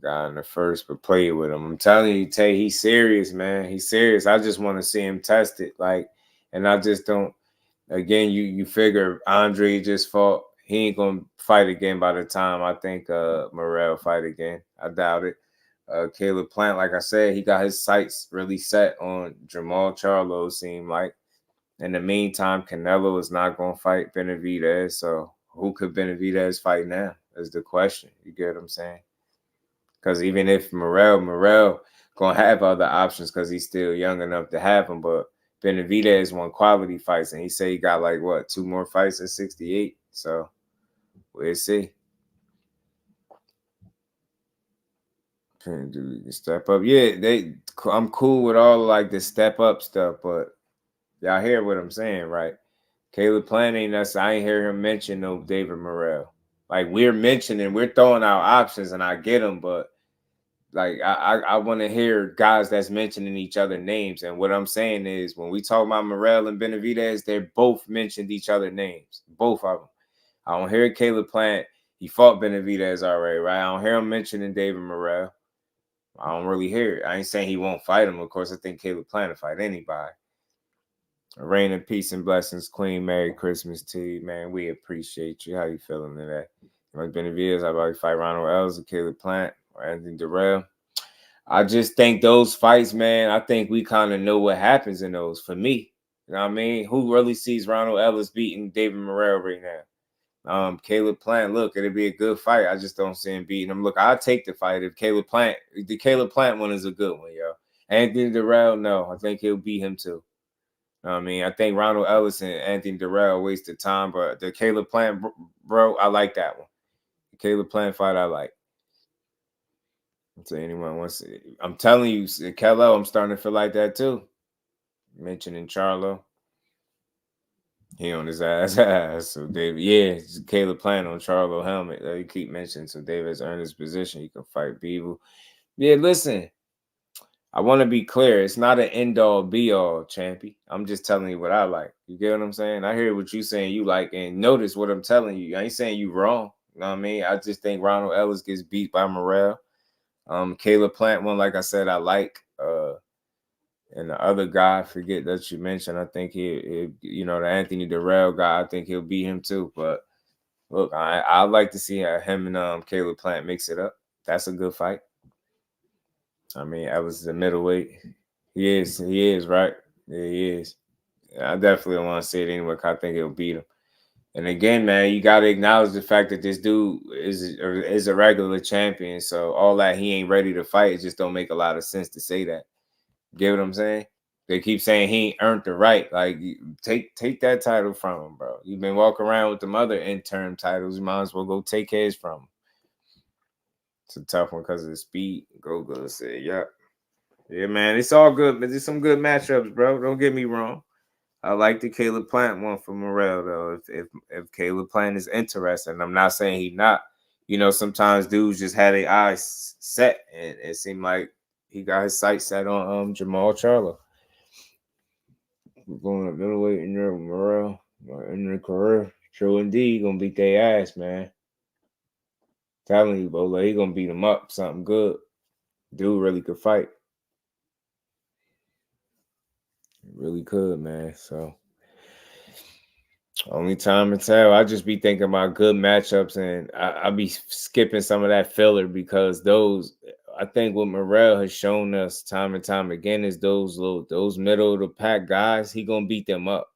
Got in the first, but played with him. I'm telling you, Tay, he's serious, man. He's serious. I just want to see him tested. Like, and I just don't. Again, you figure Andre just fought. He ain't gonna fight again by the time I think Morel fight again. I doubt it. Caleb Plant, like I said, he got his sights really set on Jamal Charlo, seemed like. In the meantime, Canelo is not gonna fight Benavidez. So who could Benavidez fight now? Is the question. You get what I'm saying? Because even if Morel gonna have other options because he's still young enough to have them, but Benavidez won quality fights, and he said he got like what 2 more fights at 68. So we'll see. Step up, yeah. I'm cool with all like the step up stuff, but y'all hear what I'm saying, right? Caleb Plant ain't us. I ain't hear him mention no David Morel. Like we're throwing out options, and I get them, but. Like I want to hear guys that's mentioning each other names, and what I'm saying is when we talk about Morel and Benavidez, they both mentioned each other names, both of them. I don't hear Caleb Plant. He fought Benavidez already, right? I don't hear him mentioning David Morel. I don't really hear it. I ain't saying he won't fight him. Of course, I think Caleb Plant will fight anybody. Reign of peace and blessings, Queen. Merry Christmas to you, man. We appreciate you. How you feeling today? Like Benavidez, I'd probably fight Ronald Ellis or Caleb Plant or Anthony Dirrell. I just think those fights, man, I think we kind of know what happens in those for me. You know what I mean? Who really sees Ronald Ellis beating David Morel right now? Caleb Plant, look, it'll be a good fight. I just don't see him beating him. Look, I'll take the fight if the Caleb Plant one is a good one, yo. Anthony Dirrell, no, I think he'll beat him too. You know what I mean? I think Ronald Ellis and Anthony Dirrell wasted time, but the Caleb Plant, bro, I like that one. The Caleb Plant fight, I like. So anyone wants to, I'm telling you, Kello, I'm starting to feel like that too. Mentioning Charlo. He on his ass. So David, yeah, Caleb Plant on Charlo helmet. You keep mentioning. So David's earned his position. He can fight Beaver. Yeah, listen. I want to be clear. It's not an end-all, be-all, Champy. I'm just telling you what I like. You get what I'm saying? I hear what you saying you like, and notice what I'm telling you. I ain't saying you wrong. You know what I mean? I just think Ronald Ellis gets beat by Morel. Caleb Plant one, like I said, I like. And the other guy, I forget that you mentioned, I think the Anthony Dirrell guy, I think he'll beat him too. But look, I'd like to see him and Caleb Plant mix it up. That's a good fight. I mean, Ellis is a middleweight. He is, right? Yeah, he is. I definitely want to see it anyway, because I think he'll beat him. And again, man, you got to acknowledge the fact that this dude is a regular champion. So all that he ain't ready to fight, it just don't make a lot of sense to say that. Get what I'm saying? They keep saying he ain't earned the right. Like, take that title from him, bro. You've been walking around with them other interim titles. You might as well go take his from him. It's a tough one because of the speed. Go said, yeah. Yeah, man, it's all good. But there's some good matchups, bro. Don't get me wrong. I like the Caleb Plant one for Morel, though. If Caleb Plant is interested, I'm not saying he's not. You know, sometimes dudes just had their eyes set, and it seemed like he got his sights set on Jamal Charlo. We're going up middleweight in there with Morel in their career. True indeed, gonna beat their ass, man. Telling you, Bola, he gonna beat him up. Something good. Dude really could fight. Really could, man. So only time to tell. I just be thinking about good matchups, and I be skipping some of that filler because those. I think what Morel has shown us time and time again is those middle of the pack guys. He gonna beat them up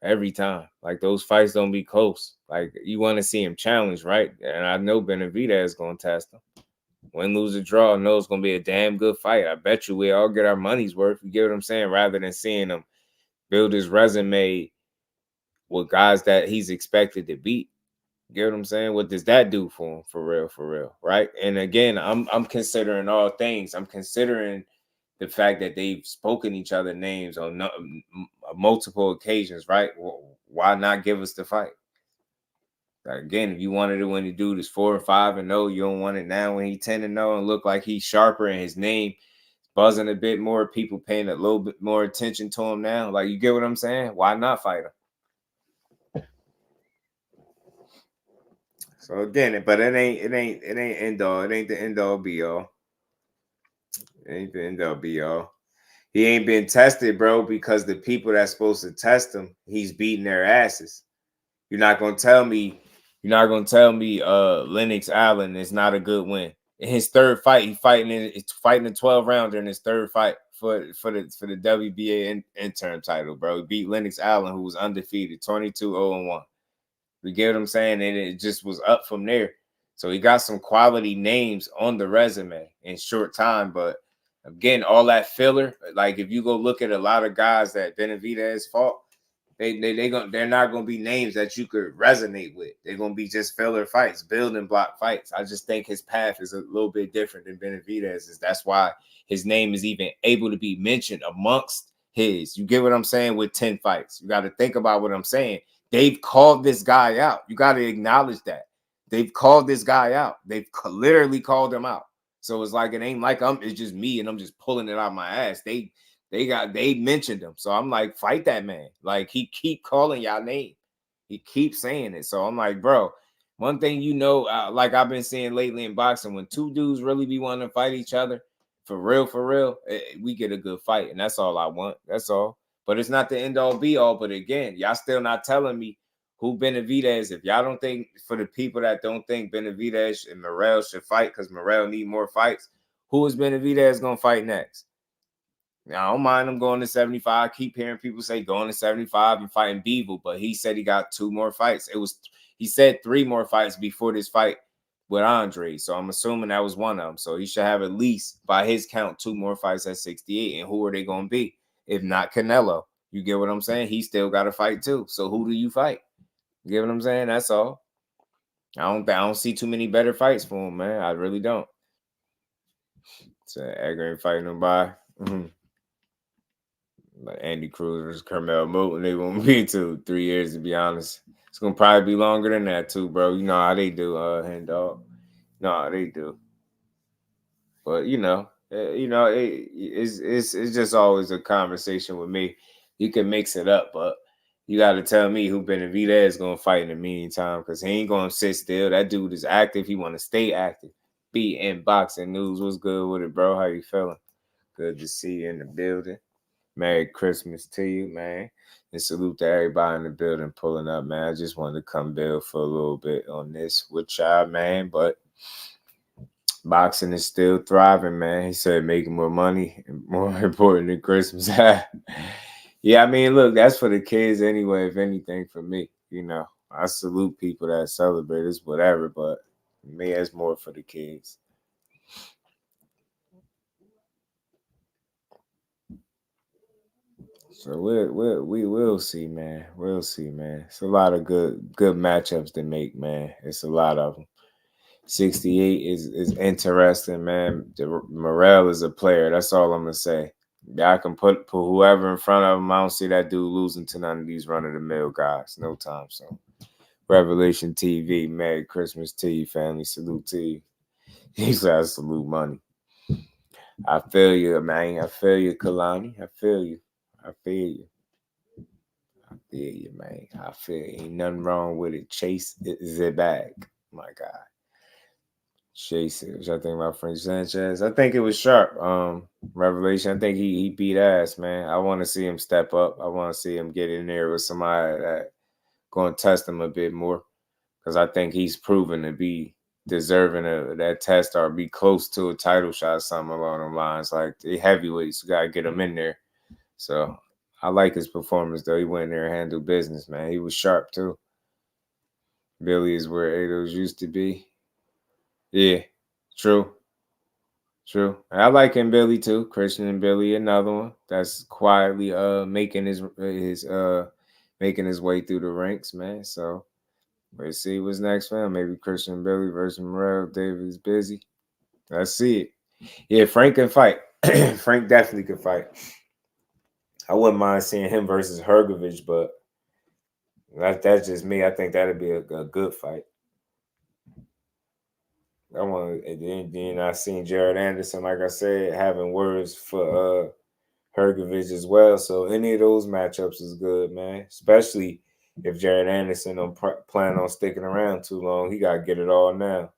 every time. Like those fights don't be close. Like you want to see him challenge, right? And I know Benavidez is gonna test him. Win, lose, or draw, I know it's going to be a damn good fight. I bet you we all get our money's worth. You get what I'm saying? Rather than seeing him build his resume with guys that he's expected to beat. You get what I'm saying? What does that do for him? For real, right? And again, I'm considering all things. I'm considering the fact that they've spoken each other names on multiple occasions, right? Why not give us the fight? Again, if you wanted it when the dude is 4-5-0, you don't want it now when he's 10-0 and look like he's sharper and his name buzzing a bit more, people paying a little bit more attention to him now. Like, you get what I'm saying? Why not fight him? So again, but it ain't end all. It ain't the end all be all. It ain't the end all be all. He ain't been tested, bro, because the people that's supposed to test him, he's beating their asses. You're not gonna tell me Lennox Allen is not a good win. In his third fight, he's fighting a 12 rounder in his third fight for the WBA interim title, bro. He beat Lennox Allen, who was undefeated, 22-0-1. You get what I'm saying? And it just was up from there. So he got some quality names on the resume in short time. But again, all that filler, like if you go look at a lot of guys that Benavidez fought, they're not gonna be names that you could resonate with. They're gonna be just filler fights, building block fights. I just think his path is a little bit different than Benavidez's. That's why his name is even able to be mentioned amongst his. You get what I'm saying? With 10 fights, you got to think about what I'm saying. They've called this guy out. You got to acknowledge that they've called this guy out. They've literally called him out. So it's like it ain't like it's just me and I'm just pulling it out my ass. They mentioned him. So I'm like, fight that man. Like he keep calling y'all name. He keeps saying it. So I'm like, bro, one thing like I've been seeing lately in boxing, when two dudes really be wanting to fight each other, for real, we get a good fight. And that's all I want. That's all. But it's not the end all be all. But again, y'all still not telling me who Benavidez. If y'all don't think, for the people that don't think Benavidez and Morel should fight because Morel need more fights, who is Benavidez going to fight next? Now, I don't mind him going to 75. I keep hearing people say going to 75 and fighting Bevel, but he said he got 2 more fights. He said 3 more fights before this fight with Andre. So I'm assuming that was one of them. So he should have at least, by his count, 2 more fights at 68. And who are they going to be? If not Canelo. You get what I'm saying? He still got to fight too. So who do you fight? You get what I'm saying? That's all. I don't see too many better fights for him, man. I really don't. So Edgar ain't fighting nobody. Like Andy Cruz versus Carmel Moulton, they won't be 3 years, to be honest. It's gonna probably be longer than that too, bro. You know how they do, Hen Dog. No, they do. But it's just always a conversation with me. You can mix it up, but you got to tell me who Benavidez is gonna fight in the meantime, because he ain't gonna sit still. That dude is active. He want to stay active. Be in boxing news. What's good with it, bro? How you feeling? Good to see you in the building. Merry Christmas to you, man. And salute to everybody in the building pulling up, man. I just wanted to come build for a little bit on this with y'all, man. But boxing is still thriving, man. He said making more money and more important than Christmas. Yeah, I mean, look, that's for the kids anyway, if anything, for me. You know, I salute people that celebrate this, whatever, but me, it's more for the kids. So we will see, man. We'll see, man. It's a lot of good matchups to make, man. It's a lot of them. 68 is interesting, man. Morel is a player. That's all I'm gonna say. I can put whoever in front of him. I don't see that dude losing to none of these run-of-the-mill guys. No time. So, Revelation TV, Merry Christmas to you, family. Salute to you. He said, salute money. I feel you, man. I feel you, Kalani. I feel you. I feel you. I feel you, man. I feel you. Ain't nothing wrong with it. Chase is it back. My God. Chase it. What I think about Frank Sanchez? I think it was sharp. Revelation. I think he beat ass, man. I want to see him step up. I want to see him get in there with somebody that going to test him a bit more, because I think he's proven to be deserving of that test or be close to a title shot, something along the lines. Like the heavyweights, you got to get him in there. So I like his performance, though. He went in there and handled business, man. He was sharp, too. Billy is where Ados used to be. Yeah, true. I like him, Billy, too. Christian and Billy, another one that's quietly making his way through the ranks, man. So let's see what's next for him. Maybe Christian and Billy versus Morel. David's busy. Let's see it. Yeah, Frank can fight. Frank definitely could fight. I wouldn't mind seeing him versus Hergovich, but that's just me. I think that'd be a good fight. Then I seen Jared Anderson, like I said, having words for Hergovich as well. So any of those matchups is good, man. Especially if Jared Anderson don't plan on sticking around too long, he gotta get it all now.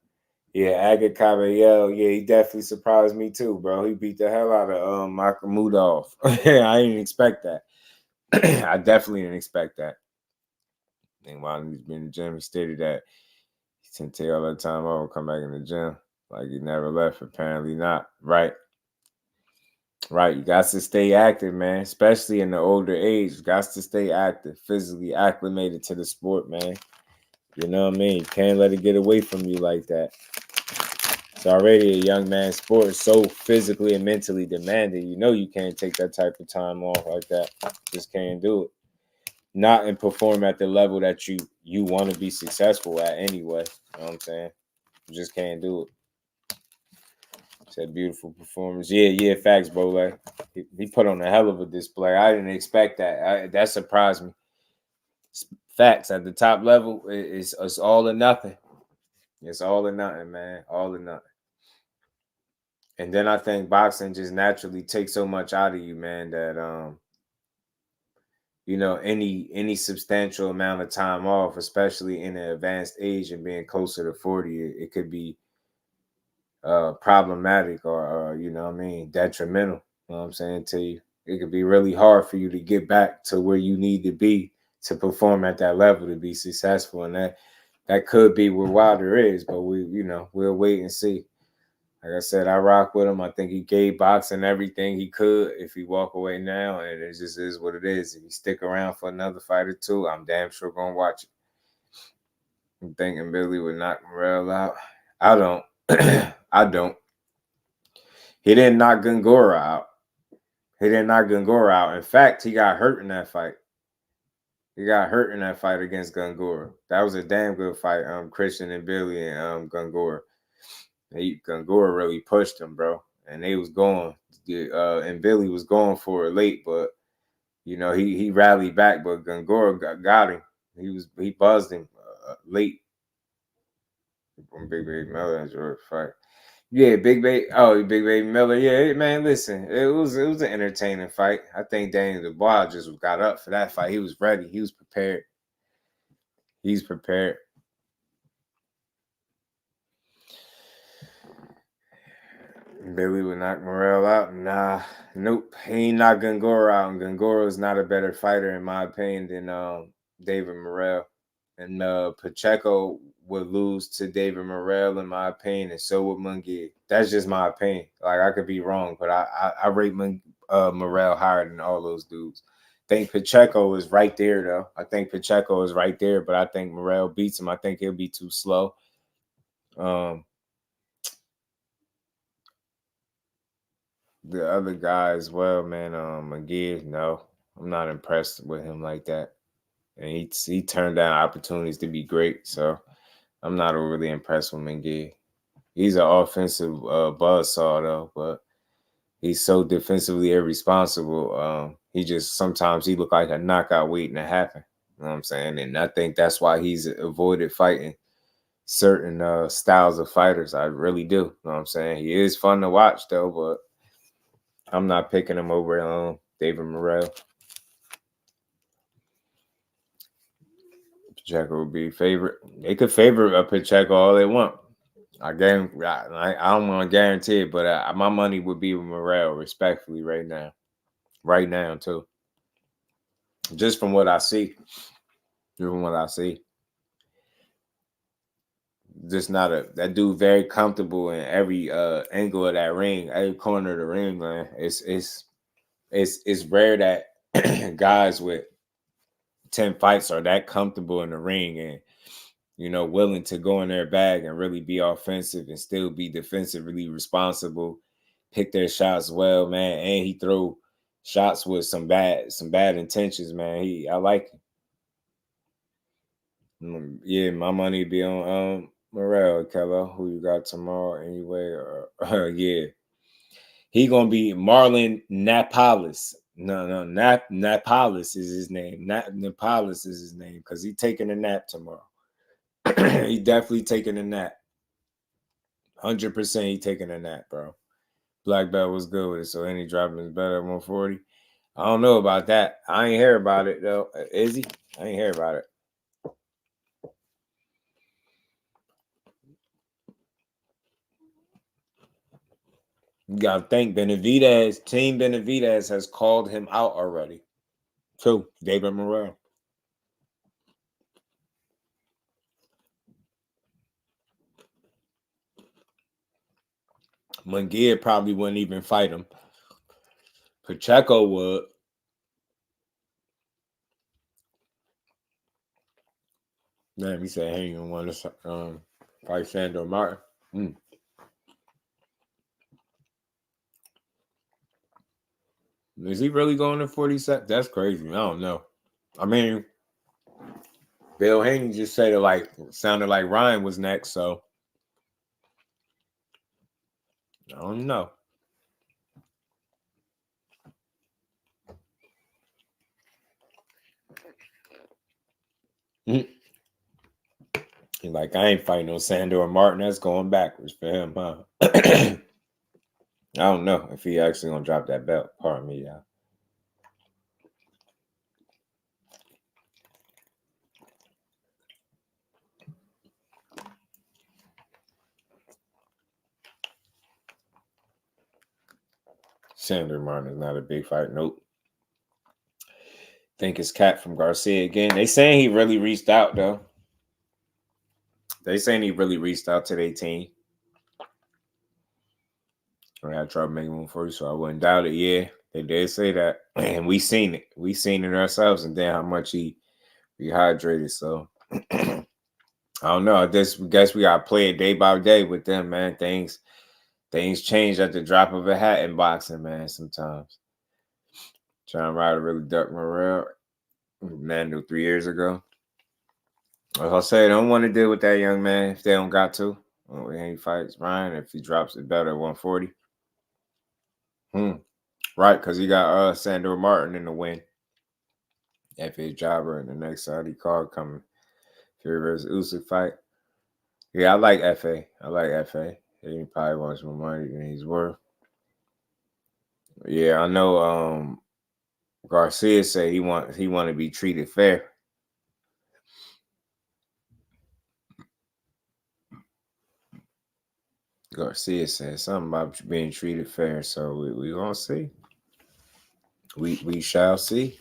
Yeah, Aga Caballel, yeah, he definitely surprised me too, bro. He beat the hell out of Makhmudov. I didn't expect that. I definitely didn't expect that. And while he's been in the gym, he stated that he tend to take all that time off and come back in the gym. Like he never left, apparently not. Right. Right. You got to stay active, man. Especially in the older age. You got to stay active, physically acclimated to the sport, man. You know what I mean? You can't let it get away from you like that. It's already a young man's sport. It's so physically and mentally demanding. You know you can't take that type of time off like that. Just can't do it. Not and perform at the level that you want to be successful at anyway. You know what I'm saying? You just can't do it. It's a beautiful performance. Yeah, facts, bro. Like he put on a hell of a display. I didn't expect that. That surprised me. Facts at the top level, it's all or nothing. It's all or nothing, man. All or nothing. And then I think boxing just naturally takes so much out of you, man, that you know, any substantial amount of time off, especially in an advanced age and being closer to 40, it could be problematic or you know what I mean, detrimental. You know what I'm saying to you? It could be really hard for you to get back to where you need to be to perform at that level to be successful, and that could be where Wilder is, but we'll wait and see. Like I said, I rock with him. I think he gave boxing everything he could. If he walk away now, and it just is what it is. If he stick around for another fight or two, I'm damn sure gonna watch it. I'm thinking Billy would knock Morel out. I don't. I don't. He didn't knock Gongora out. In fact, he got hurt in that fight. He got hurt in that fight against Gongora. That was a damn good fight. Christian and Billy and Gongora. Gongora really pushed him, bro, and they was going. And Billy was going for it late, but you know he rallied back. But Gongora got him. He buzzed him late. Big Baby Miller enjoyed the fight. Yeah, Big Baby Miller. Yeah, man, listen, it was an entertaining fight. I think Daniel Dubois just got up for that fight. He was ready. He was prepared. He's prepared. Billy would knock Morel out. Nah, nope. He ain't knock Gongora out. And Gongora is not a better fighter, in my opinion, than David Morel. And Pacheco would lose to David Morel, in my opinion, and so would Munguia. That's just my opinion. Like, I could be wrong, but I rate Morel higher than all those dudes. I think Pacheco is right there, though. I think Pacheco is right there, but I think Morel beats him. I think he'll be too slow. The other guy as well, man, McGee, no, I'm not impressed with him like that. And he turned down opportunities to be great, so I'm not really impressed with McGee. He's an offensive buzzsaw, though, but he's so defensively irresponsible. Sometimes he look like a knockout waiting to happen. You know what I'm saying? And I think that's why he's avoided fighting certain styles of fighters. I really do. You know what I'm saying? He is fun to watch, though, but I'm not picking him over David Morel. Pacheco would be favorite. They could favor Pacheco all they want. I don't want to guarantee it, but my money would be with Morel, respectfully, right now. Right now, too. Just from what I see. Just that dude very comfortable in every angle of that ring, every corner of the ring, man. It's rare that guys with 10 fights are that comfortable in the ring and, you know, willing to go in their bag and really be offensive and still be defensively responsible, pick their shots well, man. And he throw shots with some bad intentions, man. I like him. Yeah, my money be on Morel, Kello, who you got tomorrow anyway. Yeah. He gonna be Marlon Napolis. No, Napolis is his name. Napolis is his name because he taking a nap tomorrow. He definitely taking a nap. 100% he taking a nap, bro. Black belt was good with it, so any dropping is better at 140. I don't know about that. I ain't hear about it though. Is he? I ain't hear about it. You gotta think Benavidez, Team Benavidez has called him out already. Too, David Morel. Munguia probably wouldn't even fight him. Pacheco would. Damn, he said he ain't gonna want to fight Sandor Martin. Is he really going to 47? That's crazy. I don't know. I mean, Bill Haney just said it sounded like Ryan was next, so I don't know. He's like, I ain't fighting no Sandor Martin. That's going backwards for him, huh? I don't know if he actually gonna drop that belt. Pardon me, y'all. Sandor Martin is not a big fight. Nope. Think it's Cat from Garcia again. They saying he really reached out though. They saying he really reached out to their team. I had trouble making one for you, so I wouldn't doubt it. Yeah, they did say that, and we seen it. We seen it ourselves, and then how much he rehydrated. So I don't know. I guess we gotta play it day by day with them, man. Things change at the drop of a hat in boxing, man. Sometimes. John Ryder really ducked Morel, man, 3 years ago. As I say, I don't want to deal with that young man if they don't got to. He fights Ryan if he drops it better at 140. Right, because he got Sandor Martin in the win. F.A. Jobber in the next Saudi card coming. Fury versus Usyk fight. Yeah, I like F.A. He probably wants more money than he's worth. Yeah, I know Garcia said he want to be treated fair. Garcia said something about being treated fair, so we gonna see. We shall see.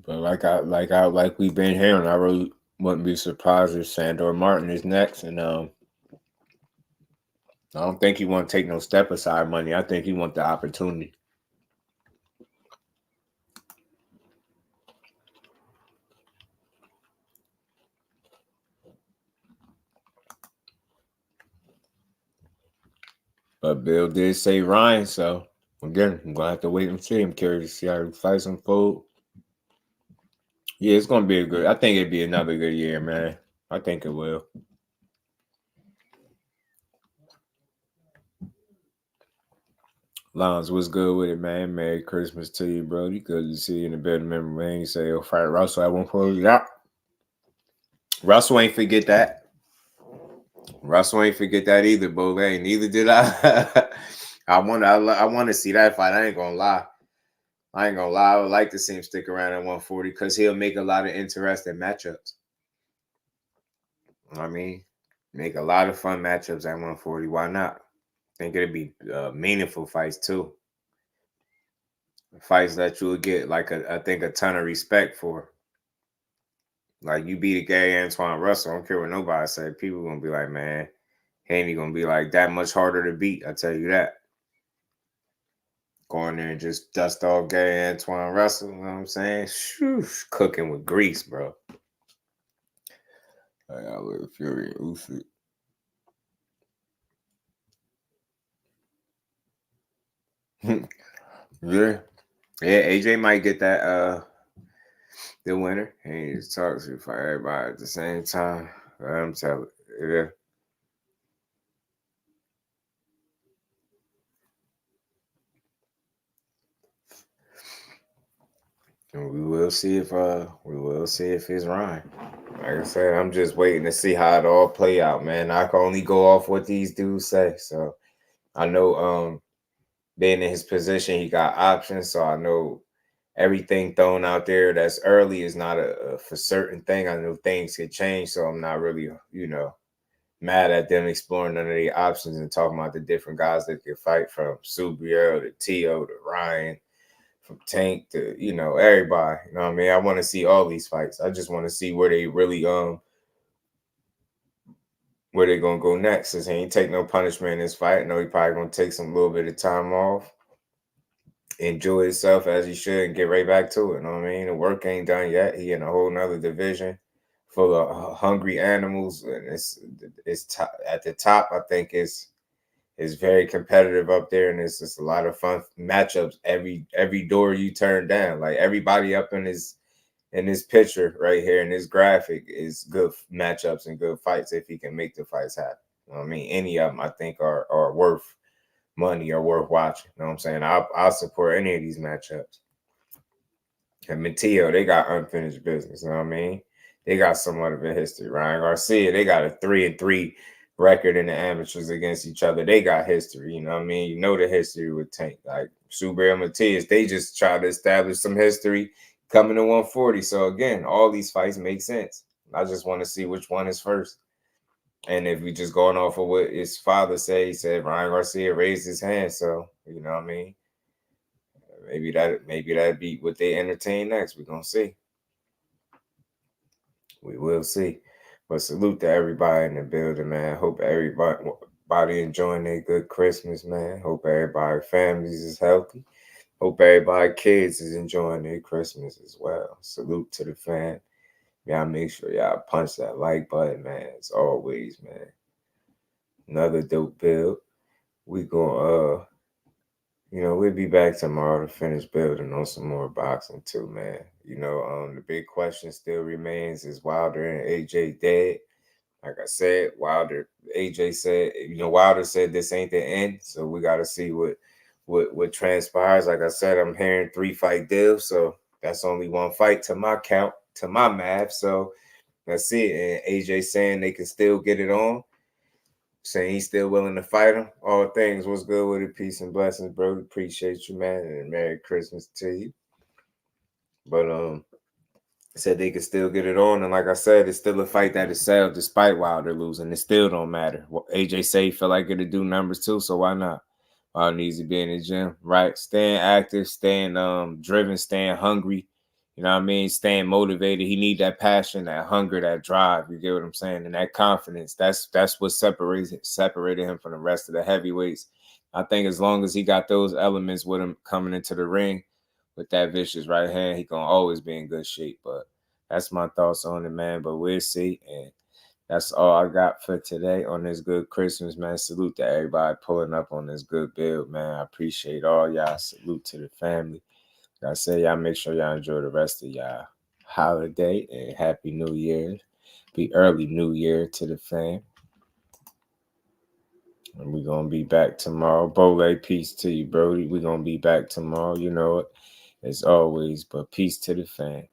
But like we've been hearing, I really wouldn't be surprised if Sandor Martin is next. And I don't think he want to take no step aside money. I think he want the opportunity. But Bill did say Ryan, so again, I'm gonna have to wait and see. I'm curious to see how he fights unfold. Yeah, it's gonna be I think it'd be another good year, man. I think it will. Lons, what's good with it, man? Merry Christmas to you, bro. You good to see you in the building. Remember, man, you say he'll fight Russell at 140. Yeah. Russell ain't forget that. Russell ain't forget that either, Bole. Neither did I. I want to see that fight. I ain't gonna lie. I would like to see him stick around at 140 because he'll make a lot of interesting matchups. I mean, make a lot of fun matchups at 140. Why not? I think it'd be meaningful fights too. Fights that you would get I think a ton of respect for. Like you beat a Gary Antoine Russell, I don't care what nobody say. People gonna be like, man, Haney gonna be like that much harder to beat. I tell you that. Going there and just dust off Gary Antoine Russell, you know what I'm saying? Shoosh, cooking with grease, bro. I got a little Fury and Usyk. Yeah, AJ might get that the winner. He just talks to for everybody at the same time. I'm telling you, yeah. And we will see if it's Ryan. Like I said, I'm just waiting to see how it all play out, man. I can only go off what these dudes say. So I know being in his position, he got options. So I know everything thrown out there that's early is not a for certain thing. I know things could change. So I'm not really, mad at them exploring none of the options and talking about the different guys that could fight, from Subriel to Tio to Ryan, from Tank to, everybody. You know what I mean? I want to see all these fights. I just want to see where they really where they gonna go next. Since he ain't take no punishment in this fight. I know he probably gonna take some little bit of time off, enjoy himself as he should, and get right back to it. You know what I mean? The work ain't done yet. He in a whole nother division full of hungry animals, and it's at the top. I think it's very competitive up there, and it's just a lot of fun matchups. Every door you turn down, like everybody up in this picture right here in this graphic is good matchups and good fights if he can make the fights happen. You know what I mean? Any of them I think are worth money or worth watching. You know what I'm saying? I'll support any of these matchups. And Mateo, they got unfinished business. You know what I mean? They got somewhat of a history. Ryan Garcia, they got a 3-3 record in the amateurs against each other. They got history. You know what I mean? You know the history with Tank. Like Subriel and Matias, they just try to establish some history coming to 140. So again, all these fights make sense. I just want to see which one is first. And if we just going off of what his father said, he said Ryan Garcia raised his hand. So, you know what I mean? Maybe that'd be what they entertain next. We're gonna see. We will see. But salute to everybody in the building, man. Hope everybody enjoying their good Christmas, man. Hope everybody families is healthy. Hope everybody kids is enjoying their Christmas as well. Salute to the fan. Y'all make sure y'all punch that like button, man. As always, man. Another dope build. We gonna we'll be back tomorrow to finish building on some more boxing too, man. The big question still remains, is Wilder and AJ dead? Like I said, Wilder said this ain't the end, so we gotta see what transpires. Like I said, I'm hearing 3-fight deal, so that's only one fight to my count, to my math. So let's see it. And AJ saying they can still get it on, saying he's still willing to fight him. All things, what's good with it? Peace and blessings, bro. Appreciate you, man, and Merry Christmas to you. But said they could still get it on, and like I said, it's still a fight that is settled despite Wilder losing. It still don't matter. AJ say he feel like it'll do numbers too, so why not? Wilder needs to be in the gym, right? Staying active, staying driven, staying hungry. You know what I mean? Staying motivated. He need that passion, that hunger, that drive. You get what I'm saying? And that confidence. That's what separated him from the rest of the heavyweights. I think as long as he got those elements with him coming into the ring with that vicious right hand, he gonna always be in good shape. But that's my thoughts on it, man. But we'll see. And that's all I got for today on this good Christmas, man. Salute to everybody pulling up on this good build, man. I appreciate all y'all. Salute to the family. Like I said, y'all make sure y'all enjoy the rest of y'all holiday and Happy New Year. Be early New Year to the fam. And we're going to be back tomorrow. Bole, peace to you, Brody. We're going to be back tomorrow. You know it, as always. But peace to the fam.